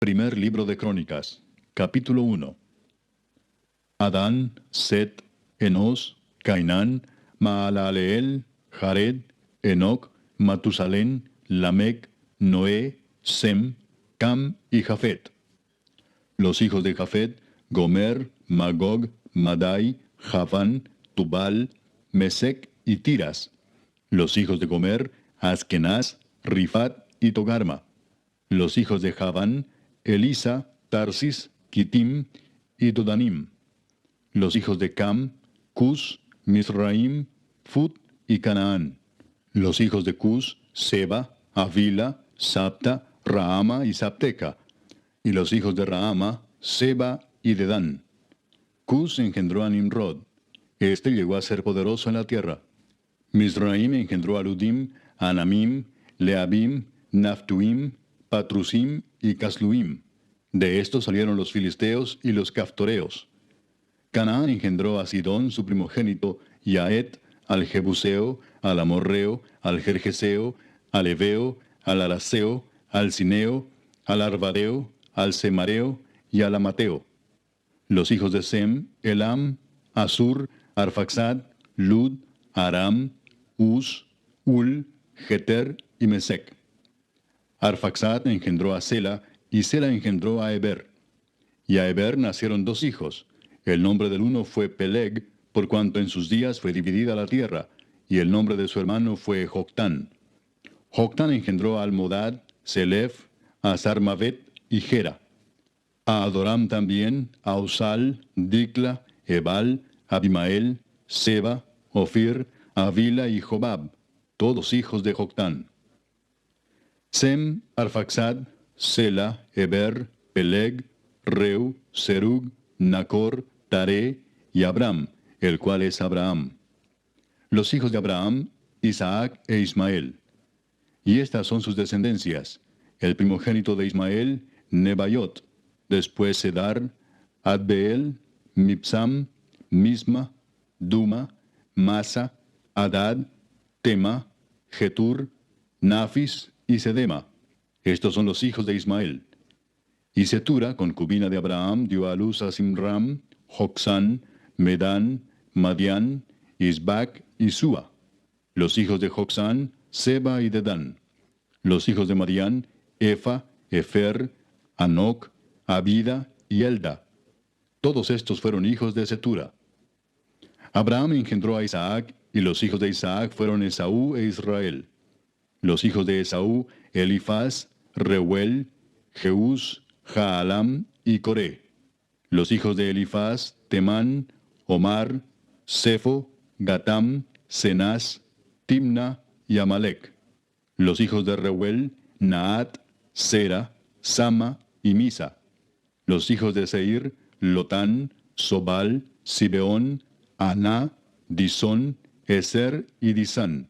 Primer libro de Crónicas, capítulo 1. Adán, Set, Enos, Cainán, Maalaleel, Jared, Enoc, Matusalén, Lamec, Noé, Sem, Cam y Jafet. Los hijos de Jafet: Gomer, Magog, Madai, Javán, Tubal, Mesec y Tiras. Los hijos de Gomer: Askenaz, Rifat y Togarma. Los hijos de Javán: Elisa, Tarsis, Kitim y Dodanim. Los hijos de Cam: Cus, Misraim, Fut y Canaán. Los hijos de Cus: Seba, Avila, Sapta, Raama y Sapteca. Y los hijos de Raama: Seba y Dedán. Cus engendró a Nimrod. Este llegó a ser poderoso en la tierra. Misraim engendró a Ludim, Anamim, Leabim, Naftuim, Patrusim y Casluim. De estos salieron los filisteos y los caftoreos. Canaán engendró a Sidón, su primogénito, y a Et, al Jebuseo, al Amorreo, al Gergeseo, al Eveo, al Araseo, al Cineo, al Arvadeo, al Semareo y al Amateo. Los hijos de Sem: Elam, Asur, Arfaxad, Lud, Aram, Uz, Ul, Geter y Mesec. Arfaxad engendró a Sela, y Sela engendró a Eber. Y a Eber nacieron dos hijos. El nombre del uno fue Peleg, por cuanto en sus días fue dividida la tierra, y el nombre de su hermano fue Joctán. Joctán engendró a Almodad, Selef, a Sarmavet y Gera. A Adoram también, a Usal, Dicla, Ebal, Abimael, Seba, Ofir, Avila y Jobab, todos hijos de Joctán. Sem, Arfaxad, Sela, Eber, Peleg, Reu, Serug, Nacor, Tare y Abram, el cual es Abraham. Los hijos de Abraham: Isaac e Ismael. Y estas son sus descendencias: el primogénito de Ismael, Nebaiot; después Sedar, Adbeel, Mibsam, Misma, Duma, Masa, Adad, Tema, Getur, Nafis y Sedema. Estos son los hijos de Ismael. Y Setura, concubina de Abraham, dio a luz a Simram, Jocsán, Medán, Madián, Isbac y Sua. Los hijos de Jocsán: Seba y Dedán. Los hijos de Madián: Efa, Efer, Anoc, Abida y Elda. Todos estos fueron hijos de Setura. Abraham engendró a Isaac, y los hijos de Isaac fueron Esaú e Israel. Los hijos de Esaú: Elifaz, Reuel, Jeús, Jaalam y Coré. Los hijos de Elifaz: Temán, Omar, Sefo, Gatam, Cenaz, Timna y Amalec. Los hijos de Reuel: Naat, Sera, Sama y Misa. Los hijos de Seir: Lotán, Sobal, Sibeón, Aná, Disón, Eser y Disán.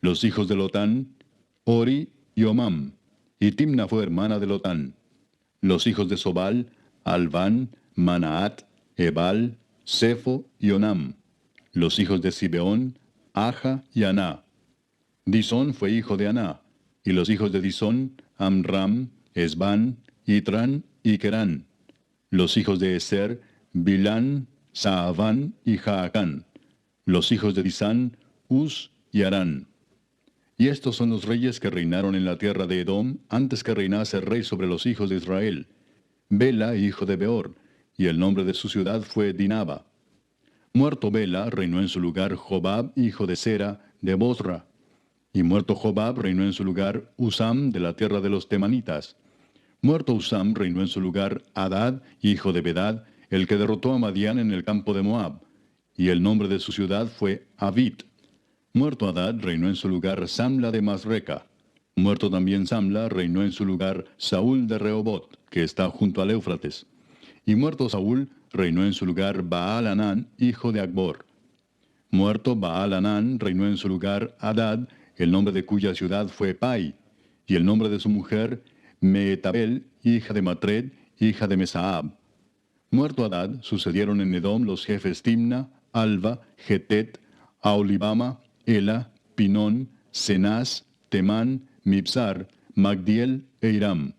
Los hijos de Lotán: Ori y Omam. Y Timna fue hermana de Lotán. Los hijos de Sobal: Alván, Manaat, Ebal, Sefo y Onam. Los hijos de Sibeón: Aja y Aná. Disón fue hijo de Aná. Y los hijos de Disón: Amram, Esbán, Itran y Kerán. Los hijos de Eser: Bilán, Saaván y Jaacán. Los hijos de Disán: Uz y Arán. Y estos son los reyes que reinaron en la tierra de Edom antes que reinase rey sobre los hijos de Israel: Bela, hijo de Beor, y el nombre de su ciudad fue Dinaba. Muerto Bela, reinó en su lugar Jobab, hijo de Sera, de Bosra. Y muerto Jobab, reinó en su lugar Usam, de la tierra de los Temanitas. Muerto Usam, reinó en su lugar Hadad, hijo de Bedad, el que derrotó a Madián en el campo de Moab. Y el nombre de su ciudad fue Avit. Muerto Hadad, reinó en su lugar Samla de Masreca. Muerto también Samla, reinó en su lugar Saúl de Rehobot, que está junto al Éufrates. Y muerto Saúl, reinó en su lugar Baal-Hanán, hijo de Acbor. Muerto Baal-Hanán, reinó en su lugar Hadad, el nombre de cuya ciudad fue Pai. Y el nombre de su mujer, Meetabel, hija de Matred, hija de Mesaab. Muerto Hadad, sucedieron en Edom los jefes Timna, Alva, Getet, Aolibama, Ela, Pinón, Cenaz, Temán, Mibsar, Magdiel e Iram.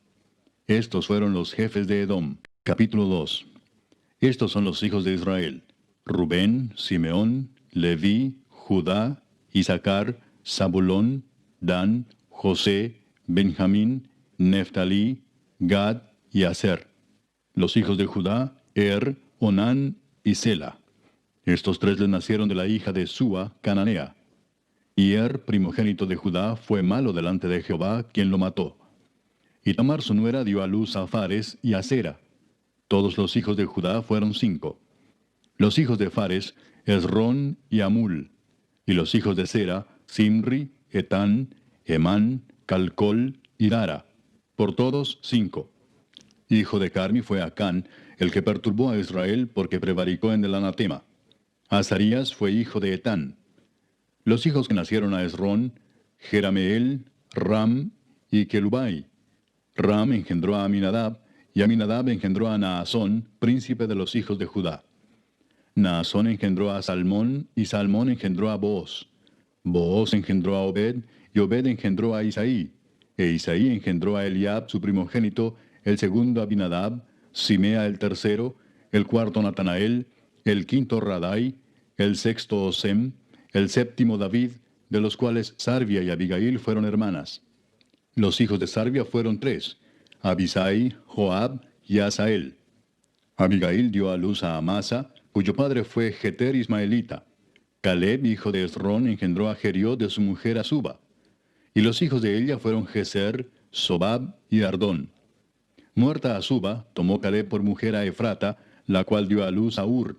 Estos fueron los jefes de Edom. Capítulo 2. Estos son los hijos de Israel: Rubén, Simeón, Leví, Judá, Isaacar, Zabulón, Dan, José, Benjamín, Neftalí, Gad y Aser. Los hijos de Judá: Onán y Sela. Estos tres le nacieron de la hija de Súa, cananea. Y primogénito de Judá, fue malo delante de Jehová, quien lo mató. Y Tamar su nuera dio a luz a Fares y a Sera. Todos los hijos de Judá fueron 5. Los hijos de Fares: Esrón y Amul. Y los hijos de Sera: Simri, Etán, Emán, Calcol y Dara. Por todos 5. Hijo de Carmi fue Acán, el que perturbó a Israel porque prevaricó en el anatema. Azarías fue hijo de Etán. Los hijos que nacieron a Esrón: Jerameel, Ram y Kelubai. Ram engendró a Aminadab, y Aminadab engendró a Naasón, príncipe de los hijos de Judá. Naasón engendró a Salmón, y Salmón engendró a Booz. Booz engendró a Obed, y Obed engendró a Isaí. E Isaí engendró a Eliab, su primogénito, el segundo Abinadab, Simea el tercero, el cuarto Natanael, el quinto Radai, el sexto Osem, el séptimo David, de los cuales Sarvia y Abigail fueron hermanas. Los hijos de Sarvia fueron 3, Abisai, Joab y Asael. Abigail dio a luz a Amasa, cuyo padre fue Jeter ismaelita. Caleb, hijo de Esrón, engendró a Jeriot de su mujer Azuba. Y los hijos de ella fueron Geser, Sobab y Ardón. Muerta Azuba, tomó Caleb por mujer a Efrata, la cual dio a luz a Ur.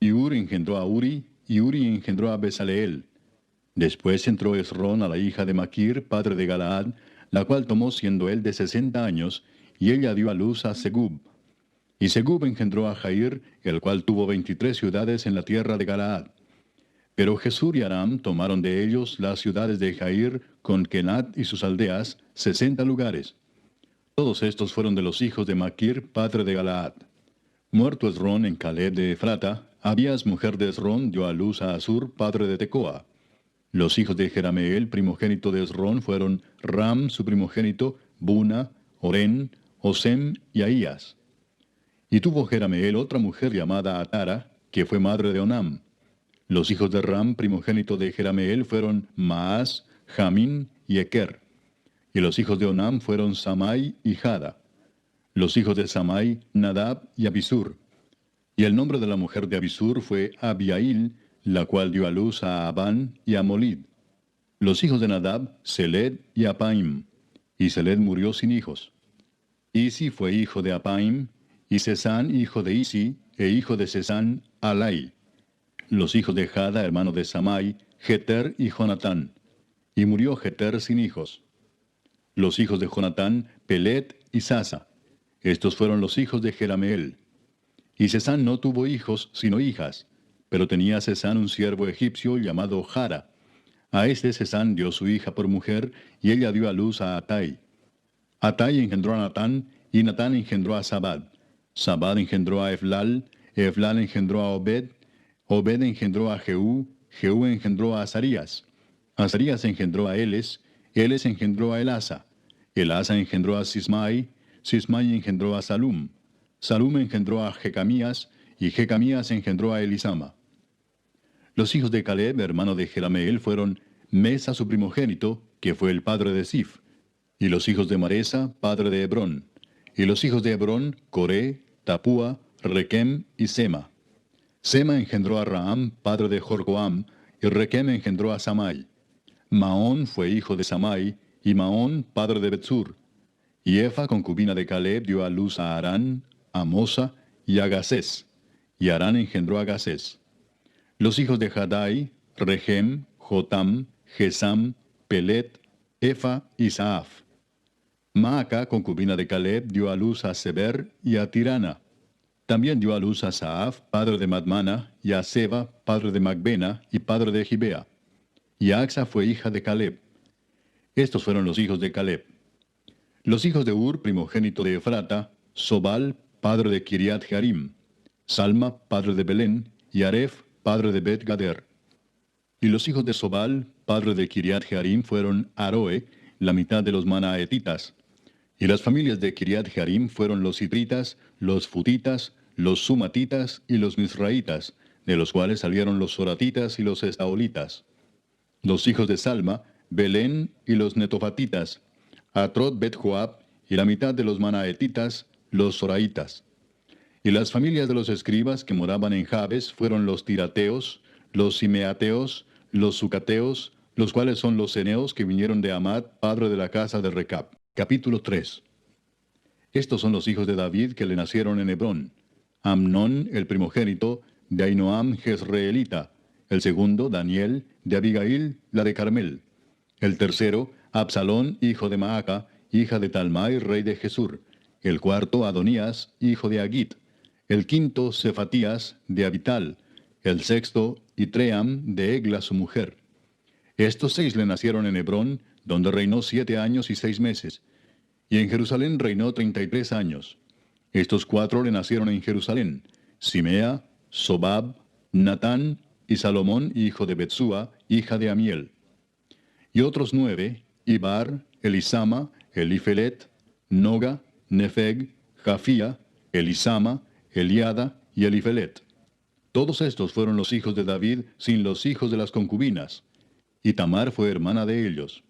Y Ur engendró a Uri, y Uri engendró a Besaleel. Después entró Esrón a la hija de Maquir, padre de Galaad, la cual tomó siendo él de 60 años, y ella dio a luz a Segub. Y Segub engendró a Jair, el cual tuvo 23 ciudades en la tierra de Galaad. Pero Jesur y Aram tomaron de ellos las ciudades de Jair, con Kenat y sus aldeas, 60 lugares. Todos estos fueron de los hijos de Maquir, padre de Galaad. Muerto Esrón en Caleb de Efrata, Abías, mujer de Esrón, dio a luz a Asur, padre de Tecoa. Los hijos de Jerameel, primogénito de Esrón, fueron Ram, su primogénito, Buna, Orén, Osem y Ahías. Y tuvo Jerameel otra mujer llamada Atara, que fue madre de Onam. Los hijos de Ram, primogénito de Jerameel, fueron Maas, Jamín y Eker. Y los hijos de Onam fueron Samai y Jada. Los hijos de Samai, Nadab y Abisur. Y el nombre de la mujer de Abisur fue Abiail, la cual dio a luz a Abán y a Molid. Los hijos de Nadab, Seled y Apaim. Y Seled murió sin hijos. Isi fue hijo de Apaim, y Sesán hijo de Isi, e hijo de Sesán, Alai. Los hijos de Jada, hermano de Samai, Jeter y Jonatán. Y murió Jeter sin hijos. Los hijos de Jonatán, Pelet y Sasa. Estos fueron los hijos de Jerameel. Y Sesán no tuvo hijos, sino hijas, pero tenía Sesán un siervo egipcio llamado Jara. A este Sesán dio su hija por mujer, y ella dio a luz a Atai. Atai engendró a Natán, y Natán engendró a Sabad. Sabad engendró a Eflal, Eflal engendró a Obed, Obed engendró a Jehú, Jehú engendró a Azarías. Azarías engendró a Eles, Eles engendró a Elasa. Elasa engendró a Sismai, Sismai engendró a Salum. Salum engendró a Jecamías, y Jecamías engendró a Elisama. Los hijos de Caleb, hermano de Jerameel, fueron Mesa su primogénito, que fue el padre de Sif, y los hijos de Maresa, padre de Hebrón. Y los hijos de Hebrón, Coré, Tapúa, Requem y Sema. Sema engendró a Raam, padre de Jorcoam, y Requem engendró a Samai. Maón fue hijo de Samai, y Maón, padre de Betsur. Y Efa, concubina de Caleb, dio a luz a Arán, a Mosa y a Gasés. Y Arán engendró a Gasés. Los hijos de Jadai, Regem, Jotam, Gesam, Pelet, Efa y Saaf. Maaca, concubina de Caleb, dio a luz a Seber y a Tirana. También dio a luz a Saaf, padre de Madmana, y a Seba, padre de Macbena y padre de Gibea. Y Axa fue hija de Caleb. Estos fueron los hijos de Caleb. Los hijos de Ur, primogénito de Efrata, Sobal, padre de Kiriat Jearim, Salma, padre de Belén, y Aref, padre de Bet Gader. Y los hijos de Sobal, padre de Kiriat Jearim, fueron Aroe, la mitad de los manaetitas. Y las familias de Kiriat Jearim fueron los Sitritas, los Futitas, los Sumatitas y los Misraitas, de los cuales salieron los Soratitas y los Estaolitas. Los hijos de Salma, Belén y los Netofatitas, Atrot Bet Joab y la mitad de los Manaetitas, los Soraitas. Y las familias de los escribas que moraban en Jabes fueron los Tirateos, los Simeateos, los Sucateos, los cuales son los Ceneos que vinieron de Amad, padre de la casa de Recab. Capítulo 3. Estos son los hijos de David que le nacieron en Hebrón. Amnón, el primogénito, de Ahinoam Jezreelita. El segundo, Daniel, de Abigail, la de Carmel. El tercero, Absalón, hijo de Maaca, hija de Talmai, rey de Jesur. El cuarto, Adonías, hijo de Agit. El quinto, Cefatías, de Abital. El sexto, Itream, de Egla su mujer. Estos 6 le nacieron en Hebrón, donde reinó 7 años y 6 meses. Y en Jerusalén reinó 33 años. Estos 4 le nacieron en Jerusalén: Simea, Sobab, Natán y Salomón, hijo de Betsúa, hija de Amiel. Y otros 9, Ibar, Elisama, Elifelet, Noga, Nefeg, Jafía, Elisama, Eliada y Elifelet. Todos estos fueron los hijos de David sin los hijos de las concubinas. Y Tamar fue hermana de ellos.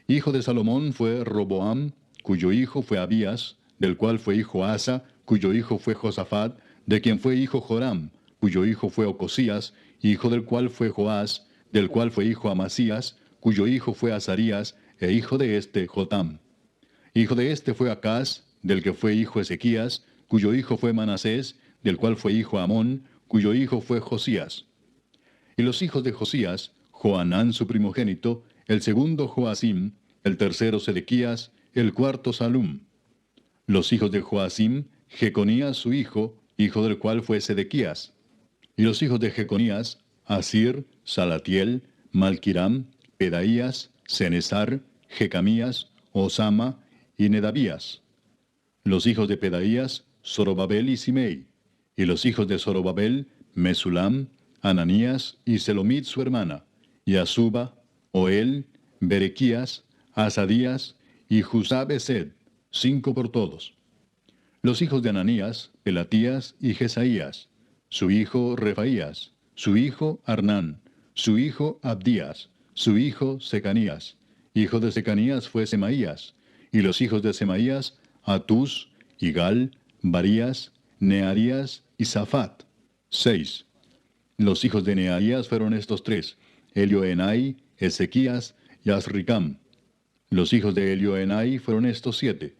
Hijo de Salomón fue Roboam, cuyo hijo fue Abías, del cual fue hijo Asa, cuyo hijo fue Josafat, de quien fue hijo Joram, cuyo hijo fue Ocosías, hijo del cual fue Joás, del cual fue hijo Amasías, cuyo hijo fue Azarías, e hijo de este Jotam. Hijo de este fue Acaz, del que fue hijo Ezequías, cuyo hijo fue Manasés, del cual fue hijo Amón, cuyo hijo fue Josías. Y los hijos de Josías, Joanán su primogénito, el segundo Joacim, el tercero Sedequías, el cuarto Salum. Los hijos de Joacim, Jeconías su hijo, hijo del cual fue Sedequías. Y los hijos de Jeconías, Asir, Salatiel, Malquiram, Pedaías, Cenesar, Jecamías, Osama y Nedabías. Los hijos de Pedaías, Zorobabel y Simei. Y los hijos de Zorobabel, Mesulam, Ananías y Selomit su hermana, y Asuba, Oel, Berequías, Asadías y Jusab-Esed, 5 por todos. Los hijos de Ananías, Pelatías y Jesaías, su hijo Refaías, su hijo Arnán, su hijo Abdías, su hijo Secanías. Hijo de Secanías fue Semaías, y los hijos de Semaías, Atús, Igal, Barías, Nearías y Safat, 6. Los hijos de Nearías fueron estos 3, Elioenai, Ezequías y Azricam. Los hijos de Elioenai fueron estos 7,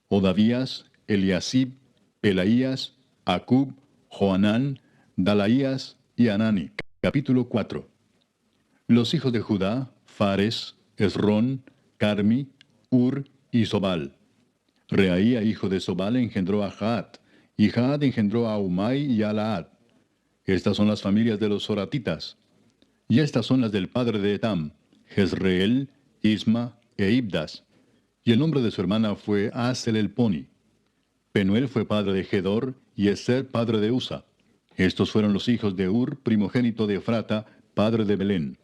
Odavías, Eliasib, Pelaías, Acub, Joanán, Dalaías y Anani. Capítulo 4. Los hijos de Judá, Fares, Esrón, Carmi, Ur y Sobal. Reaía, hijo de Sobal, engendró a Jaat, y Jaat engendró a Umai y a Laad. Estas son las familias de los Soratitas. Y estas son las del padre de Etam, Jezreel, Isma e Ibdas. Y el nombre de su hermana fue Asel el Poni. Penuel fue padre de Gedor, y Eser padre de Usa. Estos fueron los hijos de Ur, primogénito de Efrata, padre de Belén.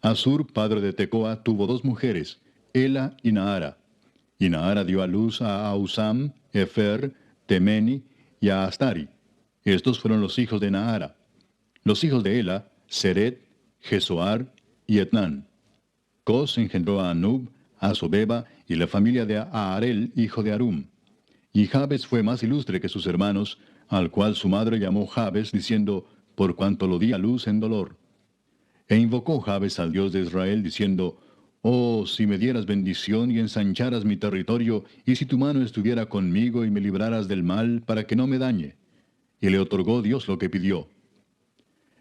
Asur, padre de Tecoa, tuvo 2 mujeres, Ela y Naara. Y Naara dio a luz a Ausam, Efer, Temeni y a Astari. Estos fueron los hijos de Naara. Los hijos de Ela, Seret, Jesoar y Etnán. Cos engendró a Anub, a Sobeba y la familia de Aarel, hijo de Arum. Y Jabes fue más ilustre que sus hermanos, al cual su madre llamó Jabes, diciendo, por cuanto lo di a luz en dolor. E invocó Jabes al Dios de Israel, diciendo, oh, si me dieras bendición y ensancharas mi territorio, y si tu mano estuviera conmigo y me libraras del mal, para que no me dañe. Y le otorgó Dios lo que pidió.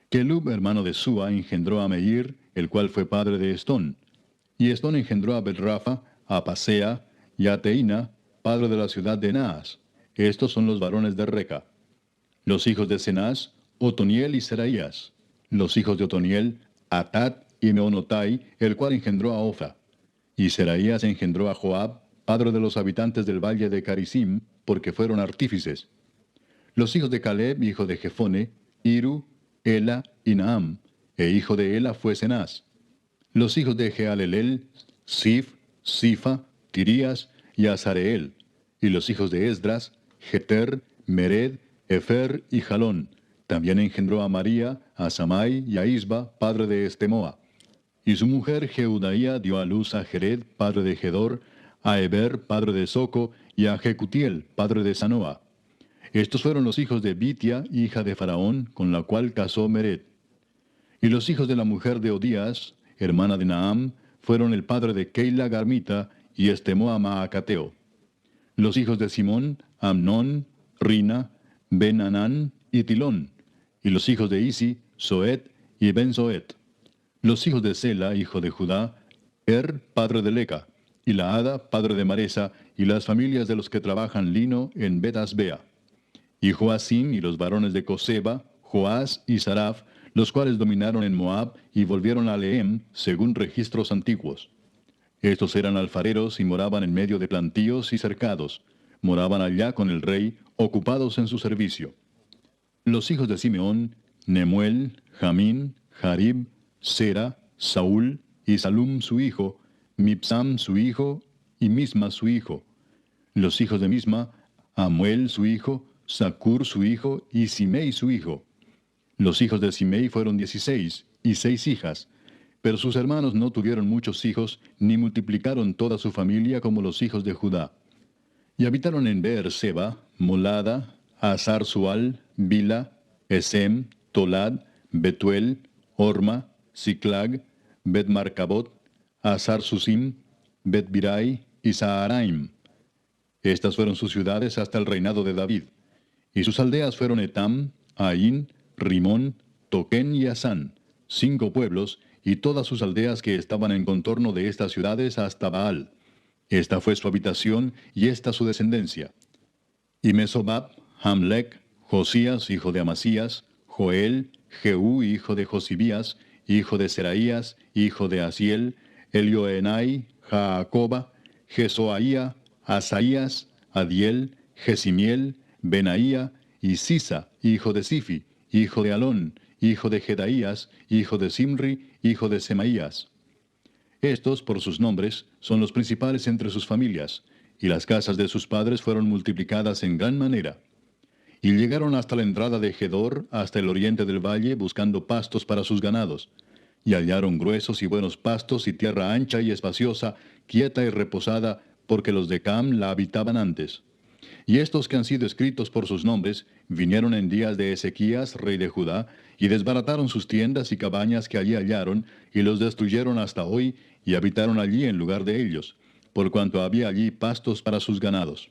Kelub, hermano de Sua, engendró a Meir, el cual fue padre de Estón. Y Estón engendró a Bet-Rafa, a Pasea y a Teina, padre de la ciudad de Naas. Estos son los varones de Reca. Los hijos de Cenaz, Otoniel y Seraías. Los hijos de Otoniel, Atat y Meonotai, el cual engendró a Ofa. Y Seraías engendró a Joab, padre de los habitantes del valle de Carisim, porque fueron artífices. Los hijos de Caleb, hijo de Jefone, Iru, Ela y Naam, e hijo de Ela fue Cenaz. Los hijos de Jealelel, Sif, Sifa, Tirías, y Azareel. Y los hijos de Esdras, Jeter, Mered, Efer y Jalón. También engendró a María, a Samai y a Isba, padre de Estemoa. Y su mujer Jeudaía dio a luz a Jered, padre de Gedor, a Eber, padre de Soco, y a Jecutiel, padre de Sanoa. Estos fueron los hijos de Bitia, hija de Faraón, con la cual casó Mered. Y los hijos de la mujer de Odías, hermana de Naam, fueron el padre de Keila Garmita y Estemoa Maacateo. Los hijos de Simón, Amnón, Rina, Ben-Anán y Tilón. Y los hijos de Isi, Soet y Ben-Soet. Los hijos de Sela, hijo de Judá, padre de Leca, y Laada, padre de Maresa, y las familias de los que trabajan lino en Bet-Asbea. Y Joacim y los varones de Coseba, Joás y Saraf, los cuales dominaron en Moab y volvieron a Lehem, según registros antiguos. Estos eran alfareros y moraban en medio de plantíos y cercados. Moraban allá con el rey, ocupados en su servicio. Los hijos de Simeón, Nemuel, Jamín, Jarib, Sera, Saúl y Salum su hijo, Mibsam su hijo y Misma su hijo. Los hijos de Misma, Amuel su hijo, Zacur su hijo y Simei su hijo. Los hijos de Simei fueron 16 y 6 hijas, pero sus hermanos no tuvieron muchos hijos, ni multiplicaron toda su familia como los hijos de Judá. Y habitaron en Beer-seba, Molada, Hazar-Sual, Bila, Esem, Tolad, Betuel, Orma, Siclag, Bet-Marcabot, Hazar-Susim, Bet-Birai y Saharaim. Estas fueron sus ciudades hasta el reinado de David. Y sus aldeas fueron Etam, Ain, Rimón, Toquén y Asán, 5 pueblos, y todas sus aldeas que estaban en contorno de estas ciudades hasta Baal. Esta fue su habitación y esta su descendencia. Y Mesobab, Hamlec, Josías, hijo de Amasías, Joel, Jehú, hijo de Josibías, hijo de Seraías, hijo de Asiel, Elioenai, Jaacoba, Jesoaía, Asaías, Adiel, Jesimiel, Benaía, y Sisa, hijo de Sifi, hijo de Alón, hijo de Jedaías, hijo de Simri, hijo de Semaías. Estos, por sus nombres, son los principales entre sus familias, y las casas de sus padres fueron multiplicadas en gran manera. Y llegaron hasta la entrada de Gedor, hasta el oriente del valle, buscando pastos para sus ganados. Y hallaron gruesos y buenos pastos y tierra ancha y espaciosa, quieta y reposada, porque los de Cam la habitaban antes. Y estos que han sido escritos por sus nombres, vinieron en días de Ezequías, rey de Judá, y desbarataron sus tiendas y cabañas que allí hallaron, y los destruyeron hasta hoy, y habitaron allí en lugar de ellos, por cuanto había allí pastos para sus ganados.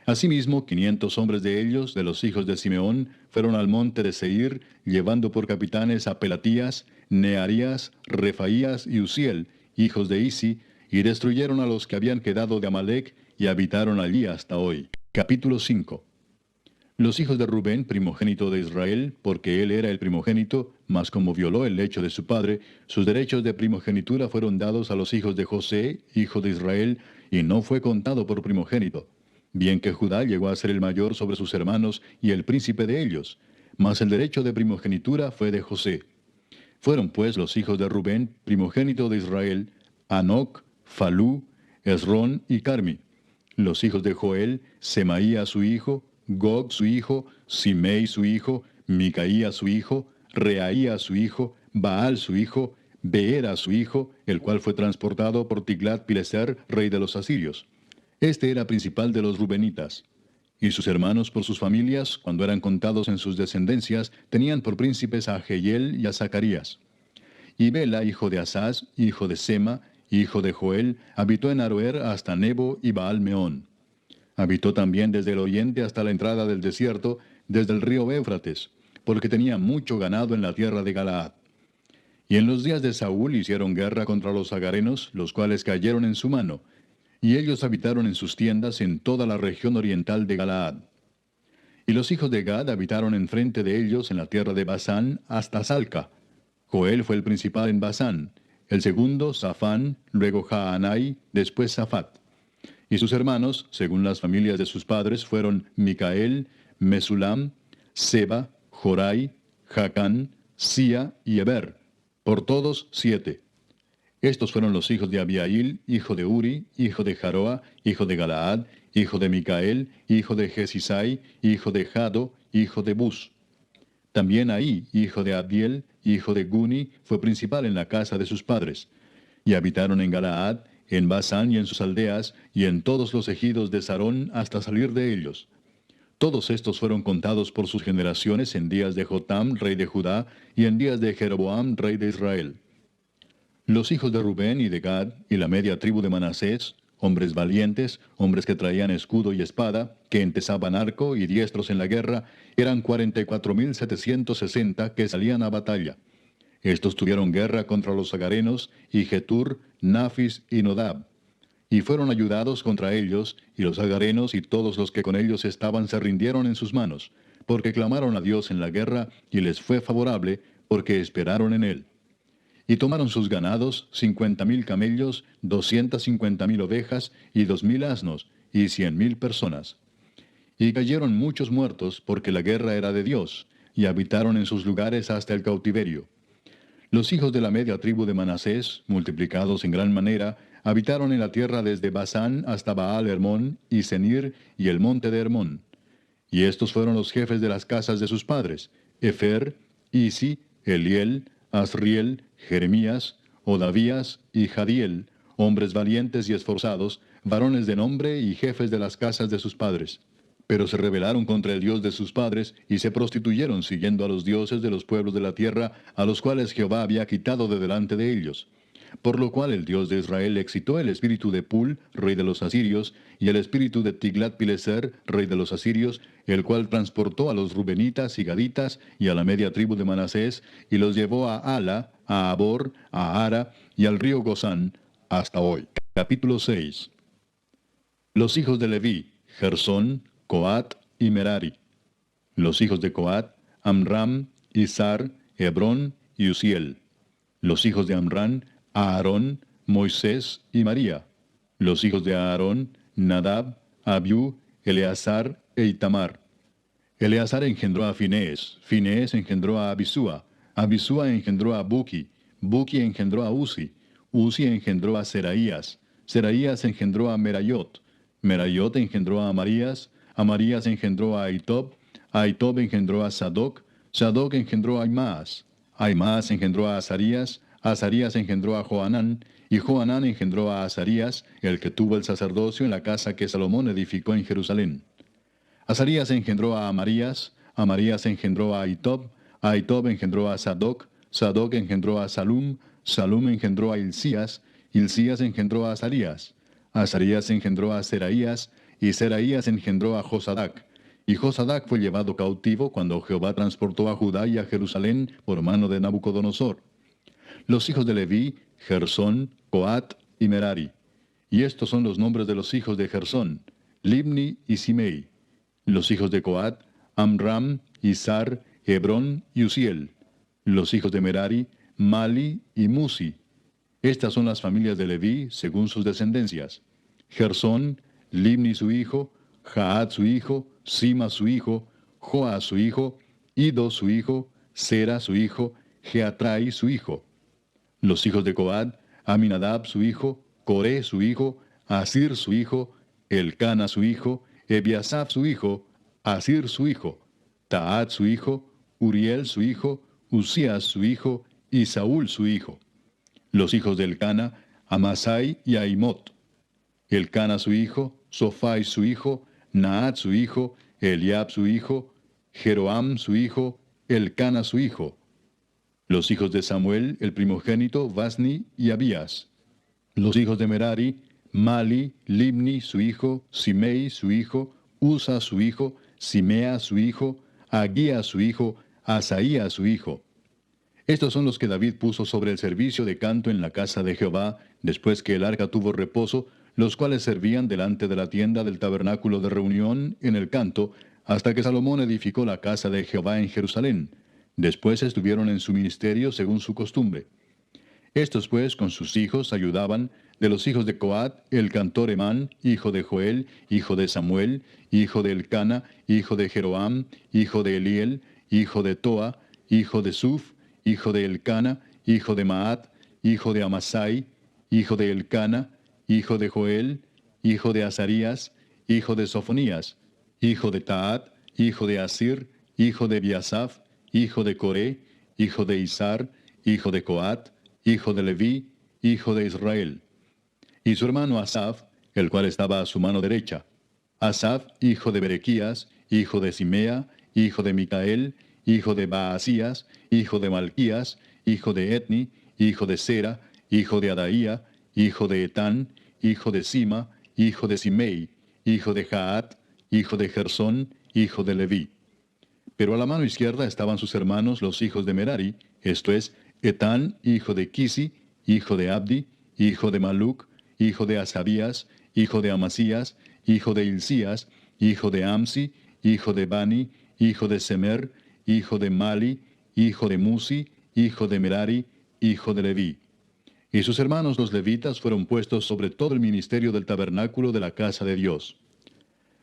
Asimismo, 500 hombres de ellos, de los hijos de Simeón, fueron al monte de Seir, llevando por capitanes a Pelatías, Nearías, Refaías y Uziel, hijos de Isi, y destruyeron a los que habían quedado de Amalec, y habitaron allí hasta hoy. Capítulo 5. Los hijos de Rubén, primogénito de Israel, porque él era el primogénito, mas como violó el lecho de su padre, sus derechos de primogenitura fueron dados a los hijos de José, hijo de Israel, y no fue contado por primogénito. Bien que Judá llegó a ser el mayor sobre sus hermanos y el príncipe de ellos, mas el derecho de primogenitura fue de José. Fueron pues los hijos de Rubén, primogénito de Israel, Anoc, Falú, Esrón y Carmi. Los hijos de Joel, Semaía su hijo, Gog su hijo, Simei su hijo, Micaía su hijo, Reaía su hijo, Baal su hijo, Beera su hijo, el cual fue transportado por Tiglat-Pileser, rey de los asirios. Este era principal de los rubenitas. Y sus hermanos por sus familias, cuando eran contados en sus descendencias, tenían por príncipes a Jehiel y a Zacarías. Y Bela, hijo de Asaz, hijo de Sema, hijo de Joel, habitó en Aroer hasta Nebo y Baal-Meón. Habitó también desde el oriente hasta la entrada del desierto, desde el río Éufrates, porque tenía mucho ganado en la tierra de Galaad. Y en los días de Saúl hicieron guerra contra los agarenos, los cuales cayeron en su mano, y ellos habitaron en sus tiendas en toda la región oriental de Galaad. Y los hijos de Gad habitaron enfrente de ellos en la tierra de Basán hasta Salca. Joel fue el principal en Basán, el segundo Safán, luego Jaanai, después Safat. Y sus hermanos, según las familias de sus padres, fueron Micael, Mesulam, Seba, Jorai, Jacán, Sia y Eber, por todos 7. Estos fueron los hijos de Abiail, hijo de Uri, hijo de Jaroa, hijo de Galaad, hijo de Micael, hijo de Jesisai, hijo de Jado, hijo de Bus. También Ahí, hijo de Abdiel, hijo de Guni, fue principal en la casa de sus padres. Y habitaron en Galaad, en Basán y en sus aldeas, y en todos los ejidos de Sarón hasta salir de ellos. Todos estos fueron contados por sus generaciones en días de Jotam, rey de Judá, y en días de Jeroboam, rey de Israel. Los hijos de Rubén y de Gad, y la media tribu de Manasés, hombres valientes, hombres que traían escudo y espada, que entesaban arco y diestros en la guerra, eran 44,760 que salían a batalla. Estos tuvieron guerra contra los agarenos, y Getur, Nafis y Nodab. Y fueron ayudados contra ellos, y los agarenos y todos los que con ellos estaban se rindieron en sus manos, porque clamaron a Dios en la guerra, y les fue favorable, porque esperaron en él. Y tomaron sus ganados, 50,000 camellos, 250,000 ovejas, y 2,000 asnos, y 100,000 personas. Y cayeron muchos muertos, porque la guerra era de Dios, y habitaron en sus lugares hasta el cautiverio. Los hijos de la media tribu de Manasés, multiplicados en gran manera, habitaron en la tierra desde Basán hasta Baal Hermón, y Senir, y el monte de Hermón. Y estos fueron los jefes de las casas de sus padres: Efer, Isi, Eliel, Asriel, Jeremías, Odavías y Jadiel, hombres valientes y esforzados, varones de nombre y jefes de las casas de sus padres. Pero se rebelaron contra el Dios de sus padres, y se prostituyeron siguiendo a los dioses de los pueblos de la tierra, a los cuales Jehová había quitado de delante de ellos. Por lo cual el Dios de Israel excitó el espíritu de Pul, rey de los asirios, y el espíritu de Tiglat-Pileser, rey de los asirios, el cual transportó a los rubenitas y gaditas, y a la media tribu de Manasés, y los llevó a Ala, a Abor, a Ara, y al río Gozán, hasta hoy. Capítulo 6. Los hijos de Leví: Gersón, Coat y Merari. Los hijos de Coat: Amram, Izar, Hebrón y Uziel. Los hijos de Amram: Aarón, Moisés y María. Los hijos de Aarón: Nadab, Abiú, Eleazar e Itamar. Eleazar engendró a Finés, Finés engendró a Abisúa, Abisúa engendró a Buki, Buki engendró a Uzi, Uzi engendró a Seraías, Seraías engendró a Merayot, Merayot engendró a Amarías engendró a Ahitob, Ahitob engendró a Sadoc, Sadoc engendró a Aimaas, Aimaas engendró a Azarías, Azarías engendró a Johanán, y Johanán engendró a Azarías, el que tuvo el sacerdocio en la casa que Salomón edificó en Jerusalén. Azarías engendró a Amarías engendró a Ahitob, Ahitob engendró a Sadoc, Sadoc engendró a Salum, Salum engendró a Hilcías, Hilcías engendró a Azarías, Azarías engendró a Seraías, y Seraías engendró a Josadac. Y Josadac fue llevado cautivo cuando Jehová transportó a Judá y a Jerusalén por mano de Nabucodonosor. Los hijos de Leví: Gersón, Coat y Merari. Y estos son los nombres de los hijos de Gersón: Libni y Simei. Los hijos de Coat: Amram, Izar, Hebrón y Uziel. Los hijos de Merari: Mali y Musi. Estas son las familias de Leví según sus descendencias: Gersón, Libni su hijo, Jaat su hijo, Sima su hijo, Joa su hijo, Ido su hijo, Sera su hijo, Jeatrai su hijo. Los hijos de Coat: Aminadab su hijo, Coré su hijo, Asir su hijo, Elcana su hijo, Ebiasaf su hijo, Asir su hijo, Taat su hijo, Uriel su hijo, Uzías su hijo, y Saúl su hijo. Los hijos de Elcana: Amasai y Ahimot. Elcana su hijo, Sofai su hijo, Naat su hijo, Eliab su hijo, Jeroam su hijo, Elcana su hijo. Los hijos de Samuel, el primogénito, Basni y Abías. Los hijos de Merari: Mali, Libni su hijo, Simei su hijo, Usa su hijo, Simea su hijo, Agía su hijo, Asaía su hijo. Estos son los que David puso sobre el servicio de canto en la casa de Jehová, después que el arca tuvo reposo, los cuales servían delante de la tienda del tabernáculo de reunión en el canto, hasta que Salomón edificó la casa de Jehová en Jerusalén. Después estuvieron en su ministerio según su costumbre. Estos pues con sus hijos ayudaban: de los hijos de Coat, el cantor Emán, hijo de Joel, hijo de Samuel, hijo de Elcana, hijo de Jeroam, hijo de Eliel, hijo de Toa, hijo de Suf, hijo de Elcana, hijo de Maat, hijo de Amasai, hijo de Elcana, hijo de Joel, hijo de Azarías, hijo de Sofonías, hijo de Taat, hijo de Asir, hijo de Biasaf, hijo de Coré, hijo de Izar, hijo de Coat, hijo de Leví, hijo de Israel. Y su hermano Asaf, el cual estaba a su mano derecha. Asaf, hijo de Berequías, hijo de Simea, hijo de Micael, hijo de Baasías, hijo de Malquías, hijo de Etni, hijo de Sera, hijo de Adaía, hijo de Etán, hijo de Sima, hijo de Simei, hijo de Jaat, hijo de Gersón, hijo de Leví. Pero a la mano izquierda estaban sus hermanos los hijos de Merari, esto es, Etán, hijo de Kisi, hijo de Abdi, hijo de Maluc, hijo de Asabías, hijo de Amasías, hijo de Hilcías, hijo de Amsi, hijo de Bani, hijo de Semer, hijo de Mali, hijo de Musi, hijo de Merari, hijo de Leví. Y sus hermanos los levitas fueron puestos sobre todo el ministerio del tabernáculo de la casa de Dios.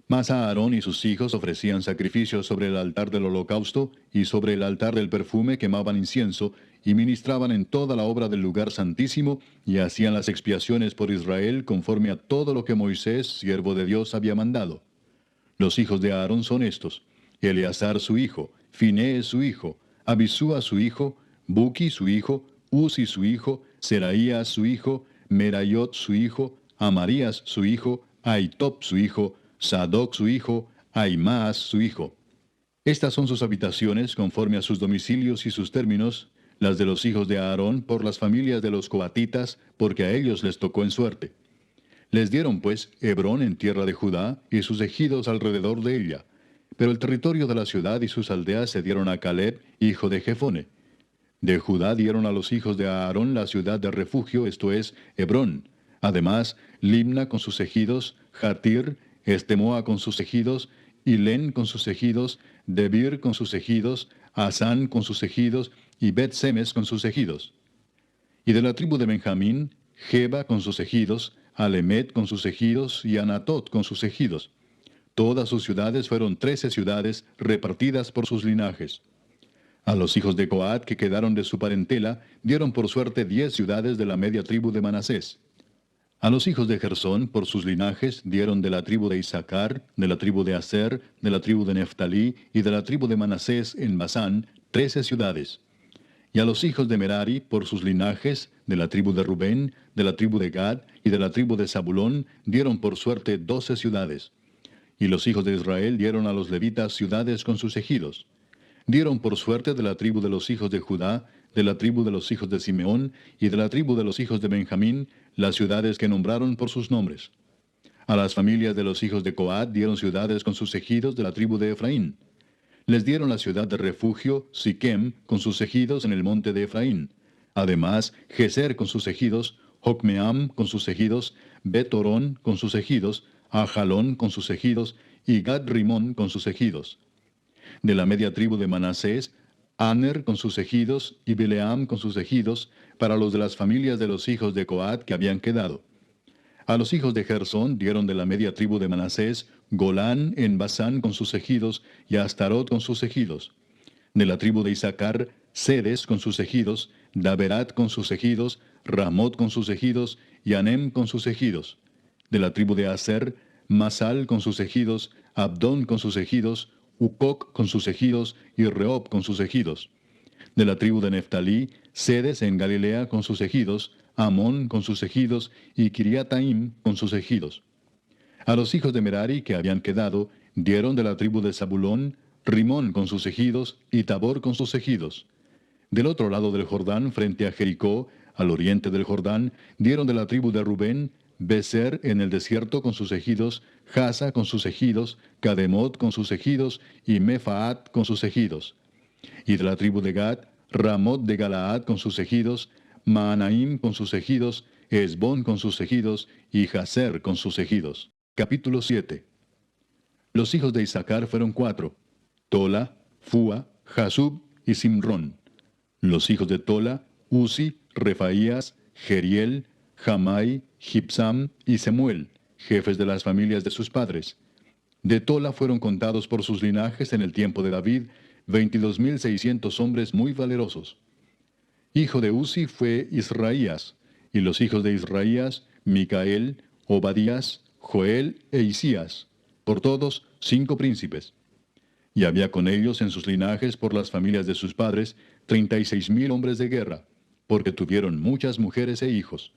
Mas Aarón y sus hijos ofrecían sacrificios sobre el altar del holocausto y sobre el altar del perfume quemaban incienso y ministraban en toda la obra del lugar santísimo y hacían las expiaciones por Israel conforme a todo lo que Moisés, siervo de Dios, había mandado. Los hijos de Aarón son estos: Eleazar su hijo, Finés su hijo, Abisúa su hijo, Buki su hijo, Uzi su hijo, Seraías su hijo, Merayot su hijo, Amarías su hijo, Ahitob su hijo, Sadoc su hijo, Ahimaas su hijo. Estas son sus habitaciones conforme a sus domicilios y sus términos, las de los hijos de Aarón por las familias de los coatitas, porque a ellos les tocó en suerte. Les dieron pues Hebrón en tierra de Judá y sus ejidos alrededor de ella. Pero el territorio de la ciudad y sus aldeas se dieron a Caleb, hijo de Jefone. De Judá dieron a los hijos de Aarón la ciudad de refugio, esto es, Hebrón. Además, Limna con sus ejidos, Jatir, Estemoa con sus ejidos, Hilén con sus ejidos, Debir con sus ejidos, Asán con sus ejidos, y Bet-Semes con sus ejidos. Y de la tribu de Benjamín, Geba con sus ejidos, Alemet con sus ejidos, y Anatot con sus ejidos. Todas sus ciudades fueron 13 ciudades repartidas por sus linajes. A los hijos de Coat que quedaron de su parentela, dieron por suerte 10 ciudades de la media tribu de Manasés. A los hijos de Gersón, por sus linajes, dieron de la tribu de Isaacar, de la tribu de Aser, de la tribu de Neftalí y de la tribu de Manasés en Basán, 13 ciudades. Y a los hijos de Merari, por sus linajes, de la tribu de Rubén, de la tribu de Gad y de la tribu de Zabulón, dieron por suerte 12 ciudades. Y los hijos de Israel dieron a los levitas ciudades con sus ejidos. Dieron por suerte de la tribu de los hijos de Judá, de la tribu de los hijos de Simeón y de la tribu de los hijos de Benjamín, las ciudades que nombraron por sus nombres. A las familias de los hijos de Coat dieron ciudades con sus ejidos de la tribu de Efraín. Les dieron la ciudad de refugio, Siquem, con sus ejidos en el monte de Efraín. Además, Geser con sus ejidos, Jocmeam con sus ejidos, Bet-Orón con sus ejidos, Ajalón con sus ejidos, y Gad-Rimón con sus ejidos. De la media tribu de Manasés, Aner con sus ejidos, y Bileam con sus ejidos, para los de las familias de los hijos de Coat que habían quedado. A los hijos de Gersón dieron de la media tribu de Manasés, Golán en Basán con sus ejidos, y Astarot con sus ejidos. De la tribu de Isaacar, Sedes con sus ejidos, Daberat con sus ejidos, Ramot con sus ejidos, y Anem con sus ejidos. De la tribu de Aser, Masal con sus ejidos, Abdón con sus ejidos, Ucoc con sus ejidos, y Rehob con sus ejidos. De la tribu de Neftalí, Sedes en Galilea con sus ejidos, Amón con sus ejidos, y Kiriataim con sus ejidos. A los hijos de Merari que habían quedado, dieron de la tribu de Zabulón, Rimón con sus ejidos, y Tabor con sus ejidos. Del otro lado del Jordán, frente a Jericó, al oriente del Jordán, dieron de la tribu de Rubén, Beser en el desierto con sus ejidos, Jasa con sus ejidos, Cademot con sus ejidos, y Mefaat con sus ejidos. Y de la tribu de Gad, Ramot de Galaad con sus ejidos, Maanaim con sus ejidos, Esbón con sus ejidos, y Jaser con sus ejidos. Capítulo 7. Los hijos de Isaacar fueron 4, Tola, Fua, Jasub y Simrón. Los hijos de Tola, Uzi, Refaías, Jeriel, Jamai, Gibsam y Semuel, jefes de las familias de sus padres. De Tola fueron contados por sus linajes en el tiempo de David 22,600 hombres muy valerosos. Hijo de Uzi fue Israías, Y los hijos de Israías, Micael, Obadías, Joel e Isías, por todos 5 príncipes. Y había con ellos en sus linajes por las familias de sus padres 36,000 hombres de guerra, porque tuvieron muchas mujeres e hijos.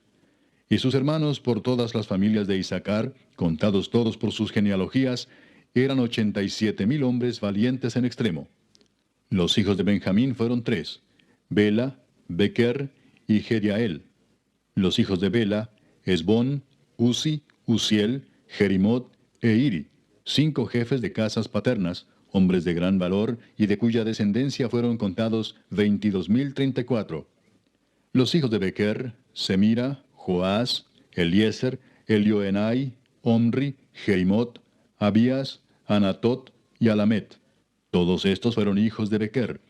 Y sus hermanos por todas las familias de Isaacar, contados todos por sus genealogías, eran 87,000 hombres valientes en extremo. Los hijos de Benjamín fueron 3, Bela, Bequer y Jediael. Los hijos de Bela, Esbón, Uzi, Uziel, Jerimot e Iri, 5 jefes de casas paternas, hombres de gran valor, y de cuya descendencia fueron contados 22,034. Los hijos de Bequer, Semira, Joás, Eliezer, Elioenai, Omri, Jerimot, Abías, Anatot y Alamet. Todos estos fueron hijos de Bequer.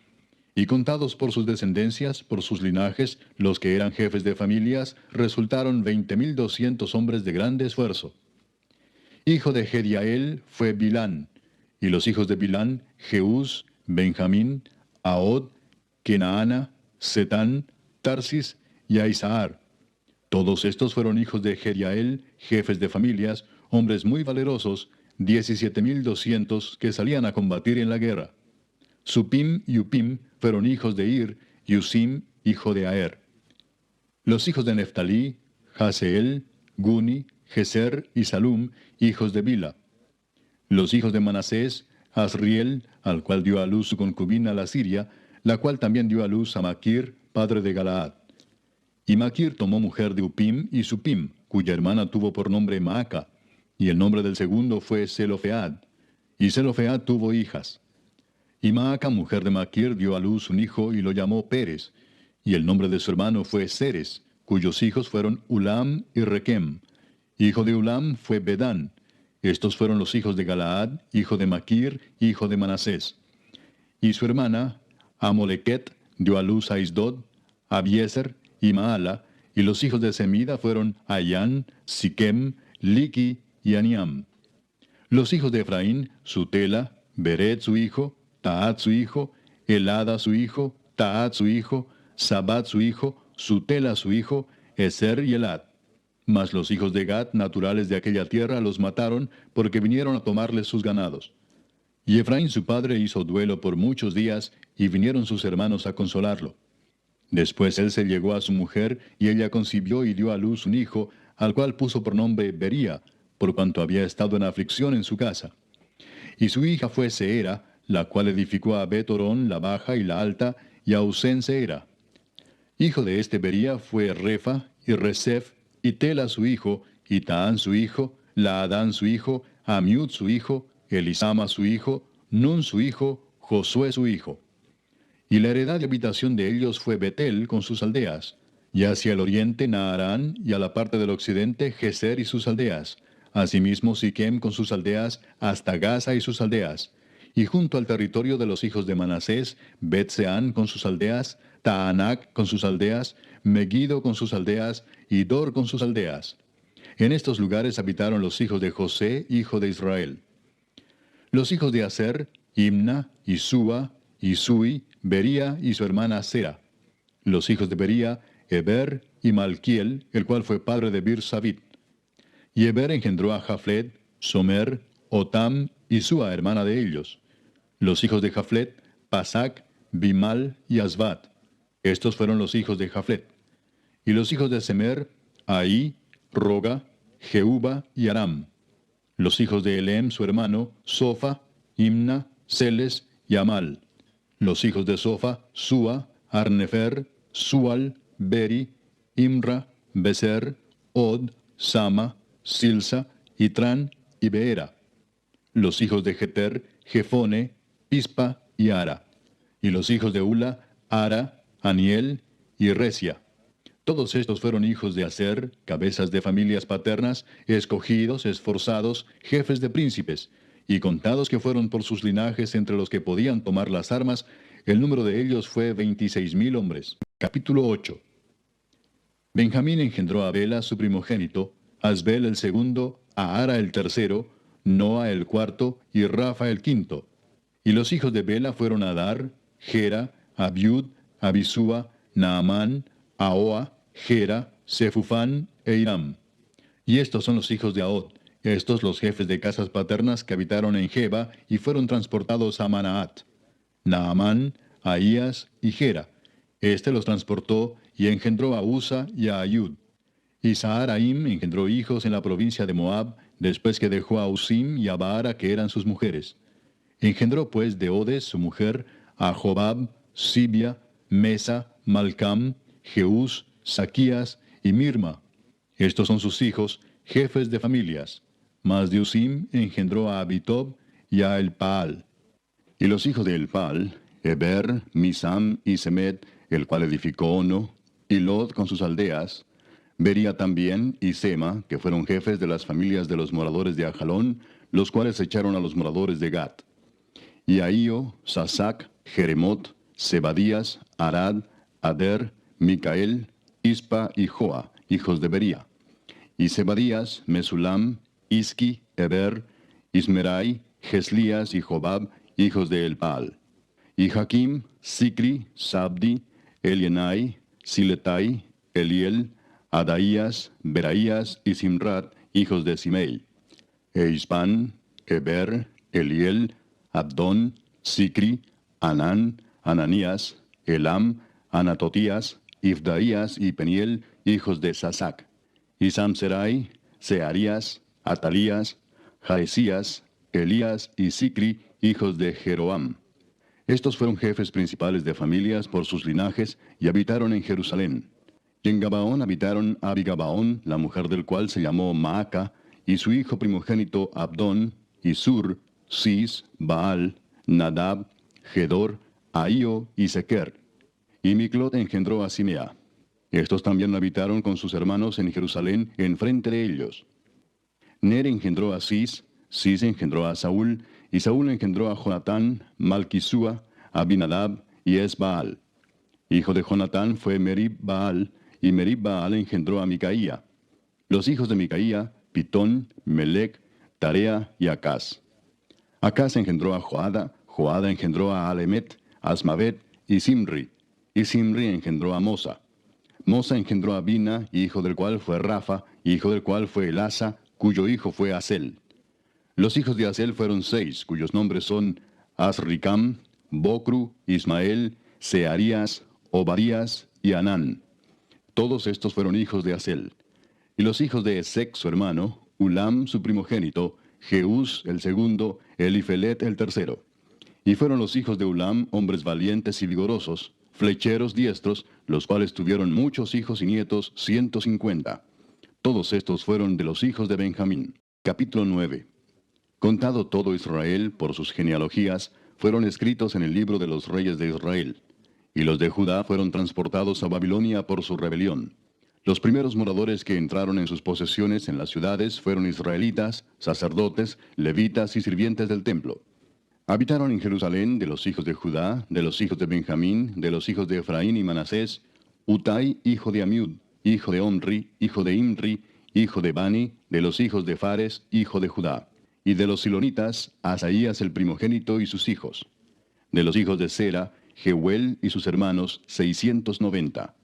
Y contados por sus descendencias, por sus linajes, los que eran jefes de familias, resultaron 20,200 hombres de grande esfuerzo. Hijo de Jediael fue Bilán, y los hijos de Bilán, Jeús, Benjamín, Ahod, Kenaana, Setán, Tarsis y Aizahar. Todos estos fueron hijos de Jediael, jefes de familias, hombres muy valerosos, 17,200 que salían a combatir en la guerra. Supim y Upim fueron hijos de Ir, y Usim, hijo de Aer. Los hijos de Neftalí, Jaseel, Guni, Geser y Salum, hijos de Bila. Los hijos de Manasés, Asriel, al cual dio a luz su concubina la Siria, la cual también dio a luz a Maquir, padre de Galaad. Y Maquir tomó mujer de Upim y Supim, cuya hermana tuvo por nombre Maaca, y el nombre del segundo fue Zelofead. Y Zelofead tuvo hijas. Y Maaca, mujer de Maquir, dio a luz un hijo y lo llamó Pérez, y el nombre de su hermano fue Seres, cuyos hijos fueron Ulam y Requem. Hijo de Ulam fue Bedán. Estos fueron los hijos de Galaad, hijo de Maquir, hijo de Manasés. Y su hermana, Amolequet, dio a luz a Isdod, Abiezer y Maala, y los hijos de Semida fueron Ayán, Siquem, Liqui y Aniam. Los hijos de Efraín, Sutela, Beret su hijo, Taat su hijo, Elada su hijo, Taat su hijo, Sabat su hijo, Sutela su hijo, Eser y Elad. Mas los hijos de Gad, naturales de aquella tierra, los mataron, porque vinieron a tomarles sus ganados. Y Efraín su padre hizo duelo por muchos días, y vinieron sus hermanos a consolarlo. Después él se llegó a su mujer, y ella concibió y dio a luz un hijo, al cual puso por nombre Bería, por cuanto había estado en aflicción en su casa. Y su hija fue Seera, la cual edificó a Bet-Orón, la baja y la alta, y a Usén Seera. Hijo de este Bería fue Refa, y Resef, y Tela su hijo, y Taán su hijo, Laadán su hijo, Amiud su hijo, Elisama su hijo, Nun su hijo, Josué su hijo. Y la heredad y habitación de ellos fue Betel con sus aldeas, y hacia el oriente Naarán, y a la parte del occidente Geser y sus aldeas, asimismo Siquem con sus aldeas, hasta Gaza y sus aldeas, y junto al territorio de los hijos de Manasés, Bet-Seán con sus aldeas, Taanac con sus aldeas, Megiddo con sus aldeas, y Dor con sus aldeas. En estos lugares habitaron los hijos de José, hijo de Israel. Los hijos de Aser, Imna, Isúa, Isui, Bería y su hermana Sera. Los hijos de Bería, Eber y Malquiel, el cual fue padre de Bir-Sabit. Y Eber engendró a Jaflet, Somer, Otam y Sua, hermana de ellos. Los hijos de Jaflet, Pasac, Bimal y Asbat. Estos fueron los hijos de Jaflet. Y los hijos de Semer, Ahí, Roga, Jehuba y Aram. Los hijos de Elem, su hermano, Sofa, Imna, Celes y Amal. Los hijos de Sofa, Sua, Arnefer, Sual, Beri, Imra, Beser, Od, Sama, Silsa, Itran y Beera. Los hijos de Jeter, Jefone, Pispa y Ara. Y los hijos de Ula, Ara, Aniel y Resia. Todos estos fueron hijos de Aser, cabezas de familias paternas, escogidos, esforzados, jefes de príncipes, y contados que fueron por sus linajes entre los que podían tomar las armas, el número de ellos fue 26,000 hombres. Capítulo 8. Benjamín engendró a Bela, su primogénito, a Asbel el segundo, a Ara el tercero, Noa el cuarto y Rafa el quinto. Y los hijos de Bela fueron Adar, Gera, Abiud, Abisúa, Naamán, Ahoa, Gera, Sefufán e Hiram. Y estos son los hijos de Ahod, estos los jefes de casas paternas que habitaron en Geba y fueron transportados a Manaat. Naamán, Ahías y Gera. Este los transportó y engendró a Usa y a Ayud. Y Saharaim engendró hijos en la provincia de Moab, después que dejó a Usim y a Baara, que eran sus mujeres. Engendró pues de Odes, su mujer, a Jobab, Sibia, Mesa, Malcam, Jeús, Saquías y Mirma. Estos son sus hijos, jefes de familias. Mas de Usim engendró a Abitob y a Elpaal. Y los hijos de Elpaal, Eber, Misam y Semed, el cual edificó Ono, y Lod con sus aldeas, Bería también y Sema, que fueron jefes de las familias de los moradores de Ajalón, los cuales echaron a los moradores de Gat. Y Ahío, Sasac, Jeremot, Zebadías, Arad, Ader, Micael, Ispa y Joa, hijos de Bería. Y Zebadías, Mesulam, Isqui, Eber, Ismerai, Geslías y Jobab, hijos de Elpaal. Y Jaquim, Sicri, Sabdi, Elienai, Siletai, Eliel, Adaías, Beraías y Simrat, hijos de Simei. E Ispan, Eber, Eliel, Abdón, Sicri, Anán, Ananías, Elam, Anatotías, Ifdaías y Peniel, hijos de Sasac. Y Samserai, Searías, Atalías, Jaesías, Elías y Sicri, hijos de Jeroam. Estos fueron jefes principales de familias por sus linajes y habitaron en Jerusalén. Y en Gabaón habitaron Abigabaón, la mujer del cual se llamó Maaca, y su hijo primogénito Abdón, y Sur, Cis, Baal, Nadab, Gedor, Ahío y Sequer. Y Miclot engendró a Simea. Estos también habitaron con sus hermanos en Jerusalén, enfrente de ellos. Ner engendró a Cis, Cis engendró a Saúl, y Saúl engendró a Jonatán, Malquisúa, Abinadab y Esbaal. Hijo de Jonatán fue Merib Baal, y Merib Baal engendró a Micaía. Los hijos de Micaía, Pitón, Melec, Tarea y Acaz. Acaz engendró a Joada, Joada engendró a Alemet, Asmavet y Simri engendró a Mosa. Mosa engendró a Bina, hijo del cual fue Rafa, hijo del cual fue Elasa, cuyo hijo fue Asel. Los hijos de Asel fueron 6, cuyos nombres son Asricam, Bocru, Ismael, Searías, Obadías y Anán. Todos estos fueron hijos de Asel. Y los hijos de Esec, su hermano, Ulam, su primogénito, Jeús, el segundo, Elifelet, el tercero. Y fueron los hijos de Ulam hombres valientes y vigorosos, flecheros diestros, los cuales tuvieron muchos hijos y nietos, 150. Todos estos fueron de los hijos de Benjamín. Capítulo 9. Contado todo Israel por sus genealogías, fueron escritos en el libro de los reyes de Israel. Y los de Judá fueron transportados a Babilonia por su rebelión. Los primeros moradores que entraron en sus posesiones en las ciudades fueron israelitas, sacerdotes, levitas y sirvientes del templo. Habitaron en Jerusalén de los hijos de Judá, de los hijos de Benjamín, de los hijos de Efraín y Manasés, Utai, hijo de Amiud, hijo de Omri, hijo de Imri, hijo de Bani, de los hijos de Fares, hijo de Judá. Y de los silonitas, Asaías el primogénito y sus hijos. De los hijos de Sera, Jehuel y sus hermanos, 690.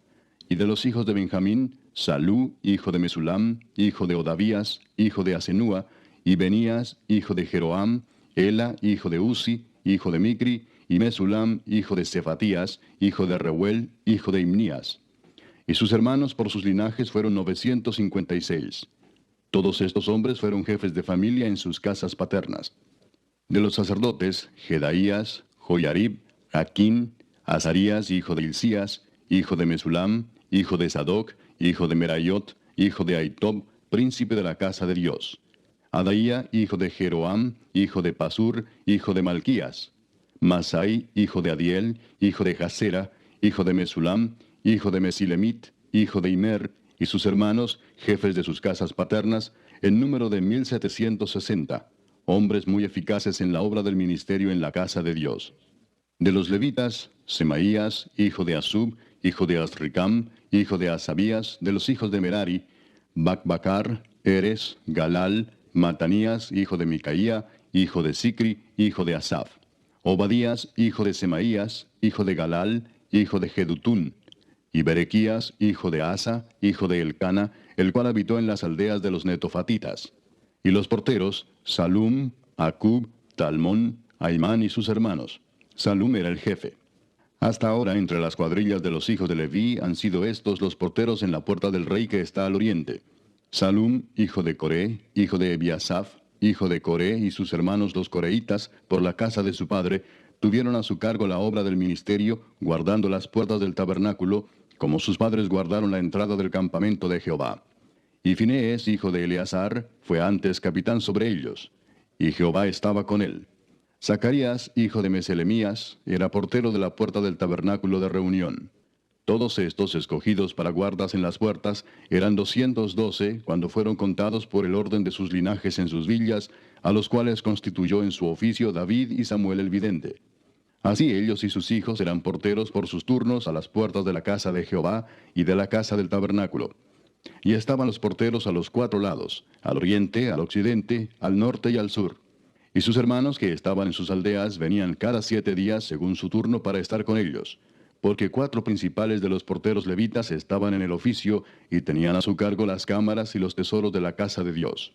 Y de los hijos de Benjamín, Salú, hijo de Mesulam, hijo de Odavías, hijo de Asenúa, y Benías, hijo de Jeroam, Ela, hijo de Uzi, hijo de Micri, y Mesulam, hijo de Cefatías, hijo de Reuel, hijo de Imnías. Y sus hermanos por sus linajes fueron 956. Todos estos hombres fueron jefes de familia en sus casas paternas. De los sacerdotes, Jedaías, Joyarib, Jaquín, Azarías, hijo de Hilcías, hijo de Mesulam, hijo de Sadoc, hijo de Merayot, hijo de Aitob, príncipe de la casa de Dios. Adaía, hijo de Jeroam, hijo de Pasur, hijo de Malquías. Masai, hijo de Adiel, hijo de Jasera, hijo de Mesulam, hijo de Mesilemit, hijo de Imer, y sus hermanos, jefes de sus casas paternas, en número de 1760, hombres muy eficaces en la obra del ministerio en la casa de Dios. De los levitas, Semaías, hijo de Asub, hijo de Asricam, hijo de Asabías, de los hijos de Merari, Bacbacar, Eres, Galal, Matanías, hijo de Micaía, hijo de Sicri, hijo de Asaf. Obadías, hijo de Semaías, hijo de Galal, hijo de Jedutún. y Berequías, hijo de Asa, hijo de Elcana, el cual habitó en las aldeas de los netofatitas. Y los porteros, Salum, Acub, Talmón, Aimán y sus hermanos. Salum era el jefe. Hasta ahora, entre las cuadrillas de los hijos de Leví, han sido estos los porteros en la puerta del rey que está al oriente. Salum, hijo de Coré, hijo de Ebiasaf, hijo de Coré y sus hermanos los coreitas, por la casa de su padre, tuvieron a su cargo la obra del ministerio, guardando las puertas del tabernáculo, como sus padres guardaron la entrada del campamento de Jehová. Y Finees, hijo de Eleazar, fue antes capitán sobre ellos, y Jehová estaba con él. Zacarías, hijo de Meselemías, era portero de la puerta del tabernáculo de reunión. Todos estos, escogidos para guardas en las puertas, eran 212 cuando fueron contados por el orden de sus linajes en sus villas, a los cuales constituyó en su oficio David y Samuel el vidente. Así ellos y sus hijos eran porteros por sus turnos a las puertas de la casa de Jehová y de la casa del tabernáculo. Y estaban los porteros a los 4 lados, al oriente, al occidente, al norte y al sur. Y sus hermanos que estaban en sus aldeas venían cada 7 días según su turno para estar con ellos, porque 4 principales de los porteros levitas estaban en el oficio y tenían a su cargo las cámaras y los tesoros de la casa de Dios.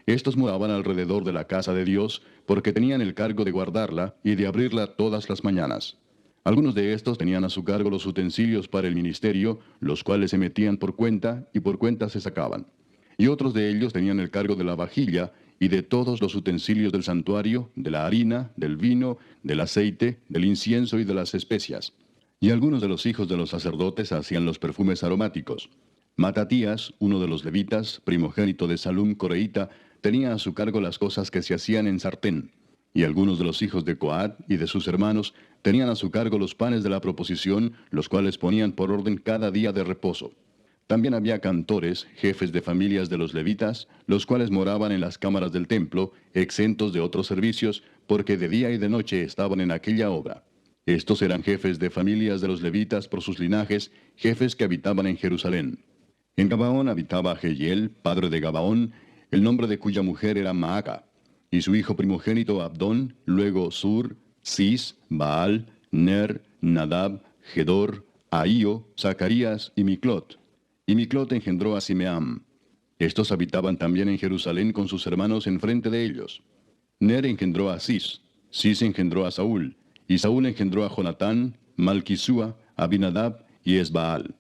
Estos moraban alrededor de la casa de Dios, porque tenían el cargo de guardarla y de abrirla todas las mañanas. Algunos de estos tenían a su cargo los utensilios para el ministerio, los cuales se metían por cuenta y por cuenta se sacaban. Y otros de ellos tenían el cargo de la vajilla y de todos los utensilios del santuario, de la harina, del vino, del aceite, del incienso y de las especias. Y algunos de los hijos de los sacerdotes hacían los perfumes aromáticos. Matatías, uno de los levitas, primogénito de Salum coreíta, tenía a su cargo las cosas que se hacían en sartén. Y algunos de los hijos de Coat y de sus hermanos tenían a su cargo los panes de la proposición, los cuales ponían por orden cada día de reposo. También había cantores, jefes de familias de los levitas, los cuales moraban en las cámaras del templo, exentos de otros servicios, porque de día y de noche estaban en aquella obra. Estos eran jefes de familias de los levitas por sus linajes, jefes que habitaban en Jerusalén. En Gabaón habitaba Jehiel, padre de Gabaón, el nombre de cuya mujer era Maaca, y su hijo primogénito Abdón, luego Sur, Cis, Baal, Ner, Nadab, Gedor, Ahío, Zacarías y Miclot. Y Miclot engendró a Simeam. Estos habitaban también en Jerusalén con sus hermanos enfrente de ellos. Ner engendró a Cis, Cis engendró a Saúl, y Saúl engendró a Jonatán, Malquisúa, Abinadab y Esbaal.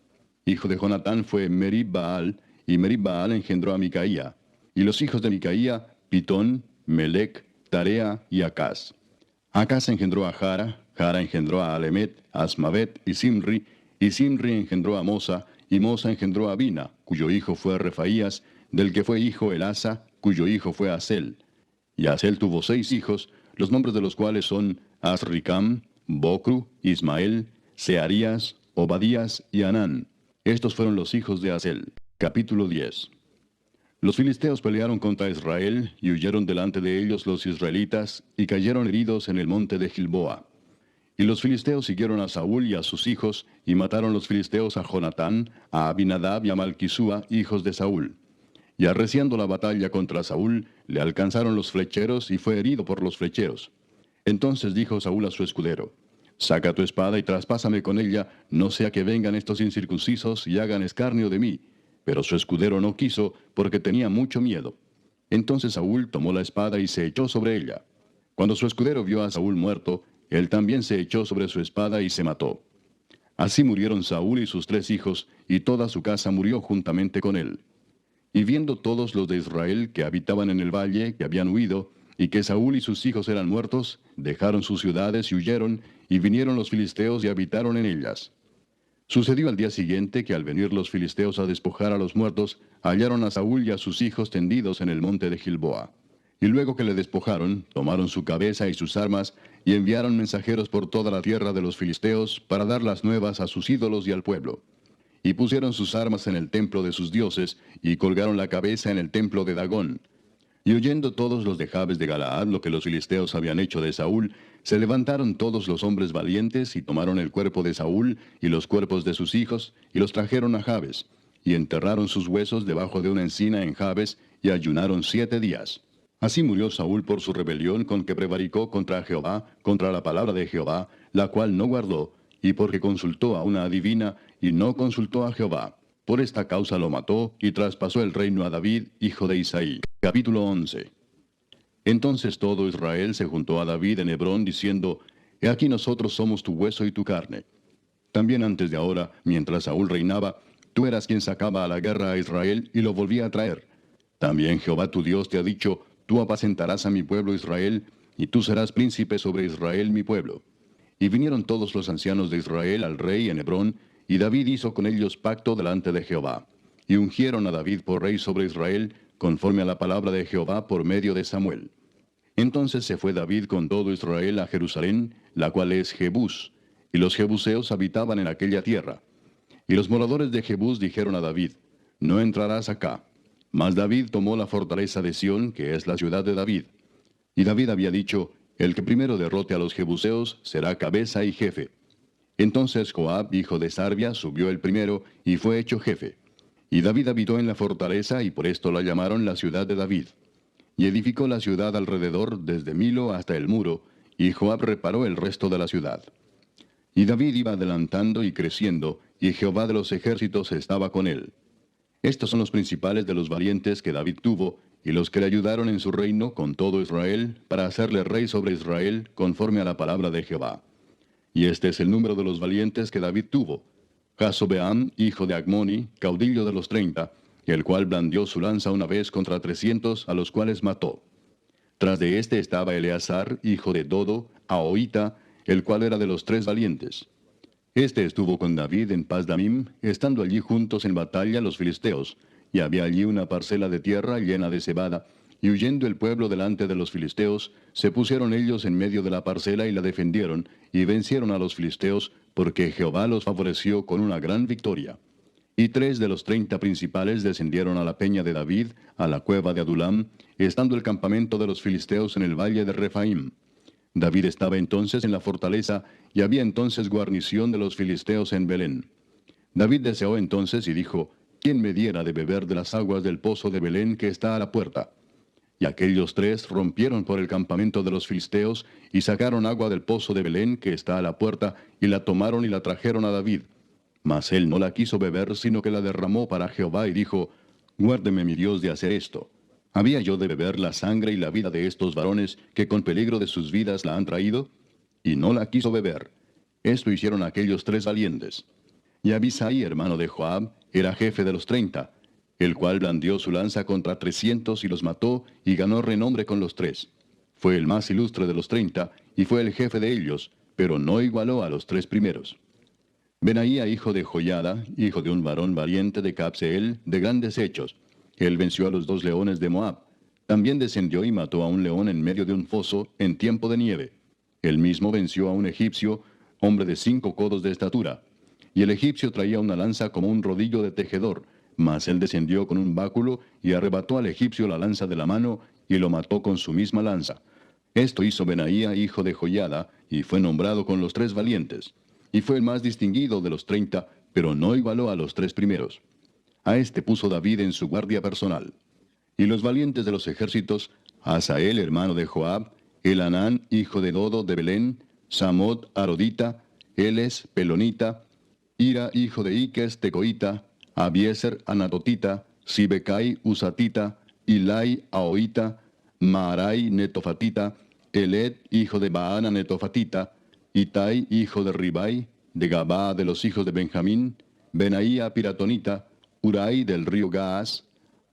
Hijo de Jonatán fue Merib-Baal, y Merib-Baal engendró a Micaía. Y los hijos de Micaía, Pitón, Melec, Tarea y Acaz. Acaz engendró a Jara, Jara engendró a Alemet, Asmavet y Simri engendró a Mosa, y Mosa engendró a Bina, cuyo hijo fue Refaías, del que fue hijo Elasa, cuyo hijo fue Asel. Y Asel tuvo 6 hijos, los nombres de los cuales son Asricam, Bocru, Ismael, Searías, Obadías y Anán. Estos fueron los hijos de Asel. Capítulo 10. Los filisteos pelearon contra Israel, y huyeron delante de ellos los israelitas, y cayeron heridos en el monte de Gilboa. Y los filisteos siguieron a Saúl y a sus hijos, y mataron los filisteos a Jonatán, a Abinadab y a Malquisúa, hijos de Saúl. Y arreciando la batalla contra Saúl, le alcanzaron los flecheros, y fue herido por los flecheros. Entonces dijo Saúl a su escudero: Saca tu espada y traspásame con ella, no sea que vengan estos incircuncisos y hagan escarnio de mí. Pero su escudero no quiso, porque tenía mucho miedo. Entonces Saúl tomó la espada y se echó sobre ella. Cuando su escudero vio a Saúl muerto, él también se echó sobre su espada y se mató. Así murieron Saúl y sus 3 hijos, y toda su casa murió juntamente con él. Y viendo todos los de Israel que habitaban en el valle, que habían huido, y que Saúl y sus hijos eran muertos, dejaron sus ciudades y huyeron, y vinieron los filisteos y habitaron en ellas. Sucedió al día siguiente que al venir los filisteos a despojar a los muertos, hallaron a Saúl y a sus hijos tendidos en el monte de Gilboa. Y luego que le despojaron, tomaron su cabeza y sus armas, y enviaron mensajeros por toda la tierra de los filisteos para dar las nuevas a sus ídolos y al pueblo. Y pusieron sus armas en el templo de sus dioses, y colgaron la cabeza en el templo de Dagón. Y oyendo todos los de Jabes de Galaad lo que los filisteos habían hecho de Saúl, se levantaron todos los hombres valientes, y tomaron el cuerpo de Saúl y los cuerpos de sus hijos, y los trajeron a Jabes, y enterraron sus huesos debajo de una encina en Jabes, y ayunaron 7 días. Así murió Saúl por su rebelión con que prevaricó contra Jehová, contra la palabra de Jehová, la cual no guardó, y porque consultó a una adivina y no consultó a Jehová. Por esta causa lo mató y traspasó el reino a David, hijo de Isaí. Capítulo 11. Entonces todo Israel se juntó a David en Hebrón, diciendo, He aquí nosotros somos tu hueso y tu carne. También antes de ahora, mientras Saúl reinaba, tú eras quien sacaba a la guerra a Israel y lo volvía a traer. También Jehová tu Dios te ha dicho, Tú apacentarás a mi pueblo Israel, y tú serás príncipe sobre Israel mi pueblo. Y vinieron todos los ancianos de Israel al rey en Hebrón, y David hizo con ellos pacto delante de Jehová. Y ungieron a David por rey sobre Israel, conforme a la palabra de Jehová por medio de Samuel. Entonces se fue David con todo Israel a Jerusalén, la cual es Jebús, y los jebuseos habitaban en aquella tierra. Y los moradores de Jebús dijeron a David, No entrarás acá. Mas David tomó la fortaleza de Sión, que es la ciudad de David. Y David había dicho, El que primero derrote a los jebuseos será cabeza y jefe. Entonces Joab, hijo de Sarvia, subió el primero, y fue hecho jefe. Y David habitó en la fortaleza, y por esto la llamaron la ciudad de David. Y edificó la ciudad alrededor, desde Milo hasta el muro, y Joab reparó el resto de la ciudad. Y David iba adelantando y creciendo, y Jehová de los ejércitos estaba con él. Estos son los principales de los valientes que David tuvo, y los que le ayudaron en su reino con todo Israel, para hacerle rey sobre Israel, conforme a la palabra de Jehová. Y este es el número de los valientes que David tuvo. Jasobeam, hijo de Agmoni, caudillo de los 30, el cual blandió su lanza una vez contra 300, a los cuales mató. Tras de este estaba Eleazar, hijo de Dodo, Ahoita, el cual era de los 3 valientes. Este estuvo con David en Pasdamim, estando allí juntos en batalla los filisteos, y había allí una parcela de tierra llena de cebada, y huyendo el pueblo delante de los filisteos, se pusieron ellos en medio de la parcela y la defendieron, y vencieron a los filisteos, porque Jehová los favoreció con una gran victoria. Y 3 de los 30 principales descendieron a la peña de David, a la cueva de Adulam, estando el campamento de los filisteos en el valle de Refaim. David estaba entonces en la fortaleza, y había entonces guarnición de los filisteos en Belén. David deseó entonces y dijo, ¿Quién me diera de beber de las aguas del pozo de Belén que está a la puerta? Y aquellos 3 rompieron por el campamento de los filisteos, y sacaron agua del pozo de Belén que está a la puerta, y la tomaron y la trajeron a David. Mas él no la quiso beber, sino que la derramó para Jehová, y dijo, Guárdeme mi Dios de hacer esto. ¿Había yo de beber la sangre y la vida de estos varones, que con peligro de sus vidas la han traído? Y no la quiso beber. Esto hicieron aquellos 3 valientes. Y Abisai, hermano de Joab, era jefe de los 30, el cual blandió su lanza contra 300 y los mató, y ganó renombre con los 3. Fue el más ilustre de los 30, y fue el jefe de ellos, pero no igualó a los 3 primeros. Benaía, hijo de Joiada, hijo de un varón valiente de Cabseel, de grandes hechos. Él venció a los 2 leones de Moab. También descendió y mató a un león en medio de un foso, en tiempo de nieve. Él mismo venció a un egipcio, hombre de 5 codos de estatura. Y el egipcio traía una lanza como un rodillo de tejedor, mas él descendió con un báculo y arrebató al egipcio la lanza de la mano, y lo mató con su misma lanza. Esto hizo Benaía, hijo de Joiada, y fue nombrado con los 3 valientes. Y fue el más distinguido de los 30, pero no igualó a los 3 primeros. A este puso David en su guardia personal. Y los valientes de los ejércitos, Asael, hermano de Joab, Elanán, hijo de Dodo de Belén, Samot, Arodita, Eles, Pelonita, Ira, hijo de Iques, Tecoita, Abieser, Anatotita, Sibecai, Usatita, Ilai, Ahoita, Maarai, Netofatita, Eled, hijo de Baana, Netofatita, Itai, hijo de Ribai, de Gabaa de los hijos de Benjamín, Benaía, Piratonita, Urai del río Gaas,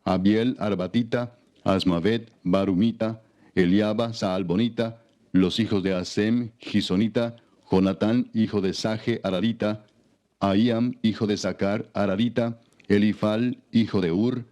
Abiel, Arbatita, Asmavet, Barumita, Eliaba, Saalbonita, los hijos de Asem, Gisonita, Jonatán, hijo de Saje, Ararita, Ahiam, hijo de Sacar, Ararita, Elifal, hijo de Ur,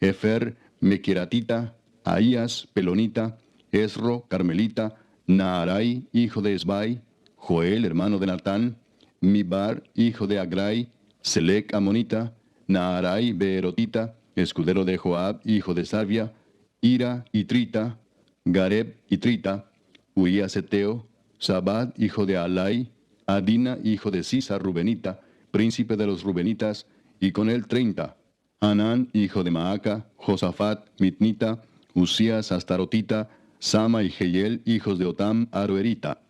Efer, Mequeratita, Ahías, Pelonita, Esro, Carmelita, Naarai, hijo de Esbai, Joel, hermano de Natán, Mibar, hijo de Agrai, Selec, Amonita, Naarai, Beerotita, escudero de Joab, hijo de Sarvia, Ira, Itrita, Gareb, Itrita, Uías Eteo, Sabad, hijo de Alai, Adina, hijo de Sisa, Rubenita, príncipe de los Rubenitas, y con él 30, Anán, hijo de Maaca, Josafat, Mitnita, Usías, Astarotita, Sama y Jehiel, hijos de Otam, Aroerita,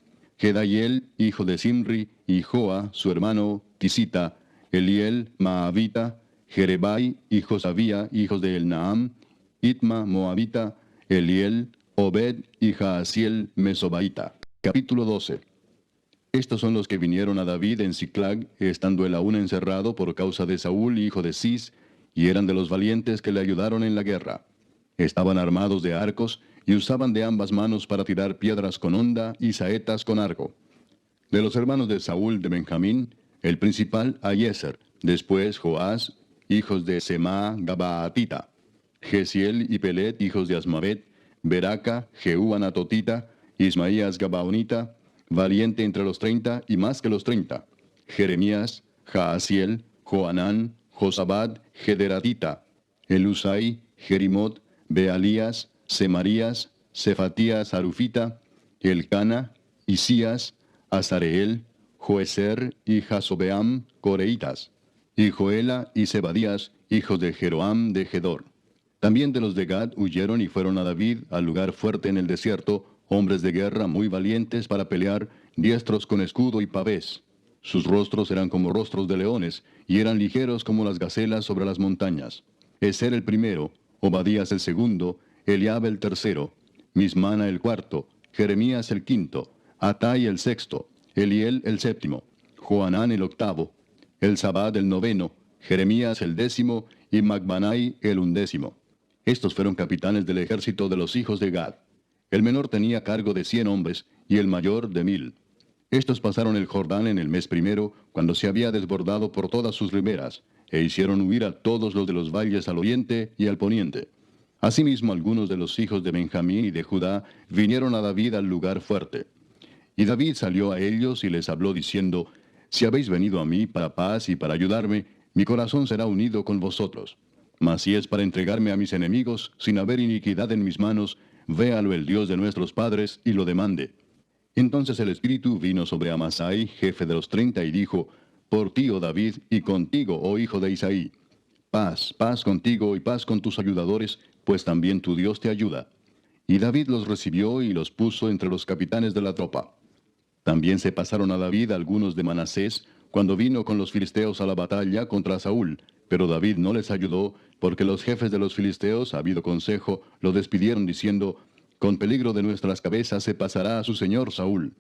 Gedaiel, hijo de Simri, y Joa, su hermano, Tisita, Eliel, Maavita, Jerebai, y Josabía, hijos de Elnaam, Itma, Moabita, Eliel, Obed y Jaasiel, Mesobaita. Capítulo 12. Estos son los que vinieron a David en Siclag, estando él aún encerrado por causa de Saúl, hijo de Cis, y eran de los valientes que le ayudaron en la guerra. Estaban armados de arcos, y usaban de ambas manos para tirar piedras con honda y saetas con arco. De los hermanos de Saúl de Benjamín, el principal Ahiezer, después Joás, hijos de Semá Gabaatita, Gesiel y Pelet, hijos de Asmavet, Beraca, Jehú Anatotita, Ismaías Gabaonita, valiente entre los 30 y más que los 30, Jeremías, Jaasiel, Joanán, Josabad, Gederatita, Elusai, Jerimot, Bealías, Semarías, Cefatías Arufita, Elcana, Isías, Azareel, Joeser y Jasobeam, Coreitas, y Joela y Zebadías, hijos de Jeroam de Gedor. También de los de Gad huyeron y fueron a David al lugar fuerte en el desierto, hombres de guerra muy valientes para pelear, diestros con escudo y pavés. Sus rostros eran como rostros de leones, y eran ligeros como las gacelas sobre las montañas. Eser el primero, Obadías el segundo, Eliab el tercero, Mismana el cuarto, Jeremías el quinto, Atai el sexto, Eliel el séptimo, Joanán el octavo, Elzabad el noveno, Jeremías el décimo y Macbanai el undécimo. Estos fueron capitanes del ejército de los hijos de Gad. El menor tenía cargo de 100 hombres y el mayor de 1000. Estos pasaron el Jordán en el mes primero, cuando se había desbordado por todas sus riberas, e hicieron huir a todos los de los valles al oriente y al poniente. Asimismo, algunos de los hijos de Benjamín y de Judá vinieron a David al lugar fuerte. Y David salió a ellos y les habló diciendo: Si habéis venido a mí para paz y para ayudarme, mi corazón será unido con vosotros. Mas si es para entregarme a mis enemigos, sin haber iniquidad en mis manos, véalo el Dios de nuestros padres y lo demande. Entonces el Espíritu vino sobre Amasai, jefe de los 30, y dijo: Por ti, oh David, y contigo, oh hijo de Isaí. Paz, paz contigo y paz con tus ayudadores, pues también tu Dios te ayuda. Y David los recibió y los puso entre los capitanes de la tropa. También se pasaron a David algunos de Manasés, cuando vino con los filisteos a la batalla contra Saúl, pero David no les ayudó, porque los jefes de los filisteos, habido consejo, lo despidieron diciendo: Con peligro de nuestras cabezas se pasará a su señor Saúl.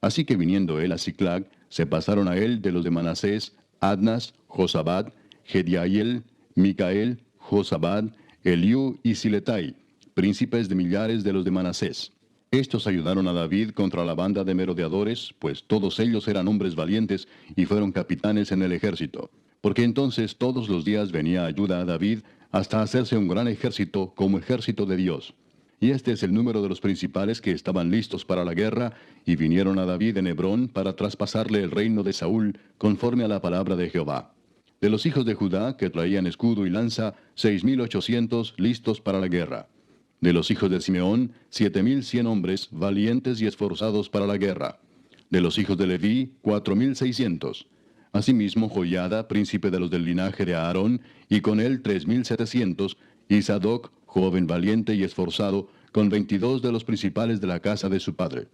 Así que viniendo él a Siclag, se pasaron a él de los de Manasés, Adnas, Josabad, Gediael, Micael, Josabad, Eliú y Siletai, príncipes de millares de los de Manasés. Estos ayudaron a David contra la banda de merodeadores, pues todos ellos eran hombres valientes y fueron capitanes en el ejército. Porque entonces todos los días venía ayuda a David hasta hacerse un gran ejército como ejército de Dios. Y este es el número de los principales que estaban listos para la guerra y vinieron a David en Hebrón para traspasarle el reino de Saúl conforme a la palabra de Jehová. De los hijos de Judá, que traían escudo y lanza, 6800 listos para la guerra. De los hijos de Simeón, 7100 hombres, valientes y esforzados para la guerra. De los hijos de Leví, 4600. Asimismo, Joiada, príncipe de los del linaje de Aarón, y con él 3700, y Sadoc, joven valiente y esforzado, con 22 de los principales de la casa de su padre.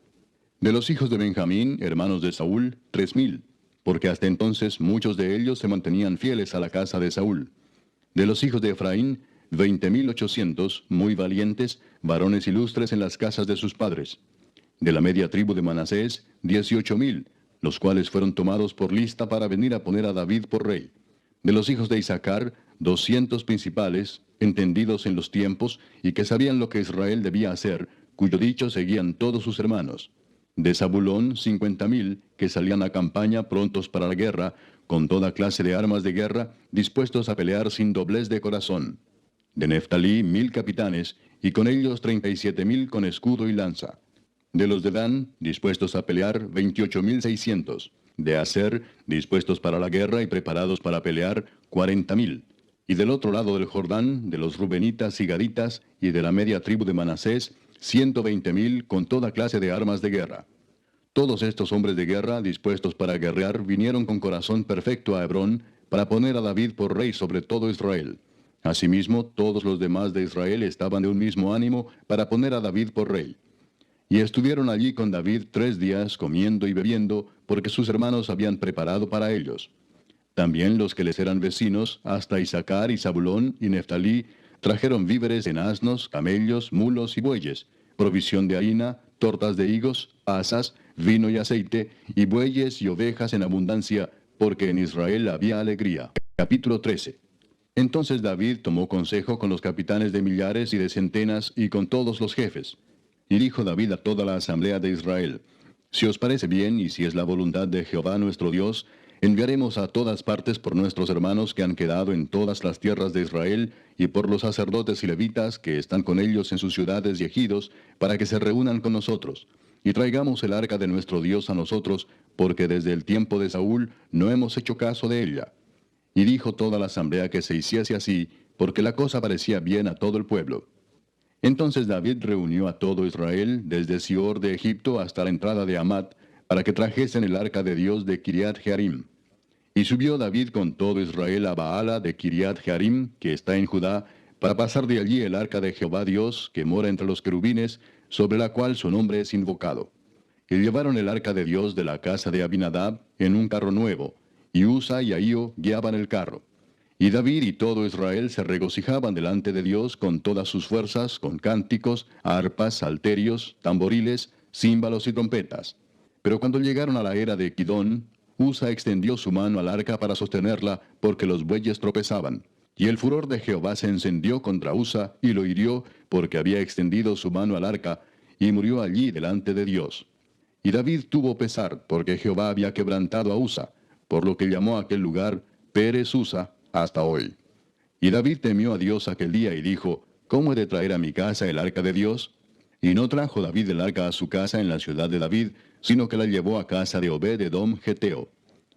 De los hijos de Benjamín, hermanos de Saúl, 3000, porque hasta entonces muchos de ellos se mantenían fieles a la casa de Saúl. De los hijos de Efraín, 20.800, muy valientes, varones ilustres en las casas de sus padres. De la media tribu de Manasés, 18.000, los cuales fueron tomados por lista para venir a poner a David por rey. De los hijos de Isaacar, 200 principales, entendidos en los tiempos, y que sabían lo que Israel debía hacer, cuyo dicho seguían todos sus hermanos. De Zabulón, 50.000, que salían a campaña prontos para la guerra, con toda clase de armas de guerra, dispuestos a pelear sin doblez de corazón. De Neftalí, 1000 capitanes, y con ellos 37.000 con escudo y lanza. De los de Dan, dispuestos a pelear, 28.600. De Aser, dispuestos para la guerra y preparados para pelear, 40.000. Y del otro lado del Jordán, de los Rubenitas y Gaditas, y de la media tribu de Manasés, 120.000 con toda clase de armas de guerra. Todos estos hombres de guerra, dispuestos para guerrear, vinieron con corazón perfecto a Hebrón, para poner a David por rey sobre todo Israel. Asimismo, todos los demás de Israel estaban de un mismo ánimo para poner a David por rey. Y estuvieron allí con David 3 días comiendo y bebiendo, porque sus hermanos habían preparado para ellos. También los que les eran vecinos, hasta Isaacar y Zabulón y Neftalí, trajeron víveres en asnos, camellos, mulos y bueyes, provisión de harina, tortas de higos, asas, vino y aceite, y bueyes y ovejas en abundancia, porque en Israel había alegría. Capítulo 13. Entonces David tomó consejo con los capitanes de millares y de centenas y con todos los jefes. Y dijo David a toda la asamblea de Israel: Si os parece bien, y si es la voluntad de Jehová nuestro Dios, enviaremos a todas partes por nuestros hermanos que han quedado en todas las tierras de Israel, y por los sacerdotes y levitas que están con ellos en sus ciudades y ejidos, para que se reúnan con nosotros. Y traigamos el arca de nuestro Dios a nosotros, porque desde el tiempo de Saúl no hemos hecho caso de ella. Y dijo toda la asamblea que se hiciese así, porque la cosa parecía bien a todo el pueblo. Entonces David reunió a todo Israel, desde Sior de Egipto hasta la entrada de Hamat, para que trajesen el arca de Dios de Kiriat Jearim. Y subió David con todo Israel a Baala de Kiriat Jearim, que está en Judá, para pasar de allí el arca de Jehová Dios, que mora entre los querubines, sobre la cual su nombre es invocado. Y llevaron el arca de Dios de la casa de Abinadab en un carro nuevo, y Usa y Ahío guiaban el carro. Y David y todo Israel se regocijaban delante de Dios con todas sus fuerzas, con cánticos, arpas, salterios, tamboriles, címbalos y trompetas. Pero cuando llegaron a la era de Kidón, Usa extendió su mano al arca para sostenerla, porque los bueyes tropezaban. Y el furor de Jehová se encendió contra Usa, y lo hirió, porque había extendido su mano al arca, y murió allí delante de Dios. Y David tuvo pesar, porque Jehová había quebrantado a Usa, por lo que llamó a aquel lugar Pérez Usa, hasta hoy. Y David temió a Dios aquel día y dijo: ¿Cómo he de traer a mi casa el arca de Dios? Y no trajo David el arca a su casa en la ciudad de David, sino que la llevó a casa de Obed-edom Geteo.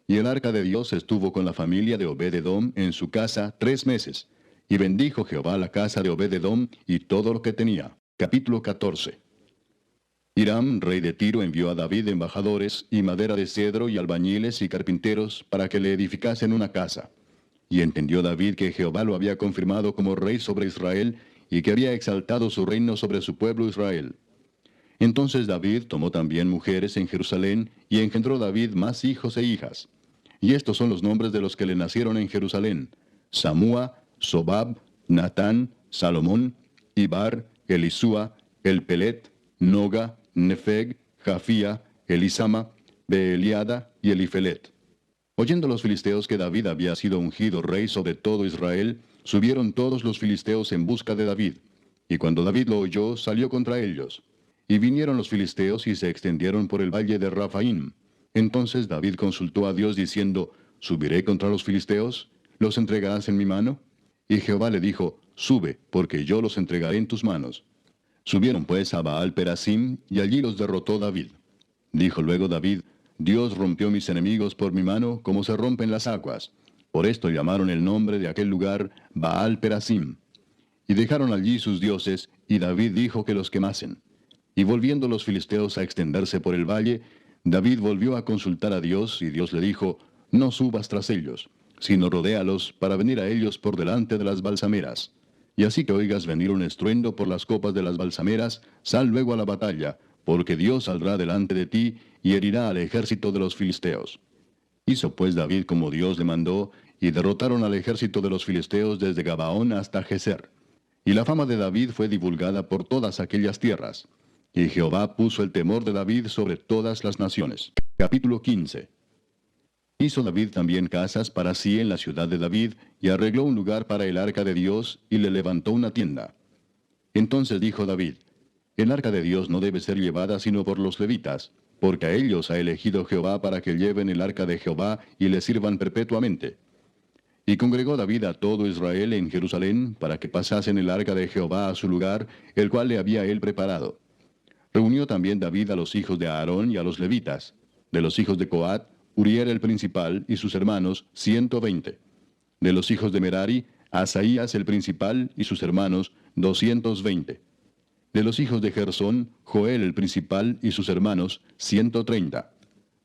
Y el arca de Dios estuvo con la familia de Obed-edom en su casa 3 meses. Y bendijo Jehová la casa de Obed-edom y todo lo que tenía. Capítulo 14. Hiram, rey de Tiro, envió a David embajadores y madera de cedro y albañiles y carpinteros para que le edificasen una casa. Y entendió David que Jehová lo había confirmado como rey sobre Israel, y que había exaltado su reino sobre su pueblo Israel. Entonces David tomó también mujeres en Jerusalén, y engendró David más hijos e hijas. Y estos son los nombres de los que le nacieron en Jerusalén: Samúa, Sobab, Natán, Salomón, Ibar, Elisúa, Elpelet, Noga, Nefeg, Jafía, Elisama, Beeliada y Elifelet. Oyendo los filisteos que David había sido ungido rey sobre todo Israel, subieron todos los filisteos en busca de David. Y cuando David lo oyó, salió contra ellos. Y vinieron los filisteos y se extendieron por el valle de Rafaim. Entonces David consultó a Dios diciendo: ¿Subiré contra los filisteos? ¿Los entregarás en mi mano? Y Jehová le dijo: Sube, porque yo los entregaré en tus manos. Subieron pues a Baal Perasim, y allí los derrotó David. Dijo luego David: Dios rompió mis enemigos por mi mano, como se rompen las aguas. Por esto llamaron el nombre de aquel lugar Baal Perasim. Y dejaron allí sus dioses, y David dijo que los quemasen. Y volviendo los filisteos a extenderse por el valle, David volvió a consultar a Dios, y Dios le dijo: No subas tras ellos, sino rodéalos para venir a ellos por delante de las balsameras. Y así que oigas venir un estruendo por las copas de las balsameras, sal luego a la batalla, porque Dios saldrá delante de ti, y herirá al ejército de los filisteos. Hizo pues David como Dios le mandó, y derrotaron al ejército de los filisteos desde Gabaón hasta Geser. Y la fama de David fue divulgada por todas aquellas tierras. Y Jehová puso el temor de David sobre todas las naciones. Capítulo 15. Hizo David también casas para sí en la ciudad de David, y arregló un lugar para el arca de Dios, y le levantó una tienda. Entonces dijo David: El arca de Dios no debe ser llevada sino por los levitas, porque a ellos ha elegido Jehová para que lleven el arca de Jehová y le sirvan perpetuamente. Y congregó David a todo Israel en Jerusalén, para que pasasen el arca de Jehová a su lugar, el cual le había él preparado. Reunió también David a los hijos de Aarón y a los levitas. De los hijos de Coat, Uriel el principal y sus hermanos, 120. De los hijos de Merari, Asaías el principal y sus hermanos, 220. De los hijos de Gersón, Joel el principal y sus hermanos, 130.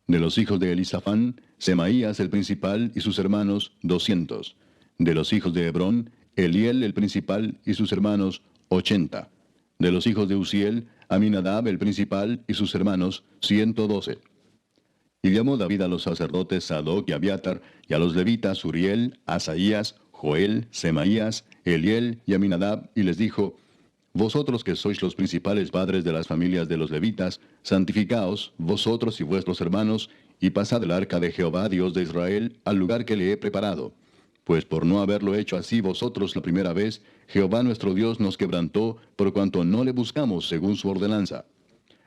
De los hijos de Elisafán, Semaías el principal y sus hermanos, 200. De los hijos de Hebrón, Eliel el principal y sus hermanos, 80. De los hijos de Uziel, Aminadab el principal y sus hermanos, 112. Y llamó David a los sacerdotes Sadoc y Abiatar, y a los levitas Uriel, Asaías, Joel, Semaías, Eliel y Aminadab, y les dijo: Vosotros que sois los principales padres de las familias de los levitas, santificaos, vosotros y vuestros hermanos, y pasad el arca de Jehová, Dios de Israel, al lugar que le he preparado. Pues por no haberlo hecho así vosotros la primera vez, Jehová nuestro Dios nos quebrantó, por cuanto no le buscamos según su ordenanza.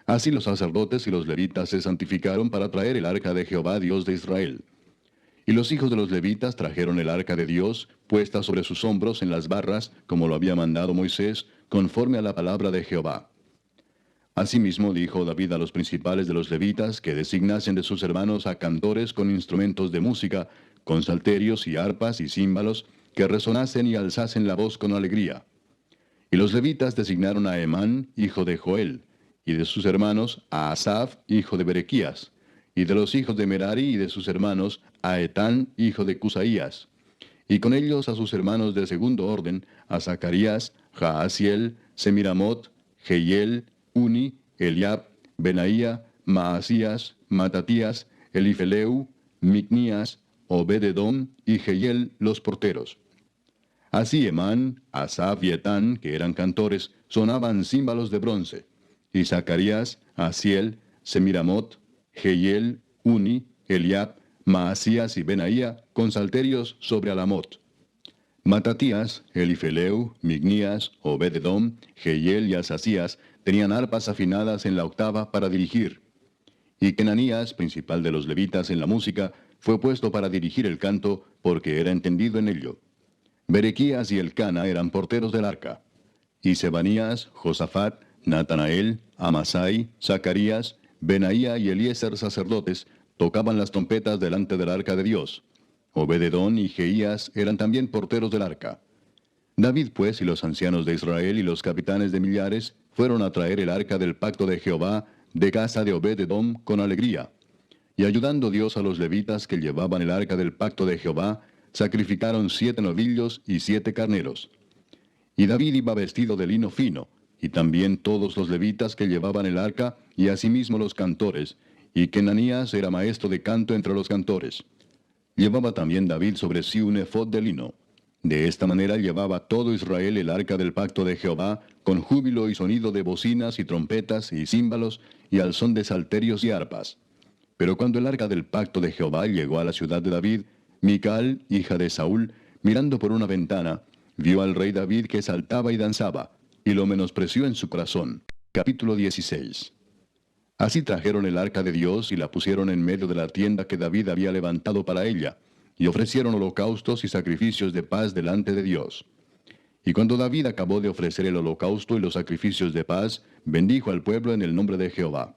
Así los sacerdotes y los levitas se santificaron para traer el arca de Jehová, Dios de Israel. Y los hijos de los levitas trajeron el arca de Dios, puesta sobre sus hombros en las barras, como lo había mandado Moisés, conforme a la palabra de Jehová. Asimismo dijo David a los principales de los levitas que designasen de sus hermanos a cantores con instrumentos de música, con salterios y arpas y címbalos, que resonasen y alzasen la voz con alegría. Y los levitas designaron a Emán, hijo de Joel, y de sus hermanos a Asaf, hijo de Berequías, y de los hijos de Merari y de sus hermanos a Etán, hijo de Cusaías, y con ellos a sus hermanos de segundo orden, a Zacarías, Jaasiel, Semiramot, Jehiel, Uni, Eliab, Benaía, Maasías, Matatías, Elifeleu, Micnías, Obed-edom y Jehiel los porteros. Así Emán, Asaf y Etán, que eran cantores, sonaban címbalos de bronce, y Zacarías, Asiel, Semiramot, Jehiel, Uni, Eliab, Maasías y Benaía con salterios sobre Alamot. Matatías, Elifeleu, Mignías, Obed-edom, Jehiel y Asasías tenían arpas afinadas en la octava para dirigir. Y Kenanías, principal de los levitas en la música, fue puesto para dirigir el canto, porque era entendido en ello. Berequías y Elcana eran porteros del arca. Y Sebanías, Josafat, Natanael, Amasai, Zacarías, Benaía y Eliezer sacerdotes tocaban las trompetas delante del arca de Dios. Obed-edom y Jeías eran también porteros del arca. David pues y los ancianos de Israel y los capitanes de millares fueron a traer el arca del pacto de Jehová de casa de Obed-edom con alegría. Y ayudando Dios a los levitas que llevaban el arca del pacto de Jehová, sacrificaron 7 novillos y 7 carneros. Y David iba vestido de lino fino, y también todos los levitas que llevaban el arca, y asimismo los cantores, y Kenanías era maestro de canto entre los cantores. Llevaba también David sobre sí un efod de lino. De esta manera llevaba todo Israel el arca del pacto de Jehová, con júbilo y sonido de bocinas y trompetas y címbalos, y al son de salterios y arpas. Pero cuando el arca del pacto de Jehová llegó a la ciudad de David, Mical, hija de Saúl, mirando por una ventana, vio al rey David que saltaba y danzaba, y lo menospreció en su corazón. Capítulo 16. Así trajeron el arca de Dios y la pusieron en medio de la tienda que David había levantado para ella, y ofrecieron holocaustos y sacrificios de paz delante de Dios. Y cuando David acabó de ofrecer el holocausto y los sacrificios de paz, bendijo al pueblo en el nombre de Jehová.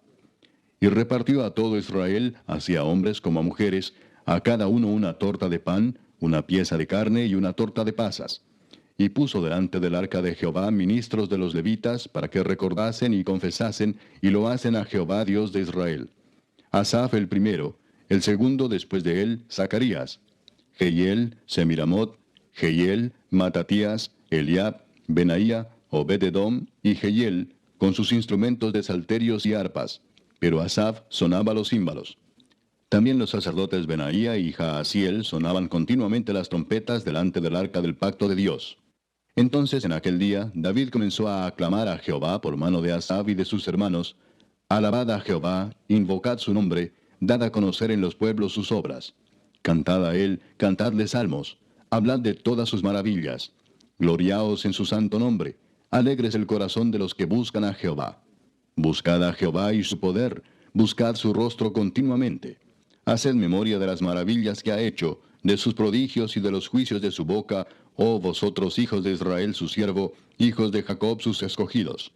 Y repartió a todo Israel, así a hombres como a mujeres, a cada uno una torta de pan, una pieza de carne y una torta de pasas. Y puso delante del arca de Jehová ministros de los levitas, para que recordasen y confesasen, y lo hacen a Jehová Dios de Israel. Asaf el primero, el segundo después de él, Zacarías, Jehiel, Semiramot, Jehiel, Matatías, Eliab, Benaía, Obed-edom y Jehiel, con sus instrumentos de salterios y arpas, pero Asaf sonaba los címbalos. También los sacerdotes Benaía y Jaasiel sonaban continuamente las trompetas delante del arca del pacto de Dios. Entonces en aquel día David comenzó a aclamar a Jehová por mano de Asaf y de sus hermanos: Alabad a Jehová, invocad su nombre, dad a conocer en los pueblos sus obras. Cantad a él, cantadle salmos, hablad de todas sus maravillas. Gloriaos en su santo nombre, alegres el corazón de los que buscan a Jehová. Buscad a Jehová y su poder, buscad su rostro continuamente. Haced memoria de las maravillas que ha hecho, de sus prodigios y de los juicios de su boca, oh vosotros hijos de Israel su siervo, hijos de Jacob sus escogidos.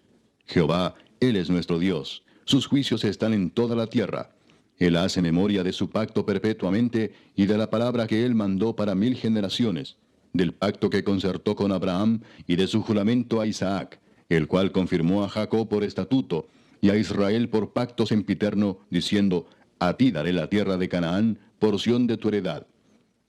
Jehová, Él es nuestro Dios, sus juicios están en toda la tierra. Él hace memoria de su pacto perpetuamente y de la palabra que Él mandó para 1000 generaciones, del pacto que concertó con Abraham y de su juramento a Isaac, el cual confirmó a Jacob por estatuto y a Israel por pacto sempiterno, diciendo: A ti daré la tierra de Canaán, porción de tu heredad.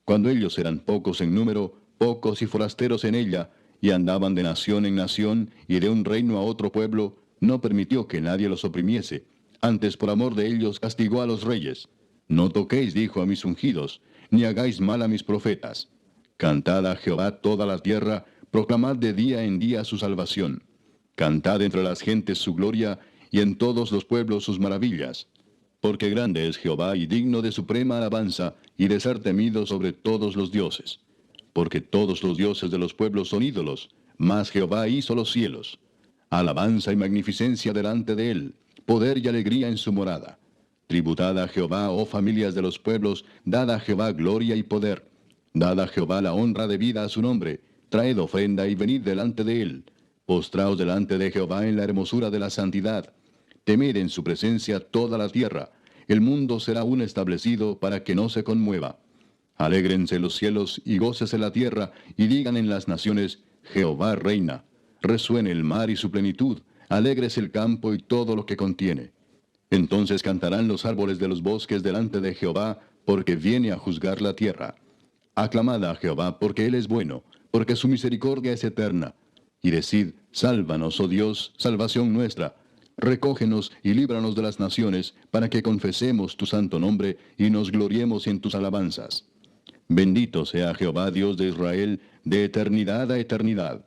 Cuando ellos eran pocos en número, pocos y forasteros en ella, y andaban de nación en nación y de un reino a otro pueblo, no permitió que nadie los oprimiese. Antes por amor de ellos castigó a los reyes. No toquéis, dijo, a mis ungidos, ni hagáis mal a mis profetas. Cantad a Jehová toda la tierra, proclamad de día en día su salvación. Cantad entre las gentes su gloria, y en todos los pueblos sus maravillas. Porque grande es Jehová y digno de suprema alabanza, y de ser temido sobre todos los dioses. Porque todos los dioses de los pueblos son ídolos, mas Jehová hizo los cielos. Alabanza y magnificencia delante de él, poder y alegría en su morada. Tributad a Jehová, oh familias de los pueblos, dad a Jehová gloria y poder. Dad a Jehová la honra debida a su nombre, traed ofrenda y venid delante de él. Postraos delante de Jehová en la hermosura de la santidad. Temed en su presencia toda la tierra. El mundo será aún establecido para que no se conmueva. Alégrense los cielos y gócese la tierra, y digan en las naciones, Jehová reina. Resuene el mar y su plenitud, alégrese el campo y todo lo que contiene. Entonces cantarán los árboles de los bosques delante de Jehová, porque viene a juzgar la tierra. Aclamad a Jehová, porque él es bueno, porque su misericordia es eterna. Y decid, sálvanos, oh Dios, salvación nuestra. Recógenos y líbranos de las naciones, para que confesemos tu santo nombre y nos gloriemos en tus alabanzas. Bendito sea Jehová, Dios de Israel, de eternidad a eternidad.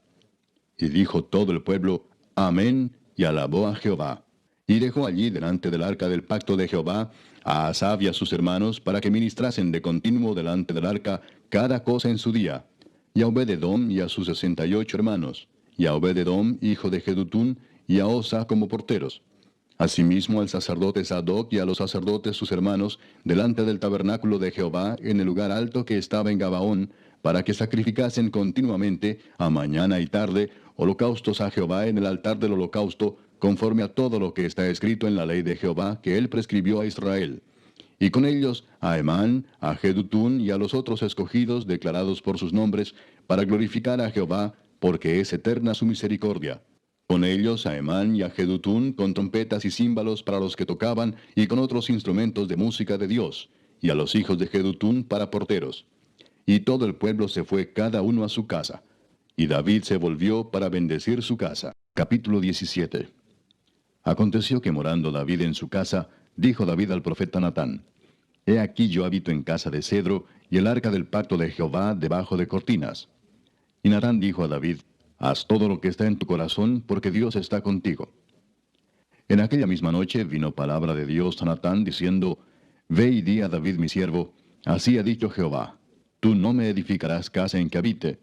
Y dijo todo el pueblo, Amén, y alabó a Jehová. Y dejó allí delante del arca del pacto de Jehová a Asaf y a sus hermanos, para que ministrasen de continuo delante del arca cada cosa en su día. Y a Obed-edom y a sus 68 hermanos, y a Obed-edom, hijo de Jedutún, y a Osa como porteros. Asimismo al sacerdote Sadoc y a los sacerdotes sus hermanos, delante del tabernáculo de Jehová, en el lugar alto que estaba en Gabaón, para que sacrificasen continuamente, a mañana y tarde, holocaustos a Jehová en el altar del holocausto, conforme a todo lo que está escrito en la ley de Jehová que él prescribió a Israel. Y con ellos a Emán, a Jedutún y a los otros escogidos declarados por sus nombres, para glorificar a Jehová, porque es eterna su misericordia. Con ellos a Emán y a Jedutún con trompetas y címbalos para los que tocaban, y con otros instrumentos de música de Dios, y a los hijos de Jedutún para porteros. Y todo el pueblo se fue cada uno a su casa. Y David se volvió para bendecir su casa. Capítulo 17. Aconteció que morando David en su casa, dijo David al profeta Natán, He aquí yo habito en casa de cedro, y el arca del pacto de Jehová debajo de cortinas. Y Natán dijo a David, Haz todo lo que está en tu corazón, porque Dios está contigo. En aquella misma noche vino palabra de Dios a Natán, diciendo, Ve y di a David mi siervo, así ha dicho Jehová, Tú no me edificarás casa en que habite,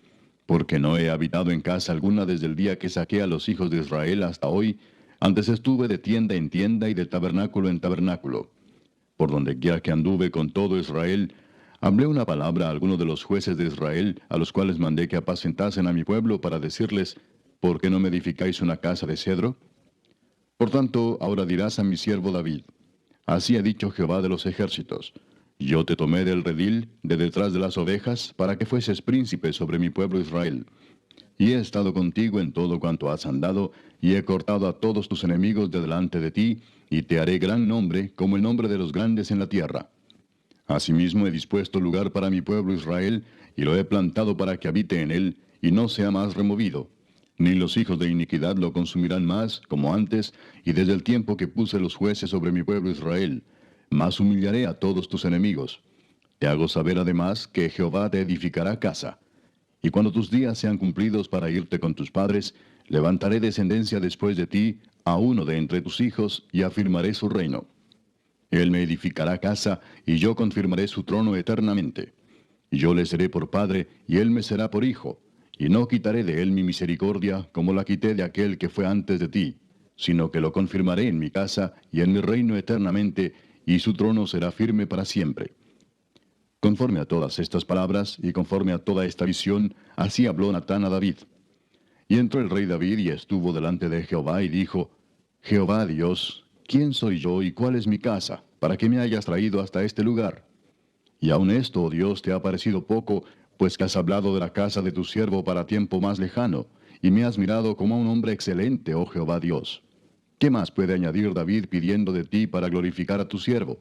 porque no he habitado en casa alguna desde el día que saqué a los hijos de Israel hasta hoy. Antes estuve de tienda en tienda y de tabernáculo en tabernáculo. Por donde quiera que anduve con todo Israel, hablé una palabra a algunos de los jueces de Israel, a los cuales mandé que apacentasen a mi pueblo para decirles, ¿por qué no me edificáis una casa de cedro? Por tanto, ahora dirás a mi siervo David, Así ha dicho Jehová de los ejércitos, Yo te tomé del redil, de detrás de las ovejas, para que fueses príncipe sobre mi pueblo Israel. Y he estado contigo en todo cuanto has andado, y he cortado a todos tus enemigos de delante de ti, y te haré gran nombre, como el nombre de los grandes en la tierra. Asimismo he dispuesto lugar para mi pueblo Israel, y lo he plantado para que habite en él, y no sea más removido. Ni los hijos de iniquidad lo consumirán más, como antes, y desde el tiempo que puse los jueces sobre mi pueblo Israel. Mas humillaré a todos tus enemigos. Te hago saber además que Jehová te edificará casa. Y cuando tus días sean cumplidos para irte con tus padres, levantaré descendencia después de ti, a uno de entre tus hijos, y afirmaré su reino. Él me edificará casa, y yo confirmaré su trono eternamente. Y yo le seré por padre, y él me será por hijo. Y no quitaré de él mi misericordia, como la quité de aquel que fue antes de ti, sino que lo confirmaré en mi casa y en mi reino eternamente, y su trono será firme para siempre. Conforme a todas estas palabras, y conforme a toda esta visión, así habló Natán a David. Y entró el rey David y estuvo delante de Jehová, y dijo, Jehová Dios, ¿quién soy yo y cuál es mi casa, para que me hayas traído hasta este lugar? Y aun esto, oh Dios, te ha parecido poco, pues que has hablado de la casa de tu siervo para tiempo más lejano, y me has mirado como a un hombre excelente, oh Jehová Dios. ¿Qué más puede añadir David pidiendo de ti para glorificar a tu siervo?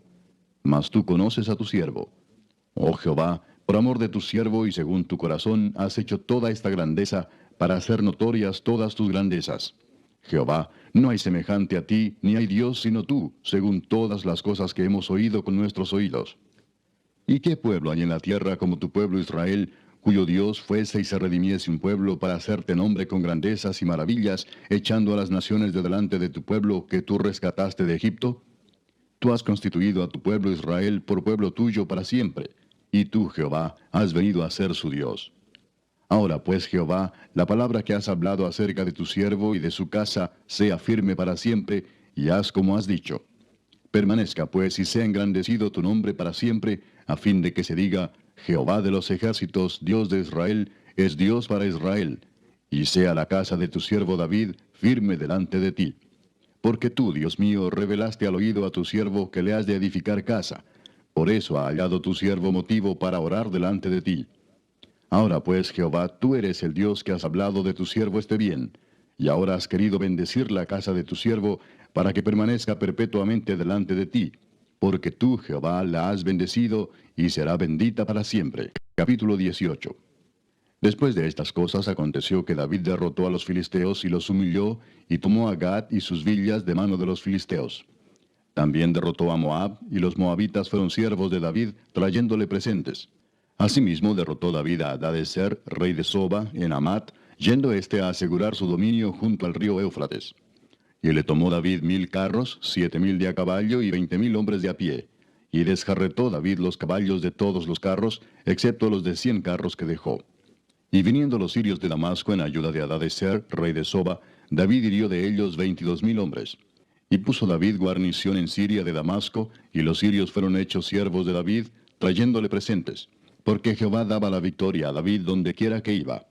Mas tú conoces a tu siervo. Oh Jehová, por amor de tu siervo y según tu corazón, has hecho toda esta grandeza para hacer notorias todas tus grandezas. Jehová, no hay semejante a ti, ni hay Dios sino tú, según todas las cosas que hemos oído con nuestros oídos. ¿Y qué pueblo hay en la tierra como tu pueblo Israel, cuyo Dios fuese y se redimiese un pueblo para hacerte nombre con grandezas y maravillas, echando a las naciones de delante de tu pueblo que tú rescataste de Egipto? Tú has constituido a tu pueblo Israel por pueblo tuyo para siempre, y tú, Jehová, has venido a ser su Dios. Ahora pues, Jehová, la palabra que has hablado acerca de tu siervo y de su casa sea firme para siempre, y haz como has dicho. Permanezca pues y sea engrandecido tu nombre para siempre, a fin de que se diga, Jehová de los ejércitos, Dios de Israel, es Dios para Israel, y sea la casa de tu siervo David firme delante de ti. Porque tú, Dios mío, revelaste al oído a tu siervo que le has de edificar casa. Por eso ha hallado tu siervo motivo para orar delante de ti. Ahora pues, Jehová, tú eres el Dios que has hablado de tu siervo este bien, y ahora has querido bendecir la casa de tu siervo, para que permanezca perpetuamente delante de ti, porque tú, Jehová, la has bendecido, y será bendita para siempre. Capítulo 18. Después de estas cosas aconteció que David derrotó a los filisteos y los humilló, y tomó a Gat y sus villas de mano de los filisteos. También derrotó a Moab, y los moabitas fueron siervos de David, trayéndole presentes. Asimismo derrotó David a Hadadezer, rey de Soba, en Amat, yendo éste a asegurar su dominio junto al río Éufrates. Y le tomó David 1000 carros, 7000 de a caballo y 20,000 hombres de a pie. Y desjarretó David los caballos de todos los carros, excepto los de 100 carros que dejó. Y viniendo los sirios de Damasco en ayuda de Hadadezer, rey de Soba, David hirió de ellos 22,000 hombres. Y puso David guarnición en Siria de Damasco, y los sirios fueron hechos siervos de David, trayéndole presentes, porque Jehová daba la victoria a David donde quiera que iba.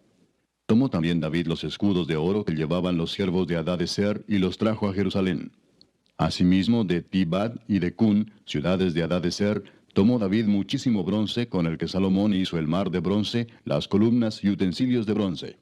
Tomó también David los escudos de oro que llevaban los siervos de Hadadezer, y los trajo a Jerusalén. Asimismo de Tibad y de Cun, ciudades de Hadadezer, tomó David muchísimo bronce, con el que Salomón hizo el mar de bronce, las columnas y utensilios de bronce.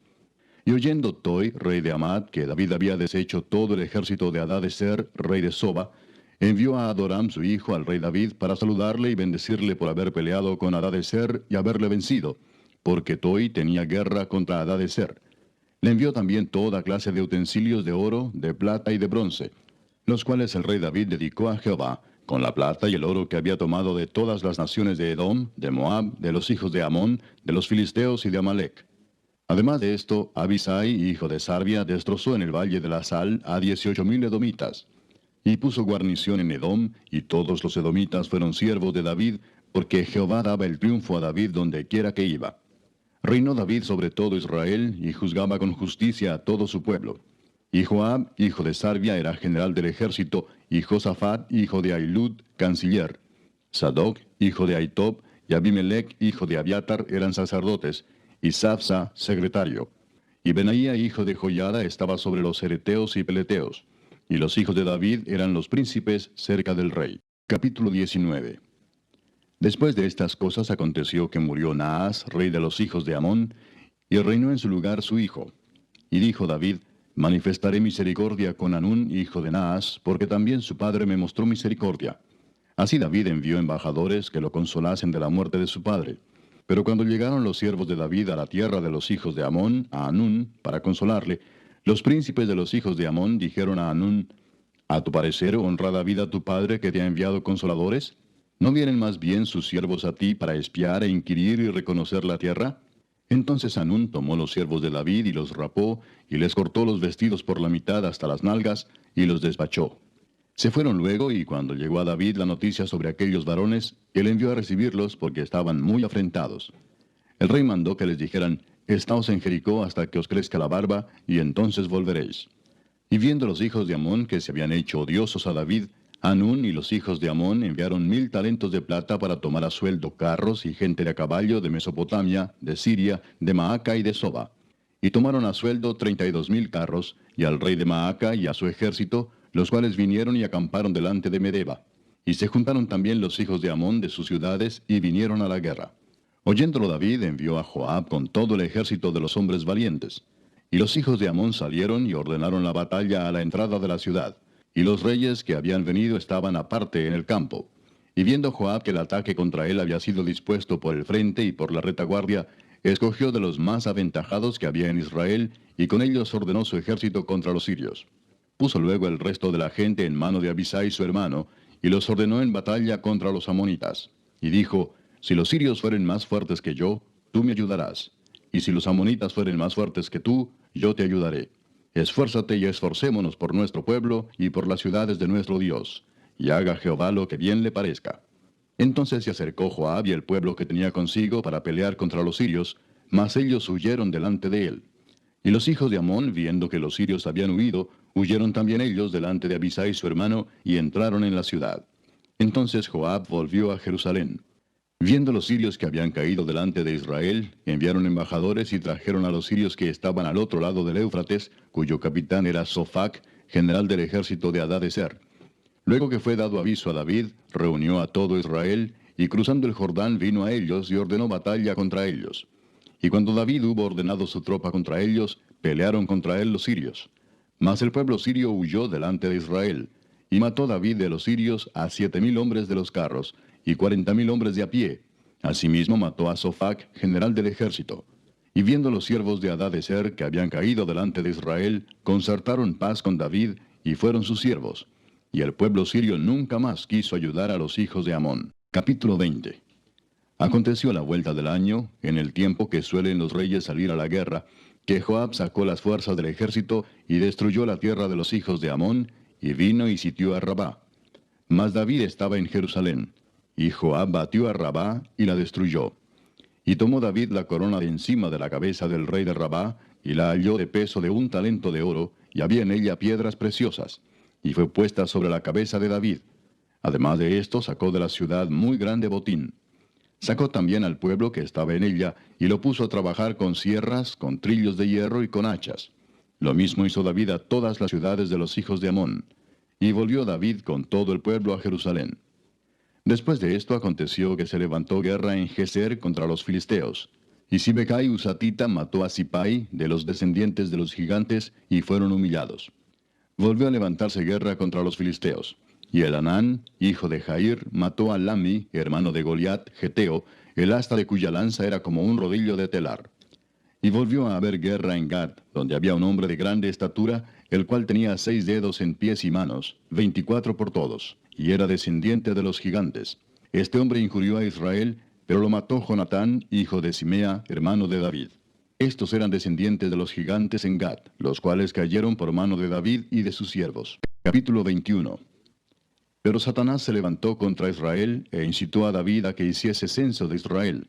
Y oyendo Toi, rey de Amad, que David había deshecho todo el ejército de Hadadezer, rey de Soba, envió a Adoram su hijo al rey David para saludarle y bendecirle por haber peleado con Hadadezer y haberle vencido, porque Toi tenía guerra contra Hadadezer. Le envió también toda clase de utensilios de oro, de plata y de bronce, los cuales el rey David dedicó a Jehová, con la plata y el oro que había tomado de todas las naciones de Edom, de Moab, de los hijos de Amón, de los filisteos y de Amalec. Además de esto, Abisai, hijo de Sarbia, destrozó en el valle de la Sal a 18,000 edomitas. Y puso guarnición en Edom, y todos los edomitas fueron siervos de David, porque Jehová daba el triunfo a David donde quiera que iba. Reinó David sobre todo Israel, y juzgaba con justicia a todo su pueblo. Y Joab, hijo de Sarbia, era general del ejército, y Josafat, hijo de Ahilud, canciller. Sadoc, hijo de Ahitob, y Abimelech, hijo de Abiatar, eran sacerdotes, y Sapsa, secretario. Y Benaía, hijo de Joiada, estaba sobre los cereteos y peleteos. Y los hijos de David eran los príncipes cerca del rey. Capítulo 19. Después de estas cosas aconteció que murió Naas, rey de los hijos de Amón, y reinó en su lugar su hijo. Y dijo David, manifestaré misericordia con Hanún, hijo de Naas, porque también su padre me mostró misericordia. Así David envió embajadores que lo consolasen de la muerte de su padre. Pero cuando llegaron los siervos de David a la tierra de los hijos de Amón, a Hanún, para consolarle, los príncipes de los hijos de Amón dijeron a Hanún, ¿a tu parecer honra David a tu padre que te ha enviado consoladores? ¿No vienen más bien sus siervos a ti para espiar e inquirir y reconocer la tierra? Entonces Hanún tomó los siervos de David y los rapó, y les cortó los vestidos por la mitad hasta las nalgas, y los despachó. Se fueron luego, y cuando llegó a David la noticia sobre aquellos varones, él envió a recibirlos porque estaban muy afrentados. El rey mandó que les dijeran, Estaos en Jericó hasta que os crezca la barba, y entonces volveréis. Y viendo los hijos de Amón que se habían hecho odiosos a David, Hanún y los hijos de Amón enviaron 1000 talentos de plata para tomar a sueldo carros y gente de a caballo de Mesopotamia, de Siria, de Maaca y de Soba. Y tomaron a sueldo 32,000 carros, y al rey de Maaca y a su ejército, los cuales vinieron y acamparon delante de Medeba. Y se juntaron también los hijos de Amón de sus ciudades, y vinieron a la guerra. Oyéndolo David envió a Joab con todo el ejército de los hombres valientes. Y los hijos de Amón salieron y ordenaron la batalla a la entrada de la ciudad. Y los reyes que habían venido estaban aparte en el campo. Y viendo Joab que el ataque contra él había sido dispuesto por el frente y por la retaguardia, escogió de los más aventajados que había en Israel, y con ellos ordenó su ejército contra los sirios. Puso luego el resto de la gente en mano de Abisai su hermano, y los ordenó en batalla contra los amonitas. Y dijo, si los sirios fueren más fuertes que yo, tú me ayudarás. Y si los amonitas fueren más fuertes que tú, yo te ayudaré. Esfuérzate y esforcémonos por nuestro pueblo y por las ciudades de nuestro Dios. Y haga Jehová lo que bien le parezca. Entonces se acercó Joab y el pueblo que tenía consigo para pelear contra los sirios, mas ellos huyeron delante de él. Y los hijos de Amón, viendo que los sirios habían huido, huyeron también ellos delante de Abisai su hermano, y entraron en la ciudad. Entonces Joab volvió a Jerusalén. Viendo los sirios que habían caído delante de Israel, enviaron embajadores y trajeron a los sirios que estaban al otro lado del Éufrates, cuyo capitán era Sofac, general del ejército de Hadadezer. Luego que fue dado aviso a David, reunió a todo Israel, y cruzando el Jordán vino a ellos y ordenó batalla contra ellos. Y cuando David hubo ordenado su tropa contra ellos, pelearon contra él los sirios. Mas el pueblo sirio huyó delante de Israel, y mató David de los sirios a 7,000 hombres de los carros, y 40,000 hombres de a pie. Asimismo mató a Sofac, general del ejército. Y viendo los siervos de Hadadezer que habían caído delante de Israel, concertaron paz con David, y fueron sus siervos. Y el pueblo sirio nunca más quiso ayudar a los hijos de Amón. Capítulo 20. Aconteció a la vuelta del año, en el tiempo que suelen los reyes salir a la guerra, que Joab sacó las fuerzas del ejército y destruyó la tierra de los hijos de Amón, y vino y sitió a Rabá. Mas David estaba en Jerusalén, y Joab batió a Rabá y la destruyó. Y tomó David la corona de encima de la cabeza del rey de Rabá, y la halló de peso de 1 talento de oro, y había en ella piedras preciosas, y fue puesta sobre la cabeza de David. Además de esto, sacó de la ciudad muy grande botín. Sacó también al pueblo que estaba en ella, y lo puso a trabajar con sierras, con trillos de hierro y con hachas. Lo mismo hizo David a todas las ciudades de los hijos de Amón. Y volvió David con todo el pueblo a Jerusalén. Después de esto aconteció que se levantó guerra en Geser contra los filisteos. Y Sibecai Husatita mató a Sipai, de los descendientes de los gigantes, y fueron humillados. Volvió a levantarse guerra contra los filisteos. Y Elanán, hijo de Jair, mató a Lami, hermano de Goliat, geteo, el asta de cuya lanza era como un rodillo de telar. Y volvió a haber guerra en Gad, donde había un hombre de grande estatura, el cual tenía 6 dedos en pies y manos, 24 por todos, y era descendiente de los gigantes. Este hombre injurió a Israel, pero lo mató Jonatán, hijo de Simea, hermano de David. Estos eran descendientes de los gigantes en Gad, los cuales cayeron por mano de David y de sus siervos. Capítulo 21. Pero Satanás se levantó contra Israel e incitó a David a que hiciese censo de Israel.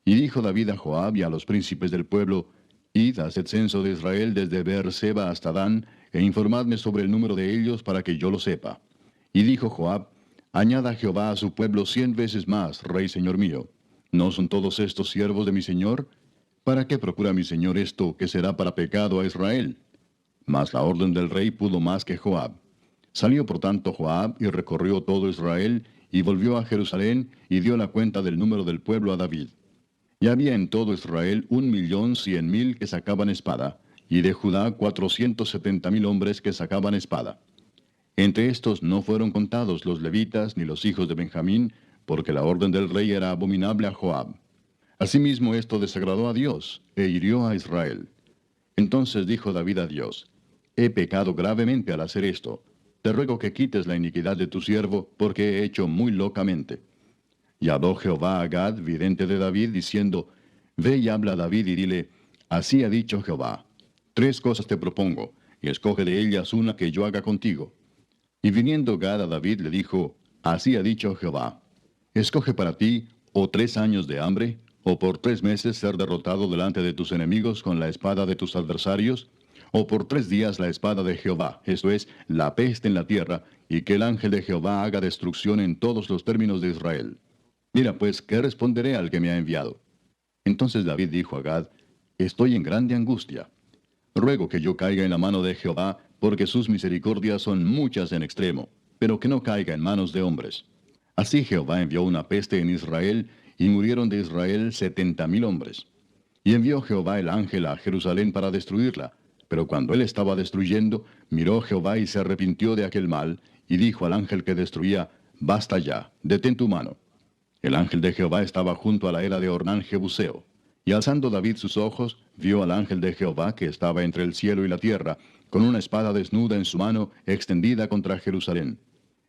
Y dijo David a Joab y a los príncipes del pueblo, id, haced censo de Israel desde Beer-seba hasta Dan, e informadme sobre el número de ellos para que yo lo sepa. Y dijo Joab, añada Jehová a su pueblo 100 veces más, rey señor mío. ¿No son todos estos siervos de mi señor? ¿Para qué procura mi señor esto, que será para pecado a Israel? Mas la orden del rey pudo más que Joab. Salió por tanto Joab y recorrió todo Israel, y volvió a Jerusalén, y dio la cuenta del número del pueblo a David. Y había en todo Israel 1,100,000 que sacaban espada, y de Judá 470,000 hombres que sacaban espada. Entre estos no fueron contados los levitas ni los hijos de Benjamín, porque la orden del rey era abominable a Joab. Asimismo esto desagradó a Dios, e hirió a Israel. Entonces dijo David a Dios, he pecado gravemente al hacer esto. Te ruego que quites la iniquidad de tu siervo, porque he hecho muy locamente. Y habló Jehová a Gad, vidente de David, diciendo, ve y habla a David y dile, así ha dicho Jehová, 3 cosas te propongo, y escoge de ellas una que yo haga contigo. Y viniendo Gad a David le dijo, así ha dicho Jehová, escoge para ti, o 3 años de hambre, o por 3 meses ser derrotado delante de tus enemigos con la espada de tus adversarios, o por 3 días la espada de Jehová, esto es, la peste en la tierra, y que el ángel de Jehová haga destrucción en todos los términos de Israel. Mira pues, ¿qué responderé al que me ha enviado? Entonces David dijo a Gad, estoy en grande angustia. Ruego que yo caiga en la mano de Jehová, porque sus misericordias son muchas en extremo, pero que no caiga en manos de hombres. Así Jehová envió una peste en Israel, y murieron de Israel 70,000 hombres. Y envió Jehová el ángel a Jerusalén para destruirla. Pero cuando él estaba destruyendo, miró Jehová y se arrepintió de aquel mal, y dijo al ángel que destruía, basta ya, detén tu mano. El ángel de Jehová estaba junto a la era de Ornán Jebuseo. Y alzando David sus ojos, vio al ángel de Jehová que estaba entre el cielo y la tierra, con una espada desnuda en su mano, extendida contra Jerusalén.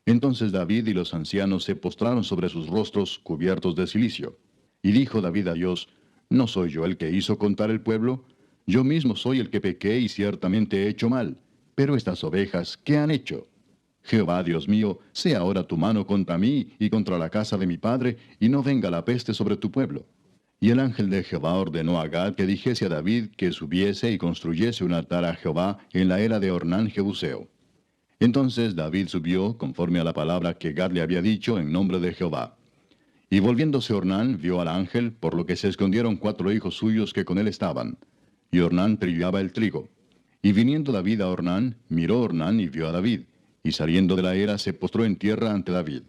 Entonces David y los ancianos se postraron sobre sus rostros cubiertos de cilicio. Y dijo David a Dios, ¿no soy yo el que hizo contar el pueblo? Yo mismo soy el que pequé y ciertamente he hecho mal. Pero estas ovejas, ¿qué han hecho? Jehová, Dios mío, sea ahora tu mano contra mí y contra la casa de mi padre, y no venga la peste sobre tu pueblo. Y el ángel de Jehová ordenó a Gad que dijese a David que subiese y construyese un altar a Jehová en la era de Ornán Jebuseo. Entonces David subió, conforme a la palabra que Gad le había dicho en nombre de Jehová. Y volviéndose Ornán, vio al ángel, por lo que se escondieron 4 hijos suyos que con él estaban. Y Ornán trillaba el trigo. Y viniendo David a Ornán, miró Ornán y vio a David. Y saliendo de la era se postró en tierra ante David.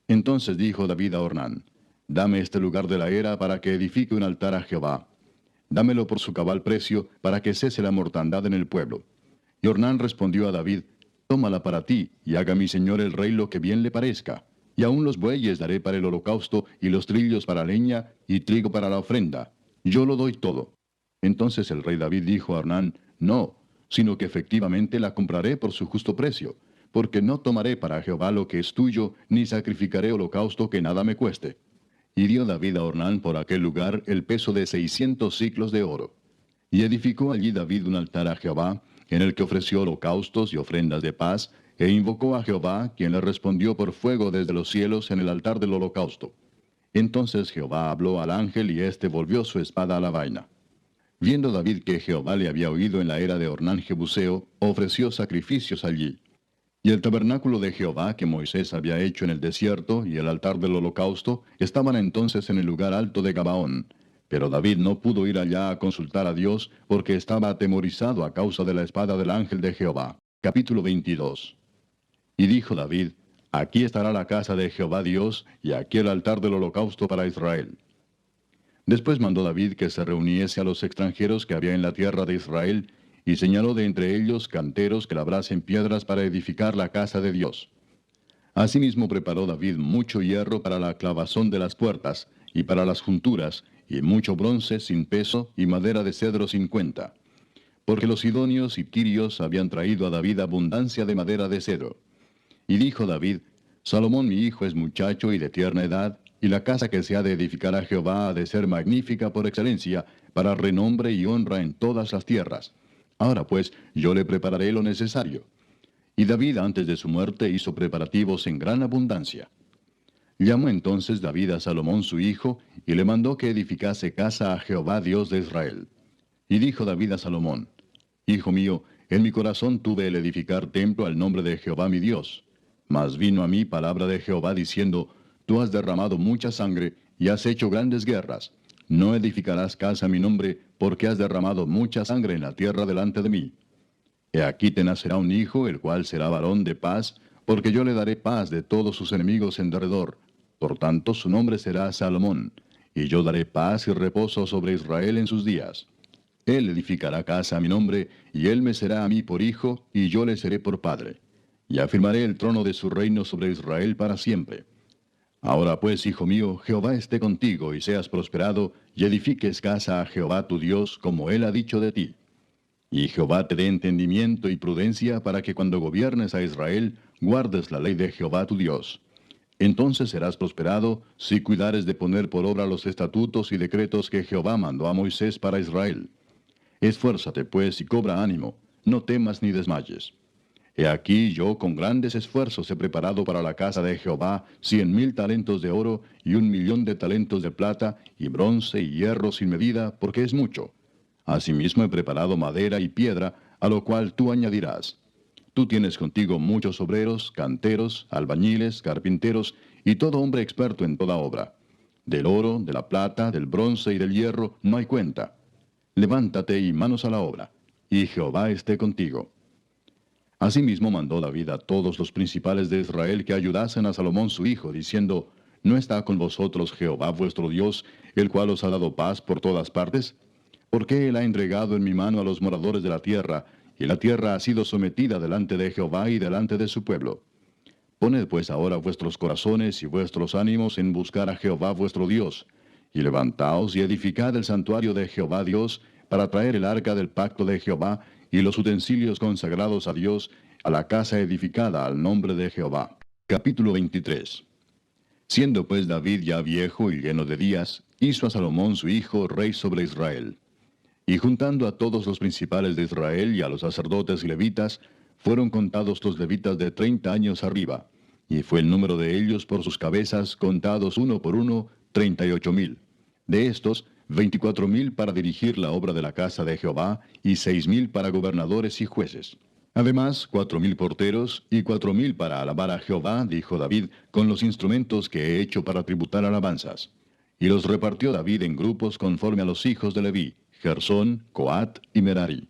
Entonces dijo David a Ornán, dame este lugar de la era para que edifique un altar a Jehová. Dámelo por su cabal precio, para que cese la mortandad en el pueblo. Y Ornán respondió a David, tómala para ti, y haga mi señor el rey lo que bien le parezca. Y aun los bueyes daré para el holocausto, y los trillos para leña, y trigo para la ofrenda. Yo lo doy todo. Entonces el rey David dijo a Ornán, no, sino que efectivamente la compraré por su justo precio, porque no tomaré para Jehová lo que es tuyo, ni sacrificaré holocausto que nada me cueste. Y dio David a Ornán por aquel lugar el peso de 600 siclos de oro. Y edificó allí David un altar a Jehová, en el que ofreció holocaustos y ofrendas de paz, e invocó a Jehová, quien le respondió por fuego desde los cielos en el altar del holocausto. Entonces Jehová habló al ángel, y éste volvió su espada a la vaina. Viendo David que Jehová le había oído en la era de Ornán Jebuseo, ofreció sacrificios allí. Y el tabernáculo de Jehová que Moisés había hecho en el desierto y el altar del holocausto estaban entonces en el lugar alto de Gabaón. Pero David no pudo ir allá a consultar a Dios porque estaba atemorizado a causa de la espada del ángel de Jehová. Capítulo 22. Y dijo David, aquí estará la casa de Jehová Dios y aquí el altar del holocausto para Israel. Después mandó David que se reuniese a los extranjeros que había en la tierra de Israel, y señaló de entre ellos canteros que labrasen piedras para edificar la casa de Dios. Asimismo preparó David mucho hierro para la clavazón de las puertas, y para las junturas, y mucho bronce sin peso, y madera de cedro sin cuenta. Porque los sidonios y tirios habían traído a David abundancia de madera de cedro. Y dijo David, Salomón mi hijo es muchacho y de tierna edad, y la casa que se ha de edificar a Jehová ha de ser magnífica por excelencia, para renombre y honra en todas las tierras. Ahora pues, yo le prepararé lo necesario. Y David antes de su muerte hizo preparativos en gran abundancia. Llamó entonces David a Salomón su hijo, y le mandó que edificase casa a Jehová Dios de Israel. Y dijo David a Salomón, Hijo mío, en mi corazón tuve el edificar templo al nombre de Jehová mi Dios. Mas vino a mí palabra de Jehová diciendo, Tú has derramado mucha sangre, y has hecho grandes guerras. No edificarás casa a mi nombre, porque has derramado mucha sangre en la tierra delante de mí. He aquí te nacerá un hijo, el cual será varón de paz, porque yo le daré paz de todos sus enemigos en derredor. Por tanto su nombre será Salomón, y yo daré paz y reposo sobre Israel en sus días. Él edificará casa a mi nombre, y él me será a mí por hijo, y yo le seré por padre. Y afirmaré el trono de su reino sobre Israel para siempre. Ahora pues, hijo mío, Jehová esté contigo, y seas prosperado, y edifiques casa a Jehová tu Dios, como él ha dicho de ti. Y Jehová te dé entendimiento y prudencia para que cuando gobiernes a Israel, guardes la ley de Jehová tu Dios. Entonces serás prosperado, si cuidares de poner por obra los estatutos y decretos que Jehová mandó a Moisés para Israel. Esfuérzate pues y cobra ánimo, no temas ni desmayes. He aquí yo con grandes esfuerzos he preparado para la casa de Jehová 100,000 talentos de oro y 1,000,000 de talentos de plata, y bronce y hierro sin medida, porque es mucho. Asimismo he preparado madera y piedra, a lo cual tú añadirás. Tú tienes contigo muchos obreros, canteros, albañiles, carpinteros, y todo hombre experto en toda obra. Del oro, de la plata, del bronce y del hierro no hay cuenta. Levántate y manos a la obra, y Jehová esté contigo. Asimismo mandó David a todos los principales de Israel que ayudasen a Salomón su hijo, diciendo, ¿No está con vosotros Jehová vuestro Dios, el cual os ha dado paz por todas partes? ¿Por qué él ha entregado en mi mano a los moradores de la tierra, y la tierra ha sido sometida delante de Jehová y delante de su pueblo? Poned pues ahora vuestros corazones y vuestros ánimos en buscar a Jehová vuestro Dios, y levantaos y edificad el santuario de Jehová Dios, para traer el arca del pacto de Jehová, y los utensilios consagrados a Dios, a la casa edificada al nombre de Jehová. Capítulo 23. Siendo pues David ya viejo y lleno de días, hizo a Salomón su hijo rey sobre Israel. Y juntando a todos los principales de Israel y a los sacerdotes y levitas, fueron contados los levitas de 30 años arriba, y fue el número de ellos por sus cabezas, contados uno por uno, 38,000. De estos, 24,000 para dirigir la obra de la casa de Jehová, y 6,000 para gobernadores y jueces. Además, 4,000 porteros, y 4,000 para alabar a Jehová, dijo David, con los instrumentos que he hecho para tributar alabanzas. Y los repartió David en grupos conforme a los hijos de Leví, Gersón, Coat y Merari.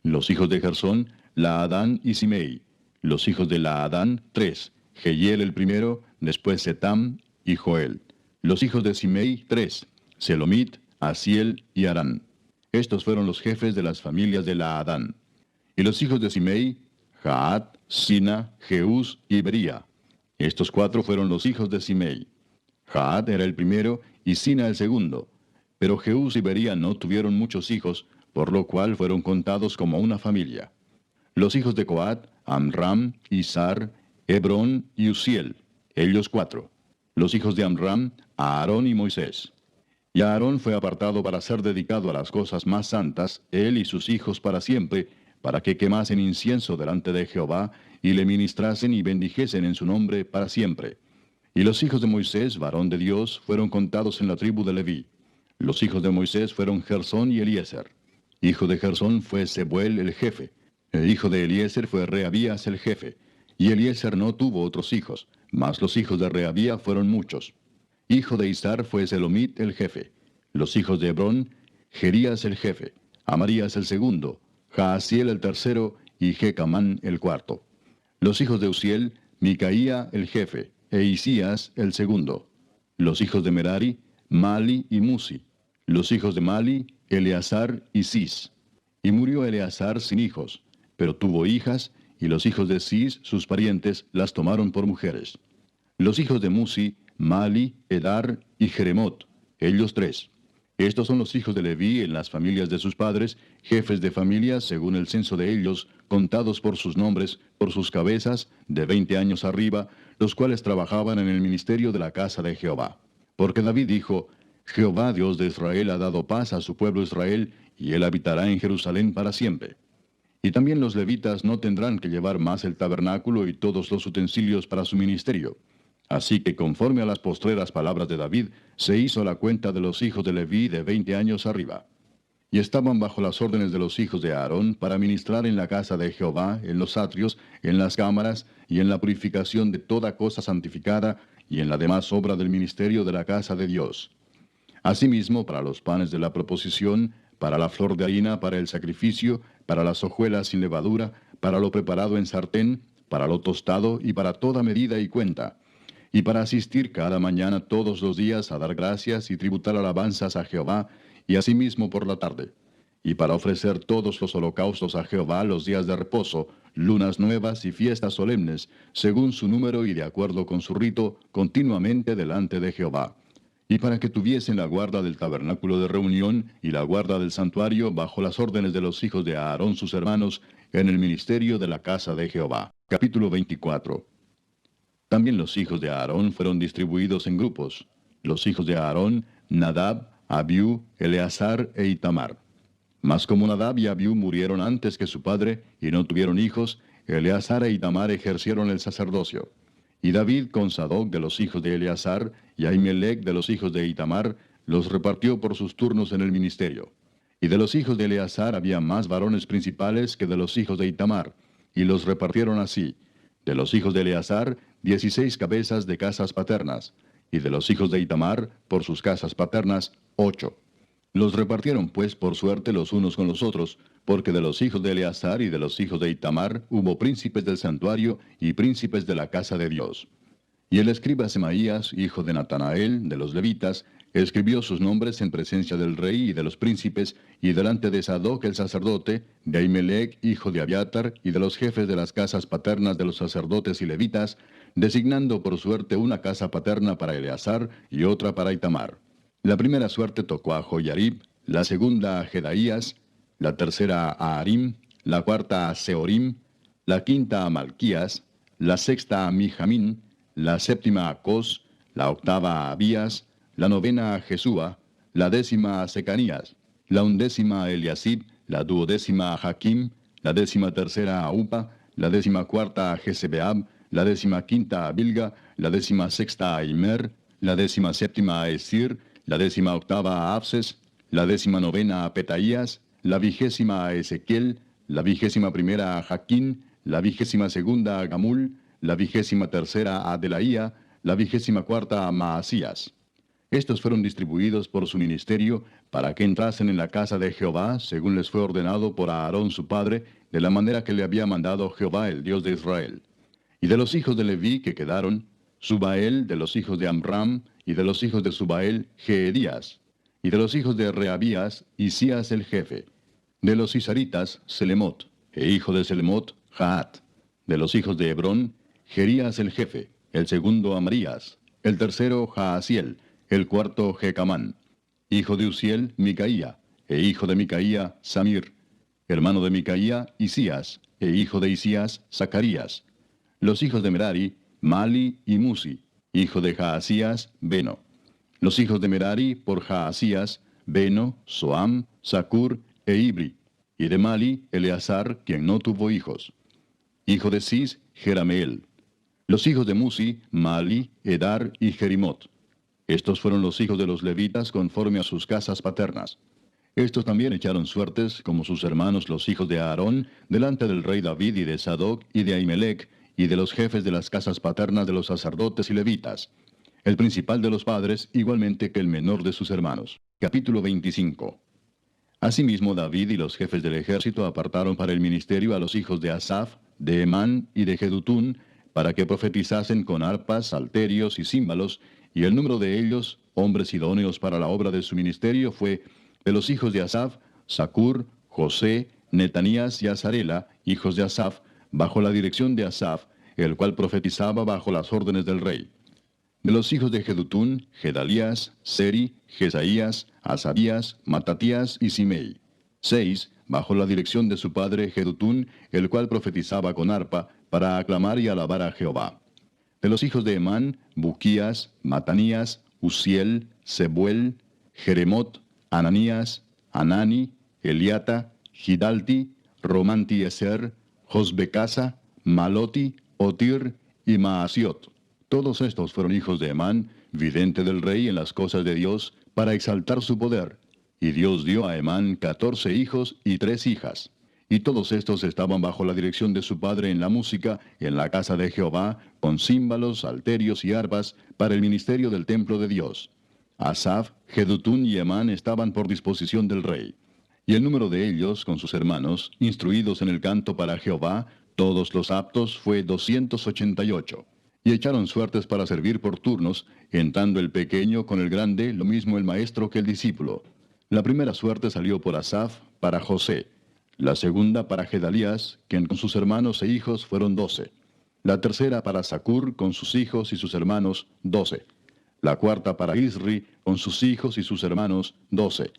Los hijos de Gersón, Laadán y Simei. Los hijos de Laadán, 3, Jehiel el primero, después Setam y Joel. Los hijos de Simei, 3, Selomit, Asiel y Arán. Estos fueron los jefes de las familias de Laadán. Y los hijos de Simei, Jaat, Sina, Jeús y Bería. Estos 4 fueron los hijos de Simei. Jaat era el primero y Sina el segundo. Pero Jeús y Bería no tuvieron muchos hijos, por lo cual fueron contados como una familia. Los hijos de Coat, Amram, Izar, Hebrón y Uziel, ellos 4. Los hijos de Amram, Aarón y Moisés. Y Aarón fue apartado para ser dedicado a las cosas más santas, él y sus hijos para siempre, para que quemasen incienso delante de Jehová, y le ministrasen y bendijesen en su nombre para siempre. Y los hijos de Moisés, varón de Dios, fueron contados en la tribu de Leví. Los hijos de Moisés fueron Gersón y Eliezer. Hijo de Gersón fue Sebuel el jefe. El hijo de Eliezer fue Reabías el jefe. Y Eliezer no tuvo otros hijos, mas los hijos de Reabía fueron muchos. Hijo de Izar fue Selomit el jefe. Los hijos de Hebrón, Jerías el jefe, Amarías el segundo, Jaasiel el tercero y Jecamán el cuarto. Los hijos de Uziel, Micaía el jefe, e Isías el segundo. Los hijos de Merari, Mali y Musi. Los hijos de Mali, Eleazar y Cis. Y murió Eleazar sin hijos, pero tuvo hijas, y los hijos de Cis, sus parientes, las tomaron por mujeres. Los hijos de Musi, Mali, Edar y Jeremot, ellos 3. Estos son los hijos de Leví en las familias de sus padres, jefes de familias según el censo de ellos, contados por sus nombres, por sus cabezas, de 20 años arriba, los cuales trabajaban en el ministerio de la casa de Jehová. Porque David dijo, Jehová Dios de Israel ha dado paz a su pueblo Israel, y él habitará en Jerusalén para siempre. Y también los levitas no tendrán que llevar más el tabernáculo y todos los utensilios para su ministerio. Así que conforme a las postreras palabras de David, se hizo la cuenta de los hijos de Leví de 20 años arriba. Y estaban bajo las órdenes de los hijos de Aarón para ministrar en la casa de Jehová, en los atrios, en las cámaras, y en la purificación de toda cosa santificada, y en la demás obra del ministerio de la casa de Dios. Asimismo, para los panes de la proposición, para la flor de harina, para el sacrificio, para las hojuelas sin levadura, para lo preparado en sartén, para lo tostado y para toda medida y cuenta. Y para asistir cada mañana todos los días a dar gracias y tributar alabanzas a Jehová, y asimismo por la tarde. Y para ofrecer todos los holocaustos a Jehová los días de reposo, lunas nuevas y fiestas solemnes, según su número y de acuerdo con su rito, continuamente delante de Jehová. Y para que tuviesen la guarda del tabernáculo de reunión y la guarda del santuario bajo las órdenes de los hijos de Aarón sus hermanos, en el ministerio de la casa de Jehová. Capítulo 24. También los hijos de Aarón fueron distribuidos en grupos. Los hijos de Aarón, Nadab, Abiú, Eleazar e Itamar. Mas como Nadab y Abiú murieron antes que su padre, y no tuvieron hijos, Eleazar e Itamar ejercieron el sacerdocio. Y David con Sadoc de los hijos de Eleazar, y Ahimelech de los hijos de Itamar, los repartió por sus turnos en el ministerio. Y de los hijos de Eleazar había más varones principales que de los hijos de Itamar, y los repartieron así. De los hijos de Eleazar, 16 cabezas de casas paternas, y de los hijos de Itamar, por sus casas paternas, 8. Los repartieron pues por suerte los unos con los otros, porque de los hijos de Eleazar y de los hijos de Itamar hubo príncipes del santuario y príncipes de la casa de Dios. Y el escriba Semaías, hijo de Natanael, de los levitas, escribió sus nombres en presencia del rey y de los príncipes, y delante de Sadoc el sacerdote, de Ahimelech, hijo de Abiatar, y de los jefes de las casas paternas de los sacerdotes y levitas, designando por suerte una casa paterna para Eleazar y otra para Itamar. La primera suerte tocó a Joyarib, la segunda a Jedaías, la tercera a Harim, la cuarta a Seorim, la quinta a Malquías, la sexta a Mijamín, la séptima a Cos, la octava a Abías, la novena a Jesúa, la décima a Secanías, la undécima a Eliasib, la duodécima a Jaquim, la décima tercera a Upa, la décima cuarta a Jesebeab, la décima quinta a Bilga, la décima sexta a Imer, la décima séptima a Esir, la décima octava a Abses, la décima novena a Petaías, la vigésima a Ezequiel, la vigésima primera a Jaquín, la vigésima segunda a Gamul, la vigésima tercera a Delaía, la vigésima cuarta a Maasías. Estos fueron distribuidos por su ministerio para que entrasen en la casa de Jehová, según les fue ordenado por Aarón su padre, de la manera que le había mandado Jehová el Dios de Israel. Y de los hijos de Leví que quedaron, Subael de los hijos de Amram, y de los hijos de Subael, Jeedías, y de los hijos de Reabías, Isías el jefe. De los Isaritas, Selemot, e hijo de Selemot, Jaat. De los hijos de Hebrón, Jerías el jefe, el segundo Amarías, el tercero Jaasiel, el cuarto Jecamán. Hijo de Uziel, Micaía, e hijo de Micaía, Samir. Hermano de Micaía, Isías, e hijo de Isías, Zacarías. Los hijos de Merari, Mali y Musi, hijo de Jaasías, Beno. Los hijos de Merari por Jaasías, Beno, Soam, Zacur e Ibri. Y de Mali, Eleazar, quien no tuvo hijos. Hijo de Cis, Jerameel. Los hijos de Musi, Mali, Edar y Jerimot. Estos fueron los hijos de los levitas conforme a sus casas paternas. Estos también echaron suertes, como sus hermanos los hijos de Aarón, delante del rey David y de Sadoc y de Ahimelech, y de los jefes de las casas paternas de los sacerdotes y levitas. El principal de los padres, igualmente que el menor de sus hermanos. Capítulo 25. Asimismo David y los jefes del ejército apartaron para el ministerio a los hijos de Asaf, de Emán y de Jedutún, para que profetizasen con arpas, salterios y címbalos, y el número de ellos, hombres idóneos para la obra de su ministerio, fue de los hijos de Asaf, Zacur, José, Netanías y Azarela, hijos de Asaf, bajo la dirección de Asaf, el cual profetizaba bajo las órdenes del rey. De los hijos de Jedutún, Gedalías, Seri, Jesaías, Asabías, Matatías y Simei. 6, bajo la dirección de su padre Jedutún, el cual profetizaba con arpa, para aclamar y alabar a Jehová. De los hijos de Emán, Buquías, Matanías, Uziel, Sebuel, Jeremot, Ananías, Anani, Eliata, Gidalti, Romanti-Eser, Josbecasa, Maloti, Otir y Maasiot. Todos estos fueron hijos de Emán, vidente del rey en las cosas de Dios, para exaltar su poder. Y Dios dio a Emán 14 hijos y 3 hijas. Y todos estos estaban bajo la dirección de su padre en la música, en la casa de Jehová, con címbalos, salterios y arpas, para el ministerio del templo de Dios. Asaf, Jedutún y Emán estaban por disposición del rey. Y el número de ellos, con sus hermanos, instruidos en el canto para Jehová, todos los aptos, fue 288. Y echaron suertes para servir por turnos, entrando el pequeño con el grande, lo mismo el maestro que el discípulo. La primera suerte salió por Asaf, para José. La segunda para Gedalías, quien con sus hermanos e hijos fueron 12. La tercera para Zacur, con sus hijos y sus hermanos, 12. La cuarta para Isri, con sus hijos y sus hermanos, 12.